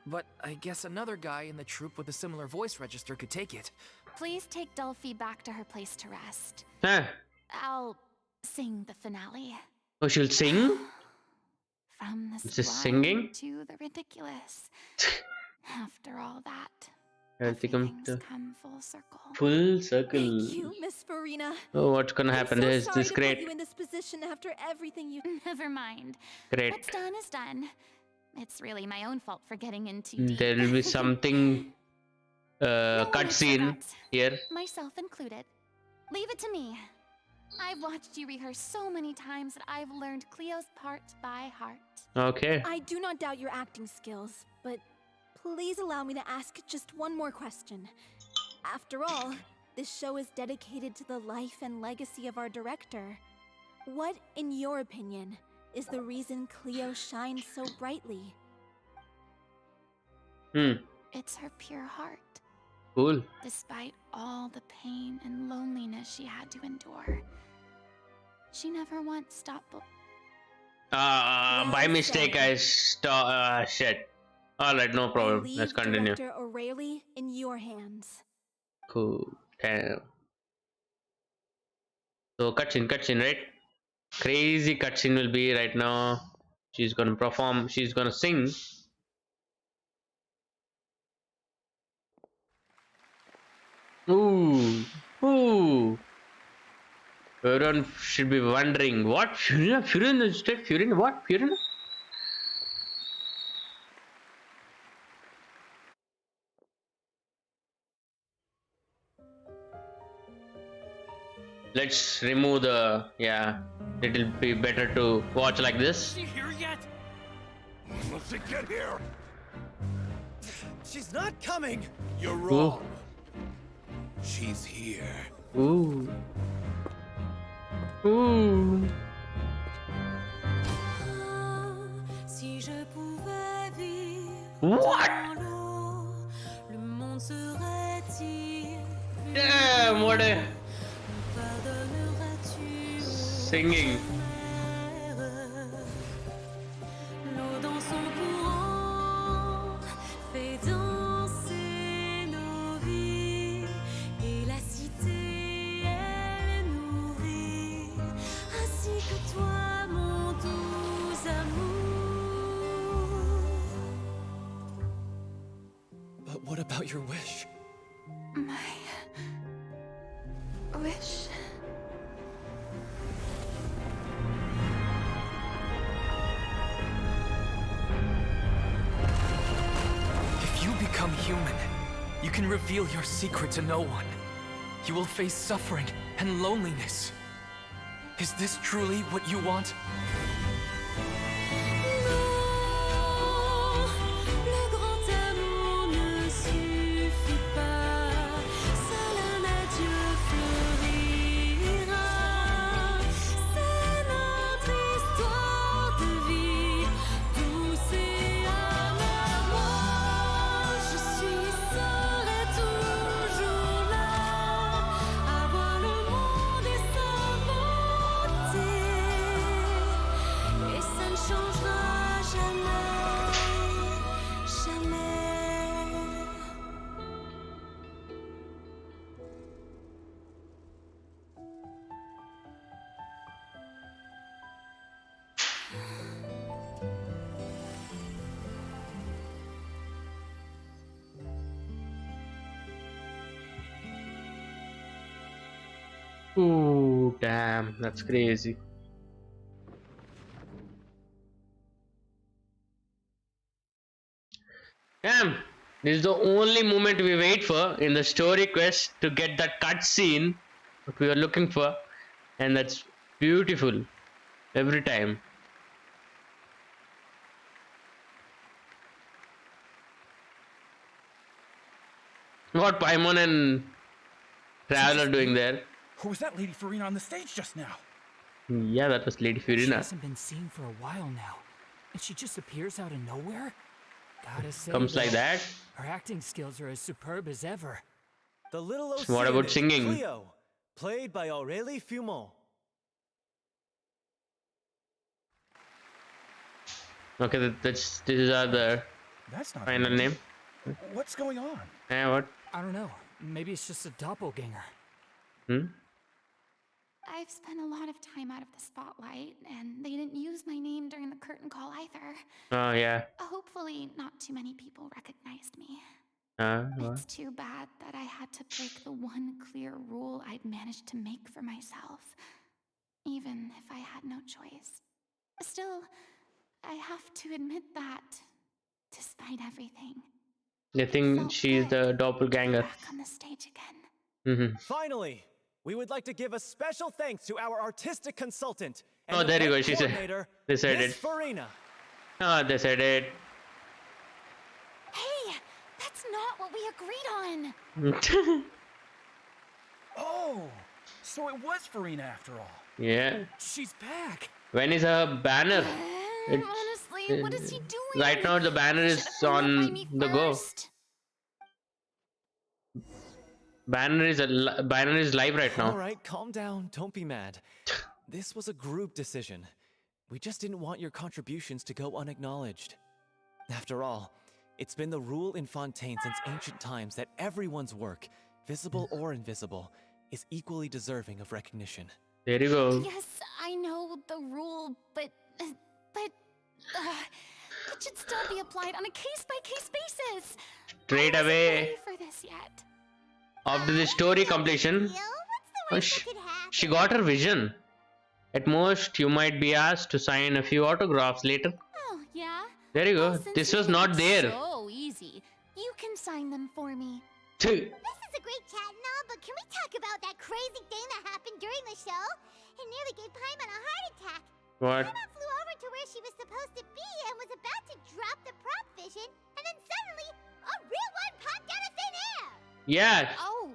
But I guess another guy in the troupe with a similar voice register could take it. Please take Delphi back to her place to rest. Huh? I'll sing the finale. Oh, she'll sing? From the Is this sublime singing? to the ridiculous. After all that, Everything come everything's to come full circle. full circle. Thank you, Miss Farina. Oh, what's gonna happen? I'm so This sorry is to great. put you in this position after everything you. Never mind. Great. What's done is done. It's really my own fault for getting into deep. There will be something No one is cutscene regrets, here. myself included. Leave it to me. I've watched you rehearse so many times that I've learned Cleo's part by heart. Okay. I do not doubt your acting skills, but please allow me to ask just one more question. After all, this show is dedicated to the life and legacy of our director. What, in your opinion, is the reason Cleo shines so brightly? It's her pure heart. Cool. Despite all the pain and loneliness she had to endure, she never once stopped. By Well mistake, said. I shit. Alright, no I problem. leave Let's continue. Director O'Reilly in your hands. Cool. Damn. So, cutscene, right? Crazy cutscene will be right now. She's gonna perform, she's gonna sing. Ooh. Ooh. Everyone should be wondering what? Furina? Furina instead? Furina? What? Furina? Let's remove the. Yeah. It'll be better to watch like this. Is she here yet? Let's get here. She's not coming. You're wrong. She's here. Ooh. Ooh. Si je pouvais vivre What? dans l'eau, le monde serait-il plus Damn, what a pardonneras-tu singing. l'eau dans son courant fait danser nos vies et la cité elle nourrit ainsi que toi mon doux amour. But what about your wish? My wish. If you become human, you can reveal your secret to no one. You will face suffering and loneliness. Is this truly what you want? Non, le grand amour ne suffit pas. Seul un adieu fleurira. C'est notre histoire de vie, douce et amère. Moi, je suis, serai toujours là, à voir le monde et sa beauté. Et ça ne changera jamais, jamais. Ooh, damn, that's crazy. Damn, this is the only moment we wait for in the story quest to get that cutscene that we are looking for, and that's beautiful every time. What Paimon and Traveler doing there? Or was that Lady Furina on the stage just now? Yeah, that was Lady She Furina. hasn't been seen for a while now, and she just appears out of nowhere? Gotta say, Comes like though, that. her acting skills are as superb as ever. The little What about Oceanid, singing? Cleo, played by Aurélie Fumont. Okay, these are the That's not final name. What's going on? Yeah, what? I don't know. Maybe it's just a doppelganger. Hmm? I've spent a lot of time out of the spotlight, and they didn't use my name during the curtain call either. Oh, yeah. Hopefully, not too many people recognized me. What? It's too bad that I had to break the one clear rule I'd managed to make for myself, even if I had no choice. Still, I have to admit that, despite everything, I think she's the doppelganger. back on the stage again. Mm-hmm. Finally, we would like to give a special thanks to our artistic consultant and Oh, there you event go. She said. coordinator, They said Miss it. FURINA. Oh, they said it. Hey, that's not what we agreed on. Oh, so it was Furina after all. Yeah. She's back. When is her banner? It's- Honestly, what is he doing? Right now, the banner is Should've run it by on me the go. first. Banner is live right now. All right, calm down. Don't be mad. This was a group decision. We just didn't want your contributions to go unacknowledged. After all, it's been the rule in Fontaine since ancient times that everyone's work, visible or invisible, is equally deserving of recognition. There you go. Yes, I know the rule, but it should still be applied on a case-by-case basis. Straight I wasn't away. ready for this yet. After the story completion, What's the worst that could happen? she got her vision. At most, you might be asked to sign a few autographs later. Oh, yeah? There you go. Well, since This you was make not it there. So easy. You can sign them for me. This is a great chat and all, but can we talk about that crazy thing that happened during the show? It nearly gave Paimon a heart attack. What? Paimon flew over to where she was supposed to be and was about to drop the prop vision, and then suddenly, a real one popped out of thin air! Yeah, Oh,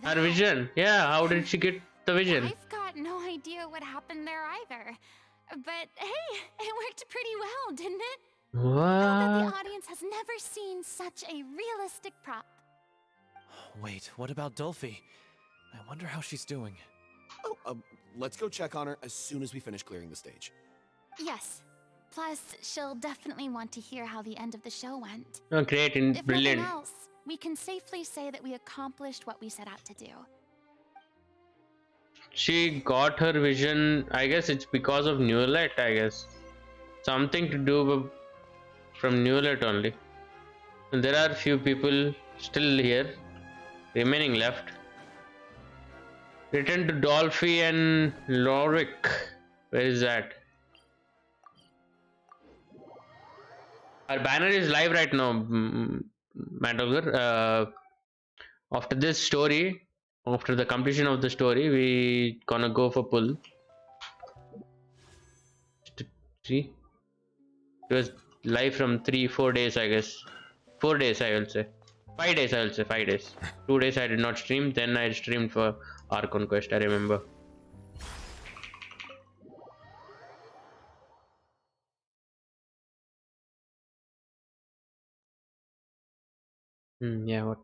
her vision. Yeah, how did she get the vision? I've got no idea what happened there either. But hey, it worked pretty well, didn't it? I bet What? the audience has never seen such a realistic prop. Wait, what about Dolphy? I wonder how she's doing. Oh, let's go check on her as soon as we finish clearing the stage. Yes. Plus, she'll definitely want to hear how the end of the show went. Oh, great and If brilliant. nothing else, we can safely say that we accomplished what we set out to do. She got her vision. I guess it's because of Newlet. I guess something to do with, from Newlet only. And there are few people still here, remaining left. Return to Dolphy and Lorwick. Where is that? Our banner is live right now, Mandolgar. After this story, after the completion of the story, we gonna go for pull. See, it was live from 3-4 days, I guess. 4 days, I will say. 5 days, I will say. 5 days. 2 days I did not stream. Then I streamed for ARCHON quest. I remember. Yeah. What?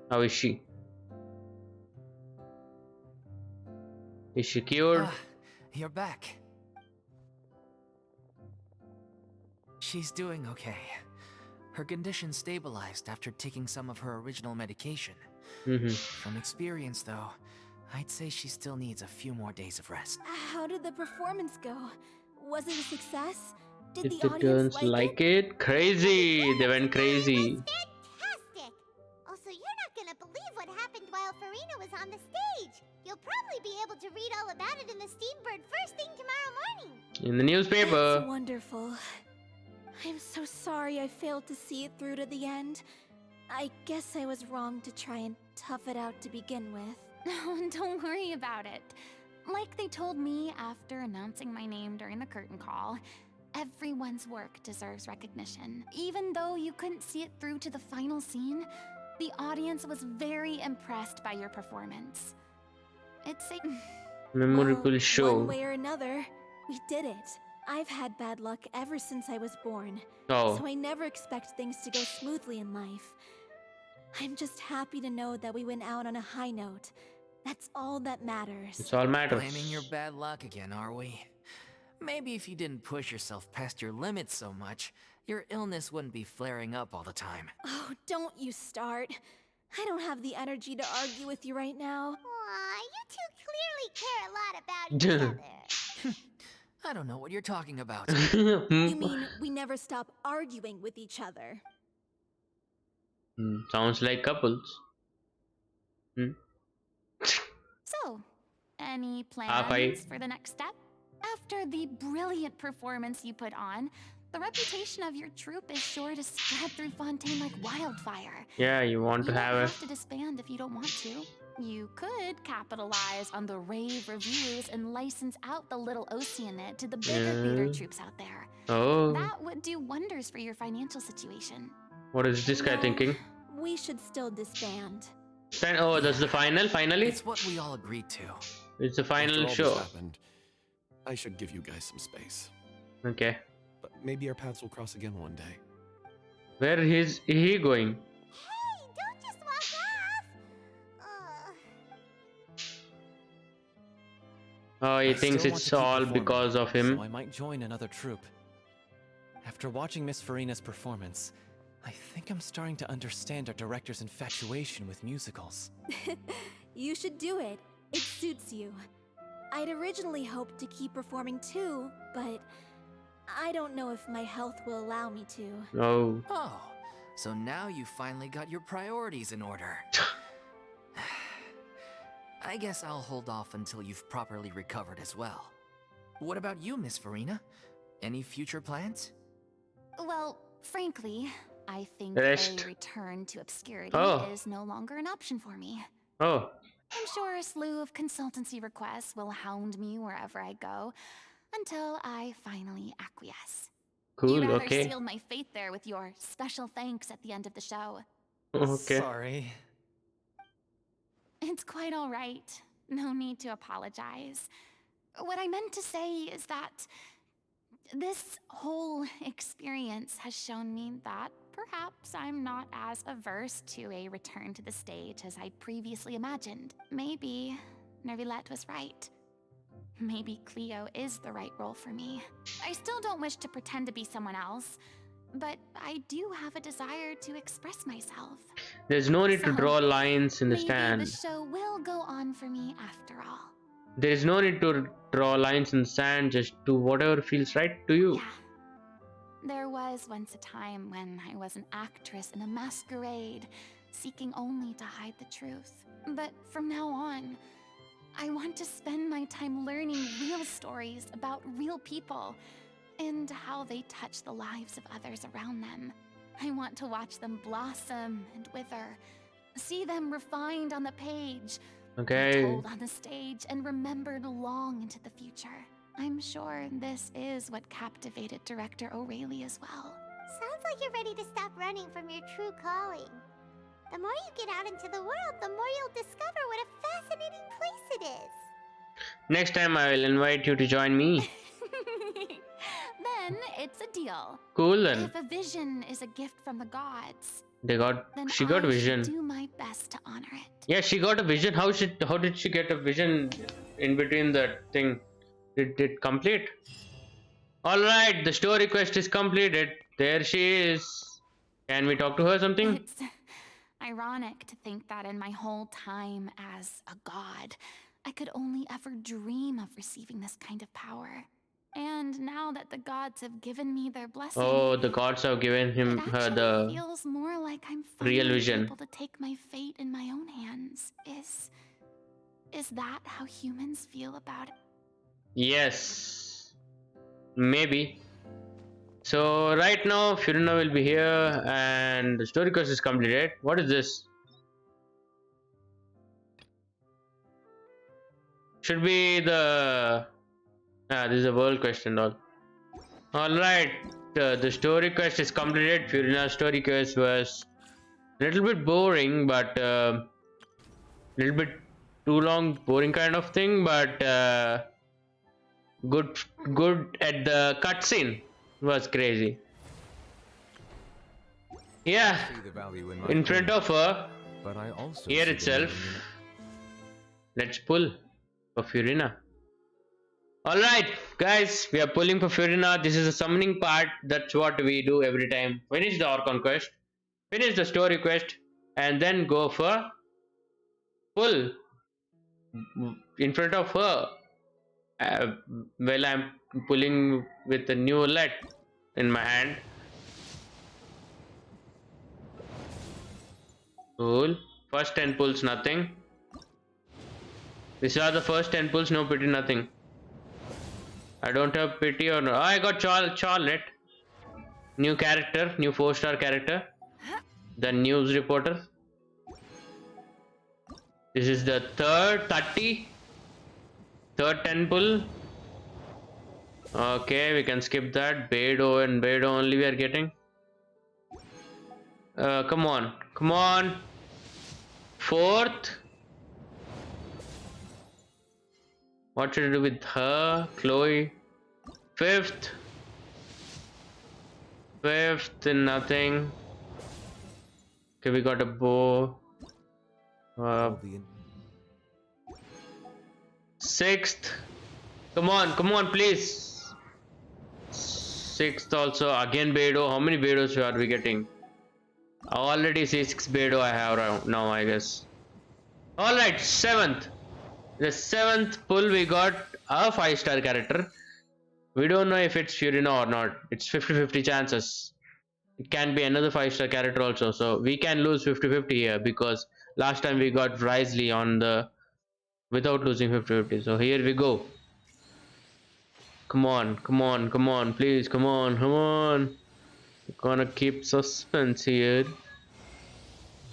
How is she? Is she cured? You're back. She's doing okay. Her condition stabilized after taking some of her original medication. From experience, though, I'd say she still needs a few more days of rest. How did the performance go? Was it a success? Did Did the the audience turns like it? Crazy! They went crazy. Fantastic! Also, you're not gonna believe what happened while Furina was on the stage. You'll probably be able to read all about it in the Steambird first thing tomorrow morning. In the newspaper. That's wonderful. I'm so sorry I failed to see it through to the end. I guess I was wrong to try and tough it out to begin with. No, don't worry about it. Like they told me after announcing my name during the curtain call, Everyone's work deserves recognition. Even though you couldn't see it through to the final scene, the audience was very impressed by your performance. It's a Memorable Well, show. one way or another, we did it. I've had bad luck ever since I was born, Oh, so I never expect things to go smoothly in life. I'm just happy to know that we went out on a high note. That's all that matters. it's all matters. Blaming your bad luck again, are we? Maybe if you didn't push yourself past your limits so much, your illness wouldn't be flaring up all the time. Oh, don't you start. I don't have the energy to argue with you right now. Aw, you two clearly care a lot about each other. I don't know what you're talking about. You mean we never stop arguing with each other? Sounds like couples. So, any Hi. plans for the next step? After the brilliant performance you put on, the reputation of your troupe is sure to spread through Fontaine like wildfire. Yeah, you want to You have don't a. have to disband if you don't want to. You could capitalize on the rave reviews and license out the Little Oceanid to the bigger theater Yeah. troops out there. Oh, That would do wonders for your financial situation. what is this guy No, thinking? We should still disband. Oh, that's the final. Finally, It's what we all agreed to. it's the After final all show. this happened, I should give you guys some space. Okay, But maybe our paths will cross again one day. where is he going? Hey, don't just walk off! Oh, he I thinks still want it's to keep all performing, because of him. So I might join another troupe. After watching Miss Furina's performance, I think I'm starting to understand our director's infatuation with musicals. You should do it. It suits you. I'd originally hoped to keep performing too, but I don't know if my health will allow me to. Oh, Oh, so now you finally got your priorities in order. I guess I'll hold off until you've properly recovered as well. What about you, Miss Furina? Any future plans? Well, frankly, I think Rest. a return to obscurity Oh. is no longer an option for me. oh, I'm sure a slew of consultancy requests will hound me wherever I go until I finally acquiesce. You cool. rather Okay, sealed my fate there with your special thanks at the end of the show. okay. Sorry. It's quite all right. No need to apologize. What I meant to say is that this whole experience has shown me that perhaps I'm not as averse to a return to the stage as I'd previously imagined. Maybe Nervilette was right. Maybe Cleo is the right role for me. I still don't wish to pretend to be someone else, but I do have a desire to express myself. There's no need to So, draw lines in the Maybe stand. the show will go on for me after all. There is no need to draw lines in the sand. Just do whatever feels right to you. Yeah. There was once a time when I was an actress in a masquerade, seeking only to hide the truth. But from now on, I want to spend my time learning real stories about real people and how they touch the lives of others around them. I want to watch them blossom and wither, see them refined on the page, Okay. told on the stage, and remembered long into the future. I'm sure this is what captivated director O'Reilly as well. Sounds like you're ready to stop running from your true calling. The more you get out into the world, the more you'll discover what a fascinating place it is. Next time I will invite you to join me. Then it's a deal. Cool then. If a vision is a gift from the gods, Then she I got should vision. do my best to honor it. Yeah, she got a vision. How did she get a vision in between that thing? Did it complete? Alright, the story quest is completed. There she is. Can we talk to her something? It's ironic to think that in my whole time as a god, I could only ever dream of receiving this kind of power. And now that the gods have given me their blessing, Oh, the gods have given him it her actually the feels more like I'm real finally vision. able to take my fate in my own hands. Is that how humans feel about it? Yes. Maybe. So right now Furina will be here and the story quest is completed. What is this? Should be the this is a world quest and all. Alright, the story quest is completed. Furina's story quest was a little bit boring, but little bit too long, boring kind of thing, but good, good at the cutscene was crazy. Yeah, See the value in my in front of her, but I also here see the itself. meaning in- Let's pull for Furina. Alright, guys, we are pulling for Furina. This is the summoning part. That's what we do every time. Finish the Archon quest, finish the story quest, and then go for pull in front of her. Uh, well, I'm pulling with a new let in my hand. Cool. First 10 pulls, nothing. These are the first 10 pulls, no pity, nothing. I don't have pity or no. Oh, I got Charlotte. New character, new 4-star character. The news reporter. This is the third 30. Third 10 pull. Okay, we can skip that. Beidou and Beidou only we are getting. Come on. Come on. Fourth. What should I do with her? Chloe. Fifth. Fifth, nothing. Okay, we got a bow. all the in- Sixth. Come on, please. Sixth also. Again Beidou. How many Beidos are we getting? I already see 6 Beidou I have right now, I guess. Alright, seventh. The seventh pull we got a 5-star character. We don't know if it's Furina or not. It's 50-50 chances. It can be another 5-star character also. So we can lose 50-50 here because last time we got Risley on the without losing 50-50. So here we go. Come on, please, come on. Gonna keep suspense here.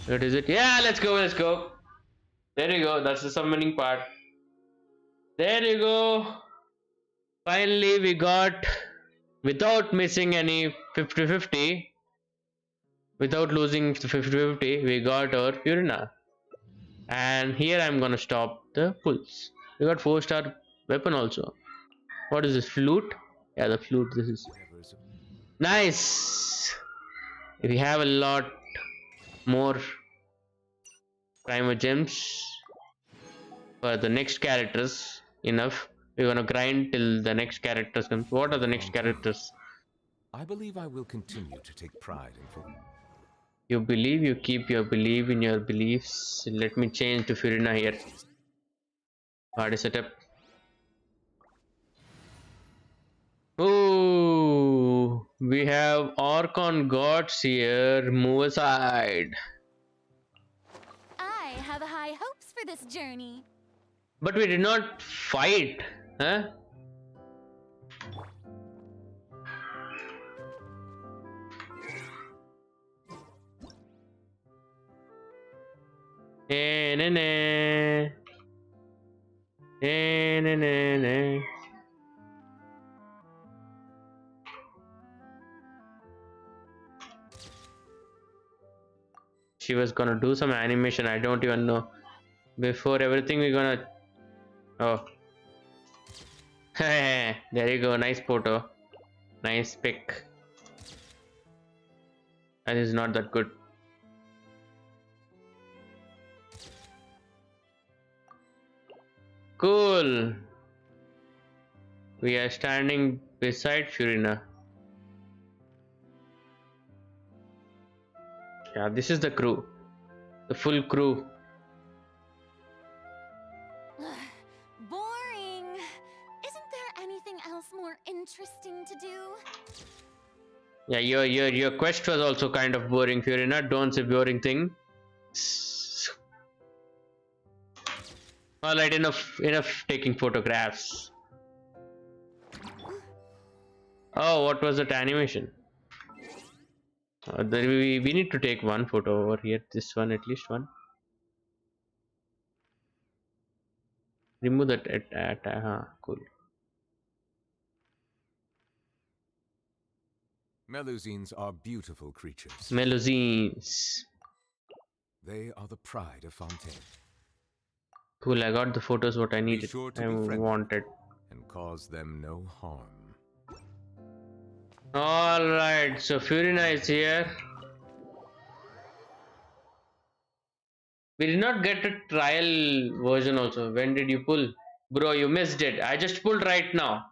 What is it? Yeah, let's go. There you go. That's the summoning part. There you go. Finally, we got without missing any 50-50, without losing 50-50, we got our Furina. And here I'm gonna stop the pulls. We got 4-star weapon also. What is this? Flute? Yeah, the flute. This is nice. We have a lot more primer gems for the next characters. Enough. We're gonna grind till the next characters comes. What are the next characters? I believe I will continue to take pride in full. You believe, you keep your belief in your beliefs. Let me change to Furina here. Party setup. Ooh, we have Archon gods here. Move aside. I have high hopes for this journey. But we did not fight, huh? Na, na. Na. She was gonna do some animation, I don't even know. Before everything we're gonna... Oh. There you go, nice photo. Nice pic. That is not that good. Cool. We are standing beside Furina. Yeah, this is the crew. The full crew. Boring. Isn't there anything else more interesting to do? Yeah, your quest was also kind of boring, Furina. Don't say boring thing. Alright, enough taking photographs. Oh, what was that animation? We need to take one photo over here. This one, at least one. Remove that cool. Melusines are beautiful creatures. Melusines. They are the pride of Fontaine. Cool, I got the photos what I Be needed. sure to I be friendly wanted. and cause them no harm. Alright, so FURINA is here. We did not get a trial version also. When did you pull? Bro, you missed it. I just pulled right now.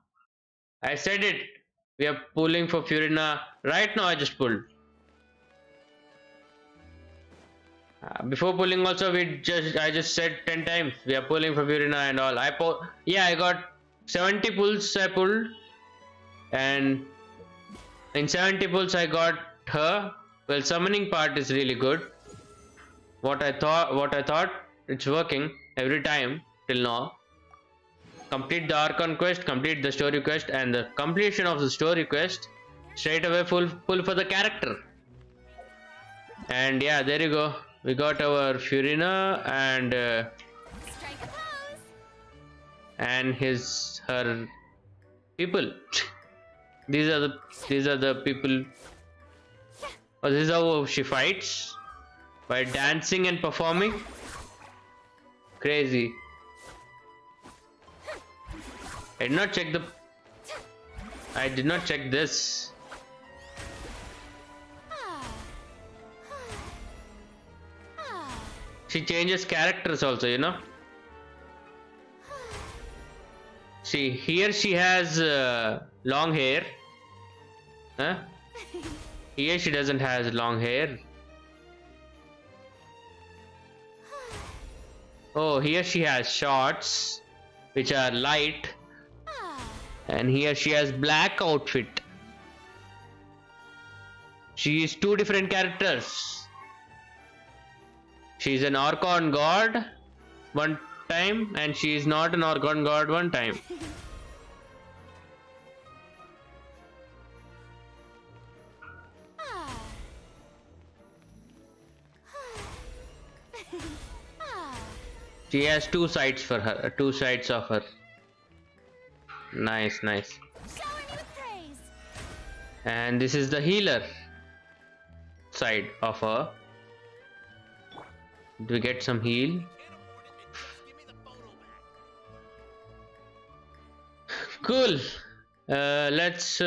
I said it. We are pulling for FURINA. Right now I just pulled. Before pulling also I just said 10 times we are pulling for FURINA and all. I got 70 pulls I pulled, and in 70 pulls I got her. Well, summoning part is really good. What I thought it's working every time till now. Complete the Archon quest, complete the story quest, and the completion of the story quest straight away pull for the character. And yeah, there you go. We got our FURINA and her people. These are the people. Oh, this is how she fights, by dancing and performing. Crazy. I did not check this. She changes characters also, you know. See, here she has long hair. Huh? Here she doesn't have long hair. Oh, here she has shorts, which are light. And here she has black outfit. She is two different characters. She is an Archon god one time, and she is not an Archon god one time. She has two sides for her, two sides of her. Nice, nice. And this is the healer side of her. Do we get some heal? Cool. Let's.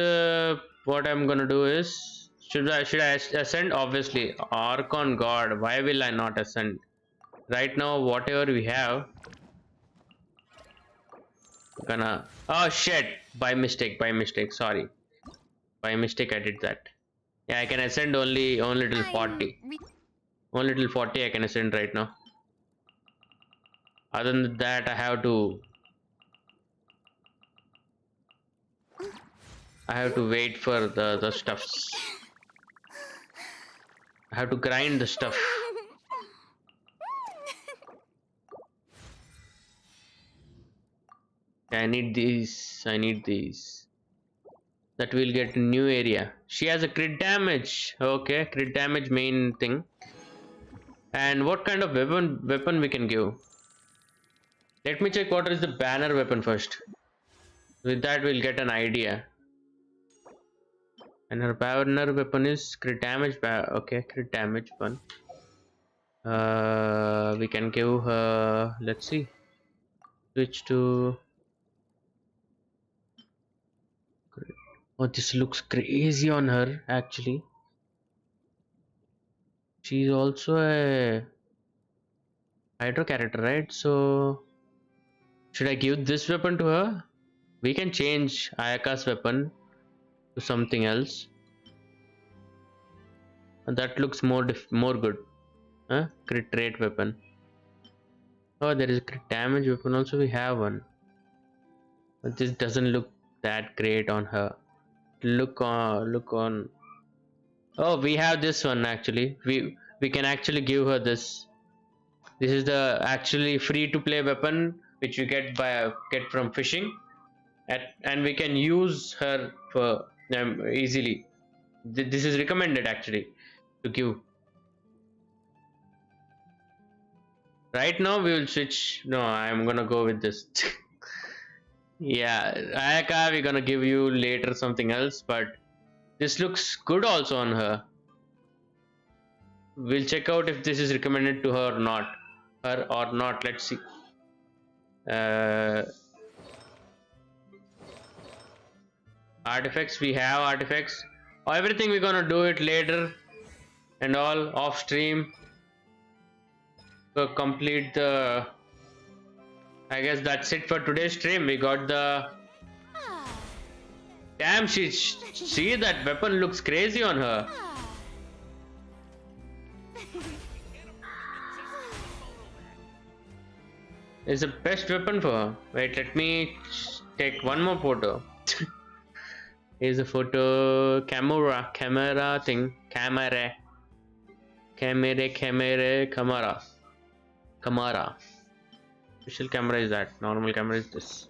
What I'm gonna do is, should I ascend? Obviously, Archon God. Why will I not ascend? Right now, whatever we have, gonna. Oh shit! By mistake. Sorry. By mistake, I did that. Yeah, I can ascend only till 40. Only till 40 I can ascend right now. Other than that, I have to wait for the stuffs. I have to grind the stuff. I need these. That will get a new area. She has a crit damage. Okay, crit damage main thing. And what kind of weapon we can give? Let me check what is the banner weapon first. With that we'll get an idea. And her banner weapon is crit damage. Okay, crit damage one. We can give her. Let's see. Switch to. Oh, this looks crazy on her actually. She's also a Hydro character, right? So should I give this weapon to her? We can change Ayaka's weapon to something else. And that looks more good. Huh? Crit rate weapon. Oh, there is a crit damage weapon also. We have one, but this doesn't look that great on her. Look on. Oh, we have this one actually. We can actually give her this. This is the actually free to play weapon which you get from fishing, and we can use her for easily. This is recommended actually to give. Right now we will switch. No, I'm gonna go with this. Yeah, Ayaka, we're gonna give you later something else, but This looks good also on her. We'll check out if this is recommended to her or not. Let's see. Artifacts, we have artifacts. Everything we're gonna do it later and all off stream. So complete the. I guess that's it for today's stream. We got the. Damn, see that weapon looks crazy on her. It's the best weapon for her. Wait, let me take one more photo. Here's a photo camera thing. Camera. Special camera is that. Normal camera is this.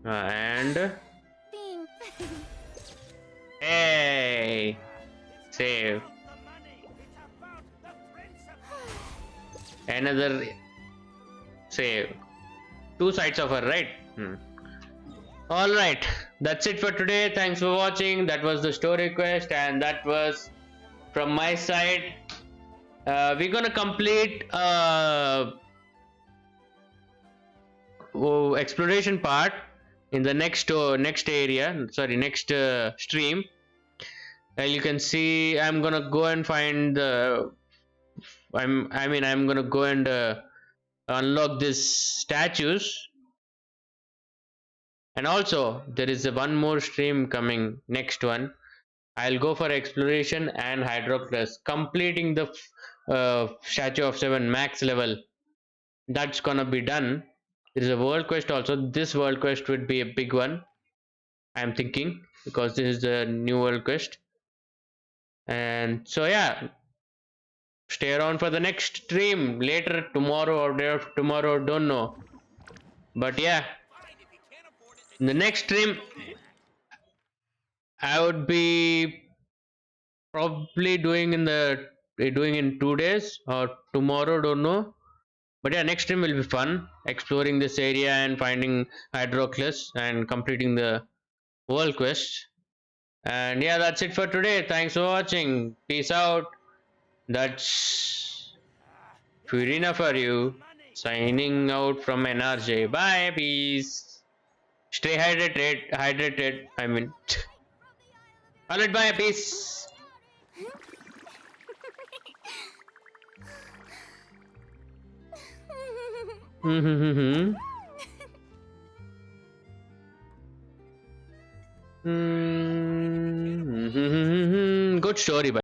And hey, save. Another save. Two sides of her, right? Alright, that's it for today. Thanks for watching. That was the story quest, and that was from my side. We're gonna complete exploration part in the next area. Sorry, next stream. You can see I'm gonna go and find the. I'm gonna go and unlock these statues. And also there is one more stream coming, next one. I'll go for exploration and Hydroclus, completing the statue of 7 max level. That's gonna be done. There is a world quest also. This world quest would be a big one, I'm thinking, because this is the new world quest. And so yeah, stay around for the next stream later, tomorrow or day after tomorrow, don't know. But yeah, in the next stream I would be probably doing in 2 days or tomorrow, don't know. But yeah, next stream will be fun, exploring this area and finding Hydroclus and completing the world quest. And yeah, that's it for today. Thanks for watching. Peace out. That's FURINA for you, signing out from NRJ. Bye, peace. Stay hydrated. I mean. Alright, bye, peace. Good story, by